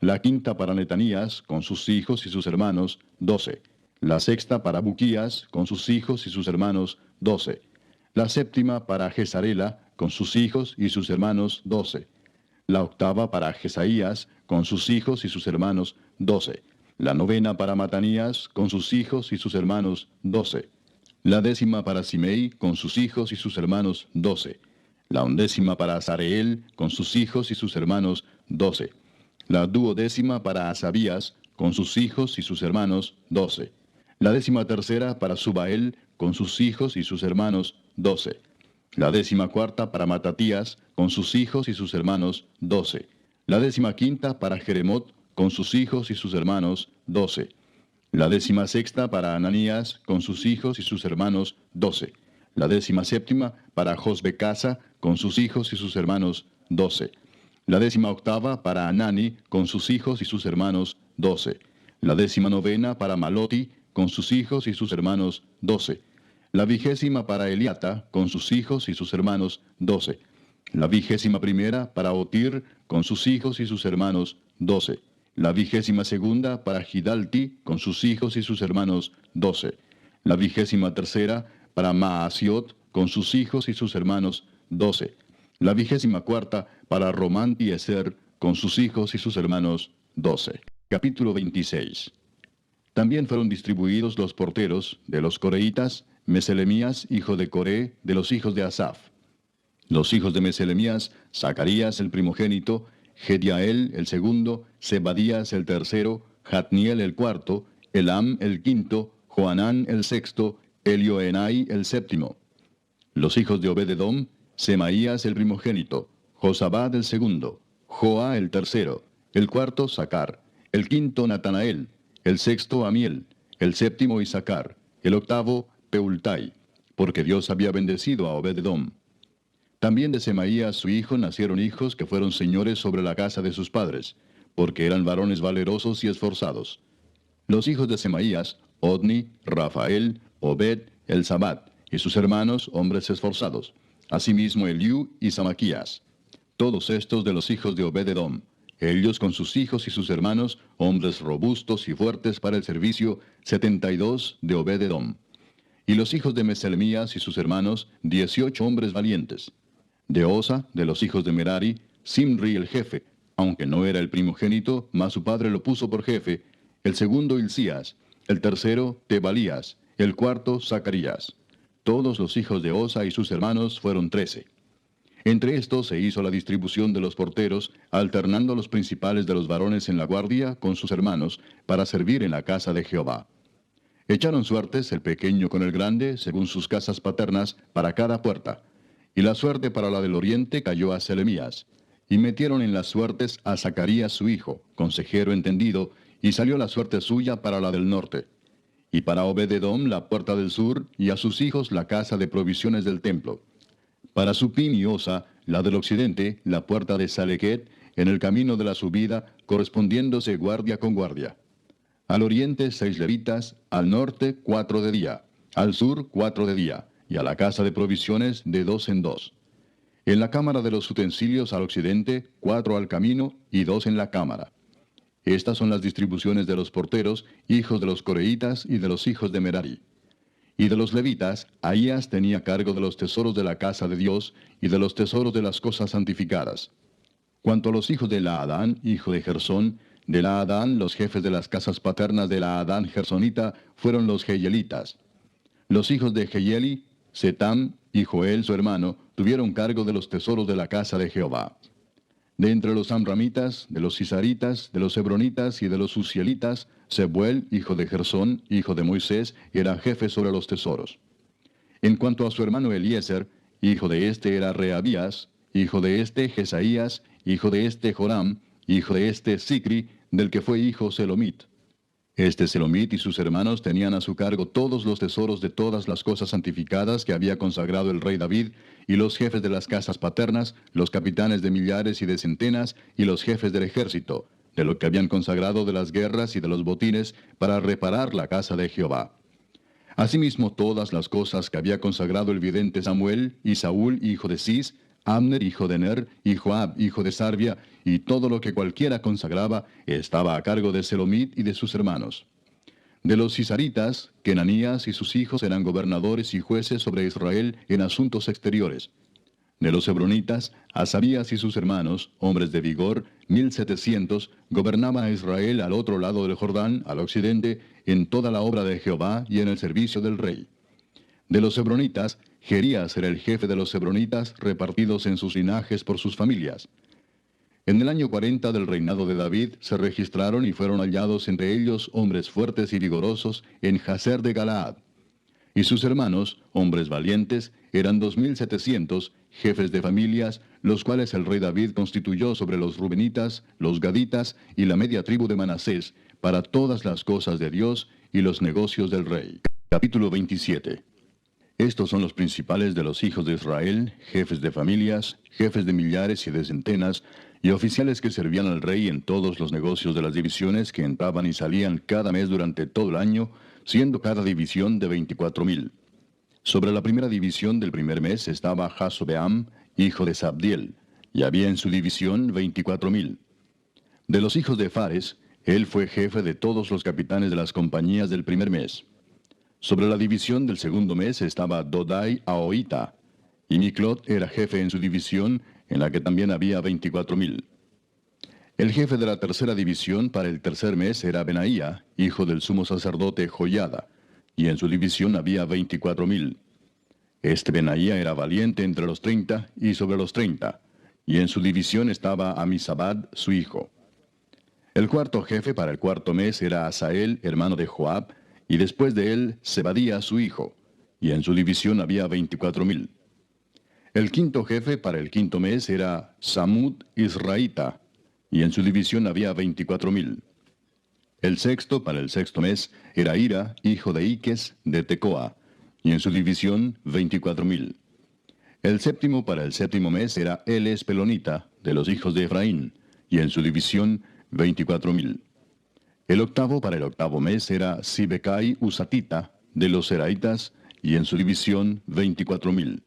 La quinta para Netanías, con sus hijos y sus hermanos, 12. La sexta para Buquías, con sus hijos y sus hermanos, 12. La séptima para Jezarela, con sus hijos y sus hermanos, 12. La octava para Jesaías, con sus hijos y sus hermanos, 12. La novena para Matanías, con sus hijos y sus hermanos, 12. La décima para Simei, con sus hijos y sus hermanos, 12. La undécima para Azareel, con sus hijos y sus hermanos, 12. La duodécima para Asabías, con sus hijos y sus hermanos, 12. La décima tercera para Subael, con sus hijos y sus hermanos, 12. La décima cuarta para Matatías, con sus hijos y sus hermanos, 12. La décima quinta para Jeremot, con sus hijos y sus hermanos, 12. La décima sexta para Ananías, con sus hijos y sus hermanos, 12. La décima séptima para Josbecasa, con sus hijos y sus hermanos, 12. La décima octava para Anani, con sus hijos y sus hermanos, 12. La décima novena para Maloti, con sus hijos y sus hermanos, 12. La vigésima para Eliata, con sus hijos y sus hermanos, 12. La 21ª para Otir, con sus hijos y sus hermanos, 12. La 22ª para Gidalti, con sus hijos y sus hermanos, 12. La 23ª para Maasiot, con sus hijos y sus hermanos, 12. La 24ª para Román-Tieser, con sus hijos y sus hermanos, 12. Capítulo 26. También fueron distribuidos los porteros de los coreitas, Meselemías, hijo de Coré, de los hijos de Asaf. Los hijos de Meselemías, Zacarías el primogénito, Gediael el segundo, Zebadías el tercero, Jatniel el cuarto, Elam el quinto, Joanán el sexto, Elioenai el séptimo. Los hijos de Obed-edom, Semaías el primogénito, Josabad el segundo, Joa el tercero, el cuarto Sacar, el quinto Natanael, el sexto Amiel, el séptimo Isacar, el octavo Peultai, porque Dios había bendecido a Obed-edom. También de Semaías su hijo nacieron hijos que fueron señores sobre la casa de sus padres, porque eran varones valerosos y esforzados. Los hijos de Semaías, Odni, Rafael, Obed, Elzabat, y sus hermanos, hombres esforzados. Asimismo Eliú y Samaquías. Todos estos de los hijos de Obed-edom, ellos con sus hijos y sus hermanos, hombres robustos y fuertes para el servicio, 72 de Obed-edom. Y los hijos de Meselemías y sus hermanos, 18 hombres valientes. De Osa, de los hijos de Merari, Simri el jefe, aunque no era el primogénito, mas su padre lo puso por jefe, el segundo Hilcías, el tercero Tebalías, el cuarto Zacarías. Todos los hijos de Osa y sus hermanos fueron 13. Entre estos se hizo la distribución de los porteros, alternando los principales de los varones en la guardia con sus hermanos, para servir en la casa de Jehová. Echaron suertes el pequeño con el grande, según sus casas paternas, para cada puerta. Y la suerte para la del oriente cayó a Selemías. Y metieron en las suertes a Zacarías su hijo, consejero entendido, y salió la suerte suya para la del norte. Y para Obed-edom la puerta del sur, y a sus hijos la casa de provisiones del templo. Para Supim y Osa, la del occidente, la puerta de Salequet, en el camino de la subida, correspondiéndose guardia con guardia. Al oriente 6 levitas, al norte 4 de día, al sur 4 de día, y a la casa de provisiones de 2 en 2. En la cámara de los utensilios al occidente, 4 al camino y 2 en la cámara. Estas son las distribuciones de los porteros, hijos de los coreitas y de los hijos de Merari. Y de los levitas, Ahías tenía cargo de los tesoros de la casa de Dios y de los tesoros de las cosas santificadas. Cuanto a los hijos de Laadán, hijo de Gersón, de Laadán los jefes de las casas paternas de Laadán Gersonita fueron los Jeyelitas. Los hijos de Jeyeli, Setam y Joel su hermano, tuvieron cargo de los tesoros de la casa de Jehová. De entre los amramitas, de los cisaritas, de los hebronitas y de los uzielitas, Sebuel, hijo de Gersón, hijo de Moisés, era jefe sobre los tesoros. En cuanto a su hermano Eliezer, hijo de este era Reabías, hijo de este Jesaías, hijo de este Joram, hijo de este Sicri, del que fue hijo Selomit. Este Selomit y sus hermanos tenían a su cargo todos los tesoros de todas las cosas santificadas que había consagrado el rey David, y los jefes de las casas paternas, los capitanes de millares y de centenas, y los jefes del ejército, de lo que habían consagrado de las guerras y de los botines, para reparar la casa de Jehová. Asimismo todas las cosas que había consagrado el vidente Samuel, y Saúl hijo de Cis, Abner hijo de Ner, y Joab hijo de Sarvia, y todo lo que cualquiera consagraba, estaba a cargo de Selomit y de sus hermanos. De los cisaritas, Kenanías y sus hijos eran gobernadores y jueces sobre Israel en asuntos exteriores. De los hebronitas, Asabías y sus hermanos, hombres de vigor, 1700, gobernaban a Israel al otro lado del Jordán, al occidente, en toda la obra de Jehová y en el servicio del rey. De los hebronitas, Jerías era el jefe de los hebronitas, repartidos en sus linajes por sus familias. En el año 40 del reinado de David se registraron y fueron hallados entre ellos hombres fuertes y vigorosos en Jazer de Galaad. Y sus hermanos, hombres valientes, eran 2700, jefes de familias, los cuales el rey David constituyó sobre los rubenitas, los gaditas y la media tribu de Manasés, para todas las cosas de Dios y los negocios del rey. Capítulo 27. Estos son los principales de los hijos de Israel, jefes de familias, jefes de millares y de centenas, y oficiales que servían al rey en todos los negocios de las divisiones que entraban y salían cada mes durante todo el año, siendo cada división de 24,000. Sobre la primera división del primer mes estaba Jasobeam, hijo de Sabdiel, y había en su división 24,000. De los hijos de Fares, él fue jefe de todos los capitanes de las compañías del primer mes. Sobre la división del segundo mes estaba Dodai Ahoita, y Miklot era jefe en su división, en la que también había 24,000. El jefe de la tercera división para el tercer mes era Benaía, hijo del sumo sacerdote Joiada, y en su división había 24,000. Este Benaía era valiente entre los 30 y sobre los 30, y en su división estaba Amisabad, su hijo. El cuarto jefe para el cuarto mes era Asael, hermano de Joab, y después de él Zebadía, su hijo, y en su división había 24,000. El quinto jefe para el quinto mes era Samud Israelita, y en su división había 24,000. El sexto para el sexto mes era Ira, hijo de Iques, de Tecoa, y en su división 24,000. El séptimo para el séptimo mes era Eles Pelonita, de los hijos de Efraín, y en su división 24,000. El octavo para el octavo mes era Sibecai Usatita, de los Seraitas, y en su división 24,000.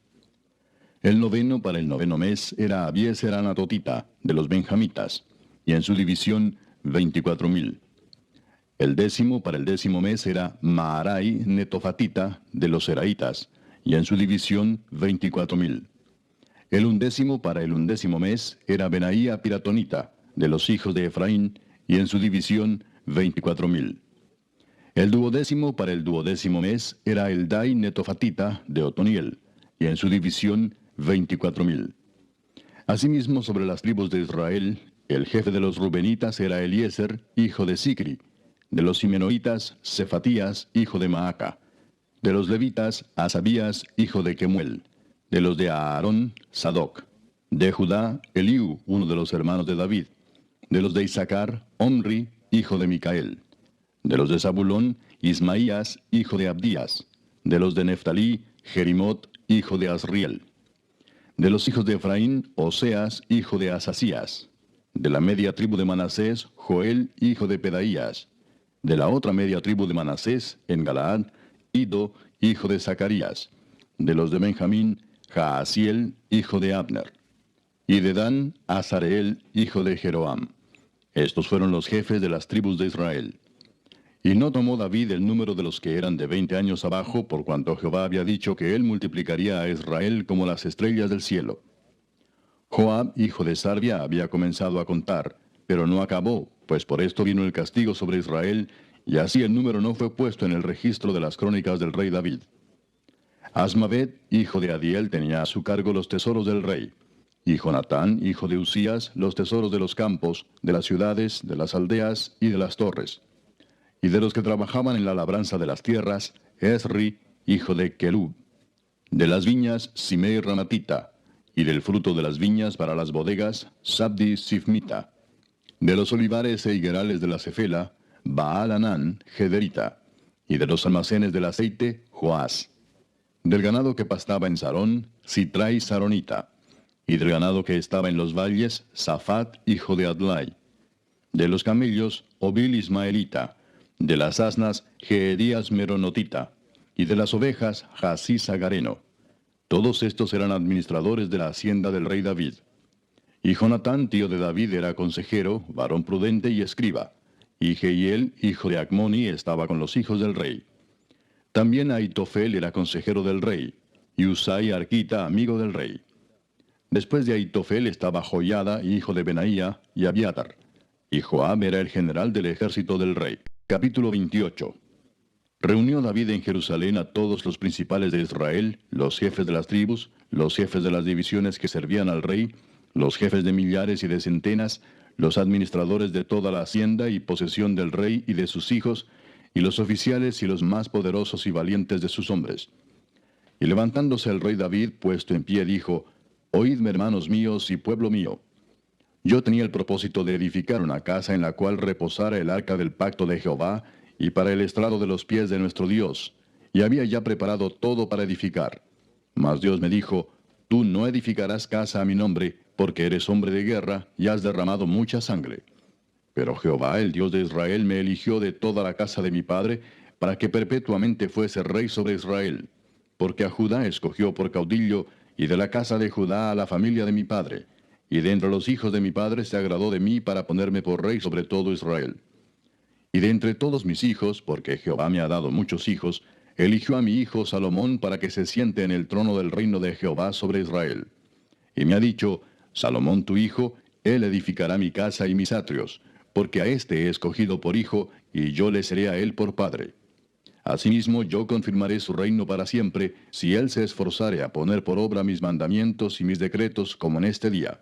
El noveno para el noveno mes era Abieser Anatotita, de los Benjamitas, y en su división 24,000. El décimo para el décimo mes era Maarai Netofatita, de los Seraitas, y en su división 24,000. El undécimo para el undécimo mes era Benaía Piratonita, de los hijos de Efraín, y en su división 24,000. El duodécimo para el duodécimo mes era Eldai Netofatita, de Otoniel, y en su división 24,000. Asimismo, sobre las tribus de Israel, el jefe de los Rubenitas era Eliezer, hijo de Sicri; de los Simenoitas, Cefatías, hijo de Maaca; de los Levitas, Asabías, hijo de Kemuel; de los de Aarón, Sadoc; de Judá, Eliú, uno de los hermanos de David; de los de Isaacar, Omri, hijo de Micael; de los de Zabulón, Ismaías, hijo de Abdías; de los de Neftalí, Jerimot, hijo de Asriel; de los hijos de Efraín, Oseas, hijo de Asasías; de la media tribu de Manasés, Joel, hijo de Pedaías; de la otra media tribu de Manasés, en Galaad, Ido, hijo de Zacarías; de los de Benjamín, Jaasiel, hijo de Abner; y de Dan, Azareel, hijo de Jeroam. Estos fueron los jefes de las tribus de Israel. Y no tomó David el número de los que eran de 20 años abajo, por cuanto Jehová había dicho que él multiplicaría a Israel como las estrellas del cielo. Joab, hijo de Sarvia, había comenzado a contar, pero no acabó, pues por esto vino el castigo sobre Israel, y así el número no fue puesto en el registro de las crónicas del rey David. Asmavet, hijo de Adiel, tenía a su cargo los tesoros del rey, y Jonatán, hijo de Usías, los tesoros de los campos, de las ciudades, de las aldeas y de las torres. Y de los que trabajaban en la labranza de las tierras, Esri, hijo de Kelub; de las viñas, Simei Ramatita; y del fruto de las viñas para las bodegas, Sabdi Sifmita; de los olivares e higuerales de la Cefela, Baal Anán, Gederita; y de los almacenes del aceite, Joás; del ganado que pastaba en Sarón, Sitrai Saronita; y del ganado que estaba en los valles, Safat, hijo de Adlai; de los camellos, Obil Ismaelita; de las asnas, Geedías Meronotita; y de las ovejas, Jasís Agareno. Todos estos eran administradores de la hacienda del rey David. Y Jonatán, tío de David, era consejero, varón prudente y escriba. Y Jehiel, hijo de Acmoni, estaba con los hijos del rey. También Aitofel era consejero del rey, y Usai Arquita, amigo del rey. Después de Aitofel estaba Joiada, hijo de Benaía, y Abiatar. Y Joab era el general del ejército del rey. Capítulo 28. Reunió David en Jerusalén a todos los principales de Israel, los jefes de las tribus, los jefes de las divisiones que servían al rey, los jefes de millares y de centenas, los administradores de toda la hacienda y posesión del rey y de sus hijos, y los oficiales y los más poderosos y valientes de sus hombres. Y levantándose el rey David, puesto en pie, dijo: Oídme, hermanos míos y pueblo mío. Yo tenía el propósito de edificar una casa en la cual reposara el arca del pacto de Jehová, y para el estrado de los pies de nuestro Dios, y había ya preparado todo para edificar. Mas Dios me dijo: Tú no edificarás casa a mi nombre, porque eres hombre de guerra, y has derramado mucha sangre. Pero Jehová, el Dios de Israel, me eligió de toda la casa de mi padre, para que perpetuamente fuese rey sobre Israel, porque a Judá escogió por caudillo, y de la casa de Judá a la familia de mi padre. Y de entre los hijos de mi padre se agradó de mí para ponerme por rey sobre todo Israel. Y de entre todos mis hijos, porque Jehová me ha dado muchos hijos, eligió a mi hijo Salomón para que se siente en el trono del reino de Jehová sobre Israel. Y me ha dicho, Salomón tu hijo, él edificará mi casa y mis atrios, porque a éste he escogido por hijo, y yo le seré a él por padre. Asimismo yo confirmaré su reino para siempre, si él se esforzare a poner por obra mis mandamientos y mis decretos como en este día.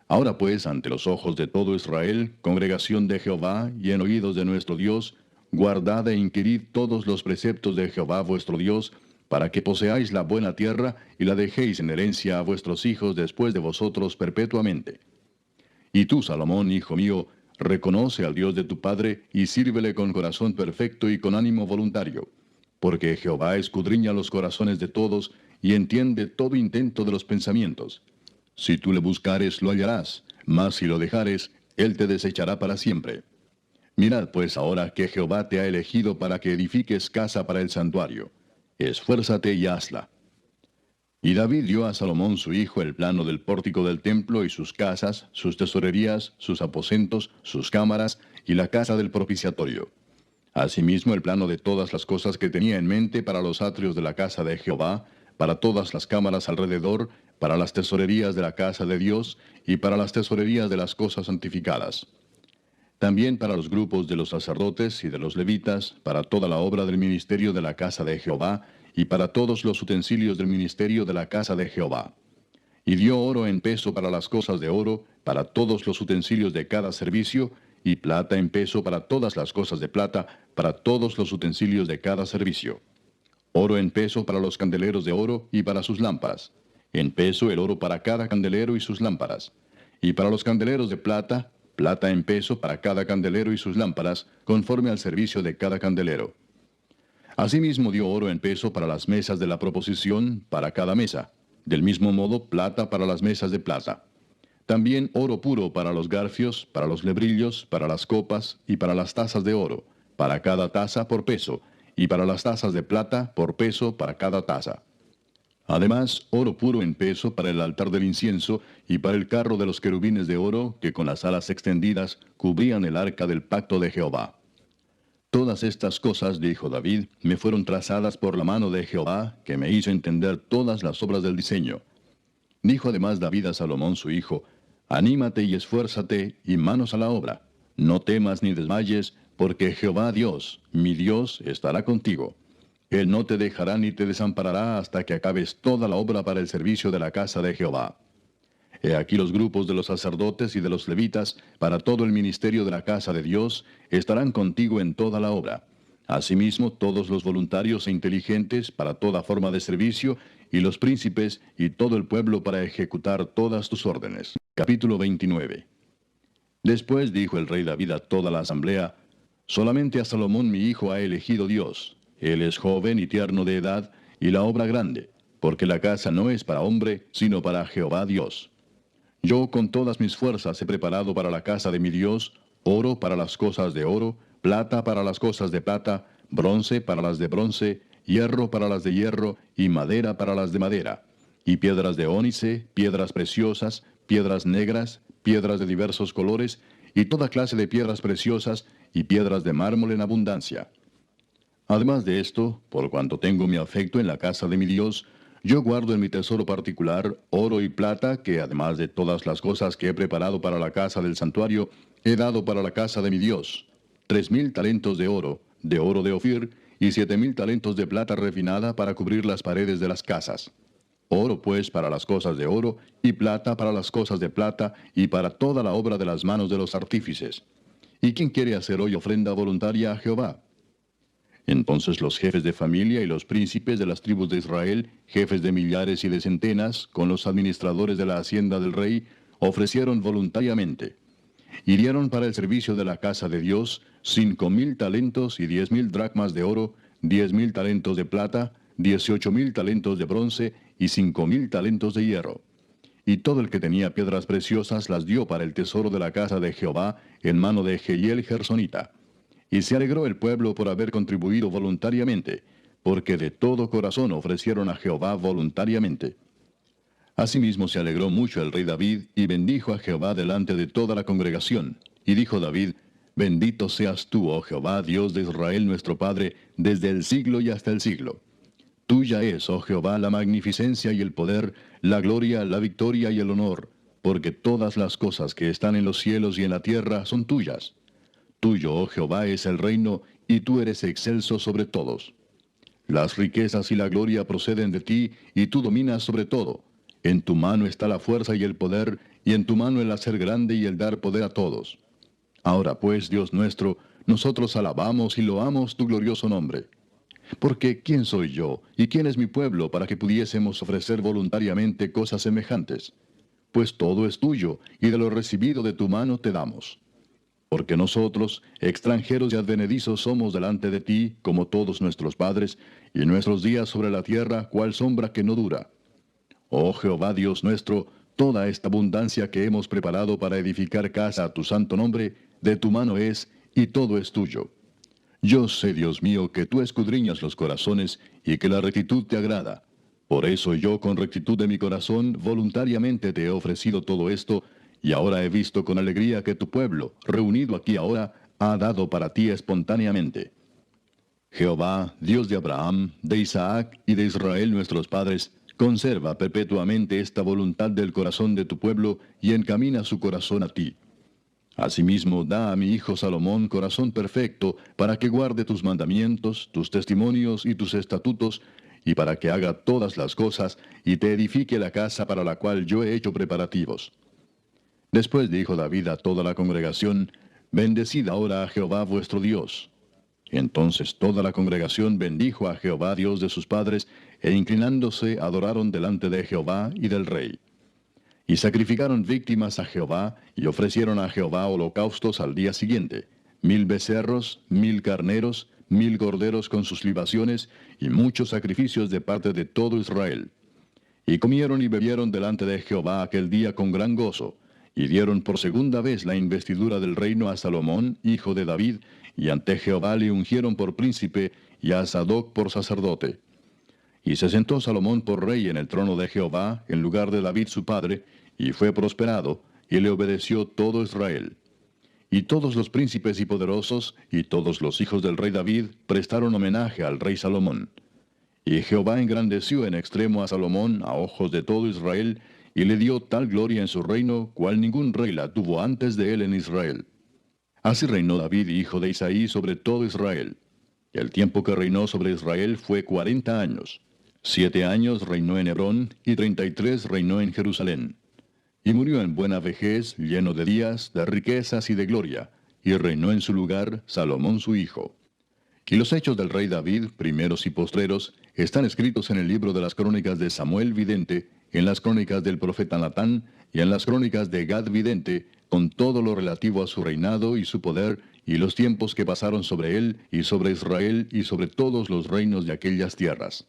Ahora pues, ante los ojos de todo Israel, congregación de Jehová, y en oídos de nuestro Dios, guardad e inquirid todos los preceptos de Jehová vuestro Dios, para que poseáis la buena tierra, y la dejéis en herencia a vuestros hijos después de vosotros perpetuamente. Y tú, Salomón, hijo mío, reconoce al Dios de tu padre, y sírvele con corazón perfecto y con ánimo voluntario, porque Jehová escudriña los corazones de todos, y entiende todo intento de los pensamientos. Si tú le buscares, lo hallarás, mas si lo dejares, él te desechará para siempre. Mirad pues ahora que Jehová te ha elegido para que edifiques casa para el santuario. Esfuérzate y hazla. Y David dio a Salomón su hijo el plano del pórtico del templo y sus casas, sus tesorerías, sus aposentos, sus cámaras y la casa del propiciatorio. Asimismo el plano de todas las cosas que tenía en mente para los atrios de la casa de Jehová, para todas las cámaras alrededor, para las tesorerías de la casa de Dios y para las tesorerías de las cosas santificadas. También para los grupos de los sacerdotes y de los levitas, para toda la obra del ministerio de la casa de Jehová, y para todos los utensilios del ministerio de la casa de Jehová. Y dio oro en peso para las cosas de oro, para todos los utensilios de cada servicio, y plata en peso para todas las cosas de plata, para todos los utensilios de cada servicio. Oro en peso para los candeleros de oro y para sus lámparas. En peso el oro para cada candelero y sus lámparas. Y para los candeleros de plata, plata en peso para cada candelero y sus lámparas, conforme al servicio de cada candelero. Asimismo dio oro en peso para las mesas de la proposición, para cada mesa. Del mismo modo, plata para las mesas de plata. También oro puro para los garfios, para los lebrillos, para las copas y para las tazas de oro, para cada taza por peso, y para las tazas de plata por peso para cada taza. Además, oro puro en peso para el altar del incienso y para el carro de los querubines de oro que con las alas extendidas cubrían el arca del pacto de Jehová. Todas estas cosas, dijo David, me fueron trazadas por la mano de Jehová, que me hizo entender todas las obras del diseño. Dijo además David a Salomón su hijo, anímate y esfuérzate, y manos a la obra. No temas ni desmayes, porque Jehová Dios, mi Dios, estará contigo. Él no te dejará ni te desamparará hasta que acabes toda la obra para el servicio de la casa de Jehová. He aquí los grupos de los sacerdotes y de los levitas, para todo el ministerio de la casa de Dios, estarán contigo en toda la obra. Asimismo, todos los voluntarios e inteligentes para toda forma de servicio, y los príncipes y todo el pueblo para ejecutar todas tus órdenes. Capítulo 29. Después dijo el rey David a toda la asamblea, solamente a Salomón mi hijo ha elegido Dios. Él es joven y tierno de edad, y la obra grande, porque la casa no es para hombre, sino para Jehová Dios. Yo con todas mis fuerzas he preparado para la casa de mi Dios, oro para las cosas de oro, plata para las cosas de plata, bronce para las de bronce, hierro para las de hierro, y madera para las de madera, y piedras de ónice, piedras preciosas, piedras negras, piedras de diversos colores, y toda clase de piedras preciosas, y piedras de mármol en abundancia. Además de esto, por cuanto tengo mi afecto en la casa de mi Dios, yo guardo en mi tesoro particular oro y plata, que además de todas las cosas que he preparado para la casa del santuario, he dado para la casa de mi Dios, 3,000 talentos de oro de Ofir, y 7,000 talentos de plata refinada para cubrir las paredes de las casas. Oro pues para las cosas de oro, y plata para las cosas de plata, y para toda la obra de las manos de los artífices. ¿Y quién quiere hacer hoy ofrenda voluntaria a Jehová? Entonces los jefes de familia y los príncipes de las tribus de Israel, jefes de millares y de centenas, con los administradores de la hacienda del rey, ofrecieron voluntariamente. Y dieron para el servicio de la casa de Dios 5,000 talentos y 10,000 dracmas de oro, 10,000 talentos de plata, 18,000 talentos de bronce y 5,000 talentos de hierro. Y todo el que tenía piedras preciosas las dio para el tesoro de la casa de Jehová en mano de Jehiel Gersonita. Y se alegró el pueblo por haber contribuido voluntariamente, porque de todo corazón ofrecieron a Jehová voluntariamente. Asimismo se alegró mucho el rey David, y bendijo a Jehová delante de toda la congregación. Y dijo David: Bendito seas tú, oh Jehová, Dios de Israel nuestro Padre, desde el siglo y hasta el siglo. Tuya es, oh Jehová, la magnificencia y el poder, la gloria, la victoria y el honor, porque todas las cosas que están en los cielos y en la tierra son tuyas. Tuyo, oh Jehová, es el reino, y tú eres excelso sobre todos. Las riquezas y la gloria proceden de ti, y tú dominas sobre todo. En tu mano está la fuerza y el poder, y en tu mano el hacer grande y el dar poder a todos. Ahora pues, Dios nuestro, nosotros alabamos y loamos tu glorioso nombre. Porque ¿quién soy yo, y quién es mi pueblo, para que pudiésemos ofrecer voluntariamente cosas semejantes? Pues todo es tuyo, y de lo recibido de tu mano te damos. Porque nosotros, extranjeros y advenedizos, somos delante de ti, como todos nuestros padres, y nuestros días sobre la tierra, cual sombra que no dura. Oh Jehová Dios nuestro, toda esta abundancia que hemos preparado para edificar casa a tu santo nombre, de tu mano es, y todo es tuyo. Yo sé, Dios mío, que tú escudriñas los corazones, y que la rectitud te agrada. Por eso yo, con rectitud de mi corazón, voluntariamente te he ofrecido todo esto, y ahora he visto con alegría que tu pueblo, reunido aquí ahora, ha dado para ti espontáneamente. Jehová, Dios de Abraham, de Isaac y de Israel nuestros padres, conserva perpetuamente esta voluntad del corazón de tu pueblo, y encamina su corazón a ti. Asimismo, da a mi hijo Salomón corazón perfecto, para que guarde tus mandamientos, tus testimonios y tus estatutos, y para que haga todas las cosas, y te edifique la casa para la cual yo he hecho preparativos. Después dijo David a toda la congregación: Bendecid ahora a Jehová vuestro Dios. Entonces toda la congregación bendijo a Jehová Dios de sus padres, e inclinándose adoraron delante de Jehová y del rey. Y sacrificaron víctimas a Jehová, y ofrecieron a Jehová holocaustos al día siguiente: 1000 becerros, 1000 carneros, 1000 corderos con sus libaciones, y muchos sacrificios de parte de todo Israel. Y comieron y bebieron delante de Jehová aquel día con gran gozo, y dieron por segunda vez la investidura del reino a Salomón, hijo de David, y ante Jehová le ungieron por príncipe, y a Sadoc por sacerdote. Y se sentó Salomón por rey en el trono de Jehová, en lugar de David su padre, y fue prosperado, y le obedeció todo Israel. Y todos los príncipes y poderosos, y todos los hijos del rey David, prestaron homenaje al rey Salomón. Y Jehová engrandeció en extremo a Salomón a ojos de todo Israel, y le dio tal gloria en su reino, cual ningún rey la tuvo antes de él en Israel. Así reinó David, hijo de Isaí, sobre todo Israel. Y el tiempo que reinó sobre Israel fue 40 años. 7 años reinó en Hebrón, y 33 reinó en Jerusalén. Y murió en buena vejez, lleno de días, de riquezas y de gloria, y reinó en su lugar Salomón su hijo. Y los hechos del rey David, primeros y postreros, están escritos en el libro de las crónicas de Samuel vidente, en las crónicas del profeta Natán, y en las crónicas de Gad vidente, con todo lo relativo a su reinado y su poder, y los tiempos que pasaron sobre él, y sobre Israel, y sobre todos los reinos de aquellas tierras.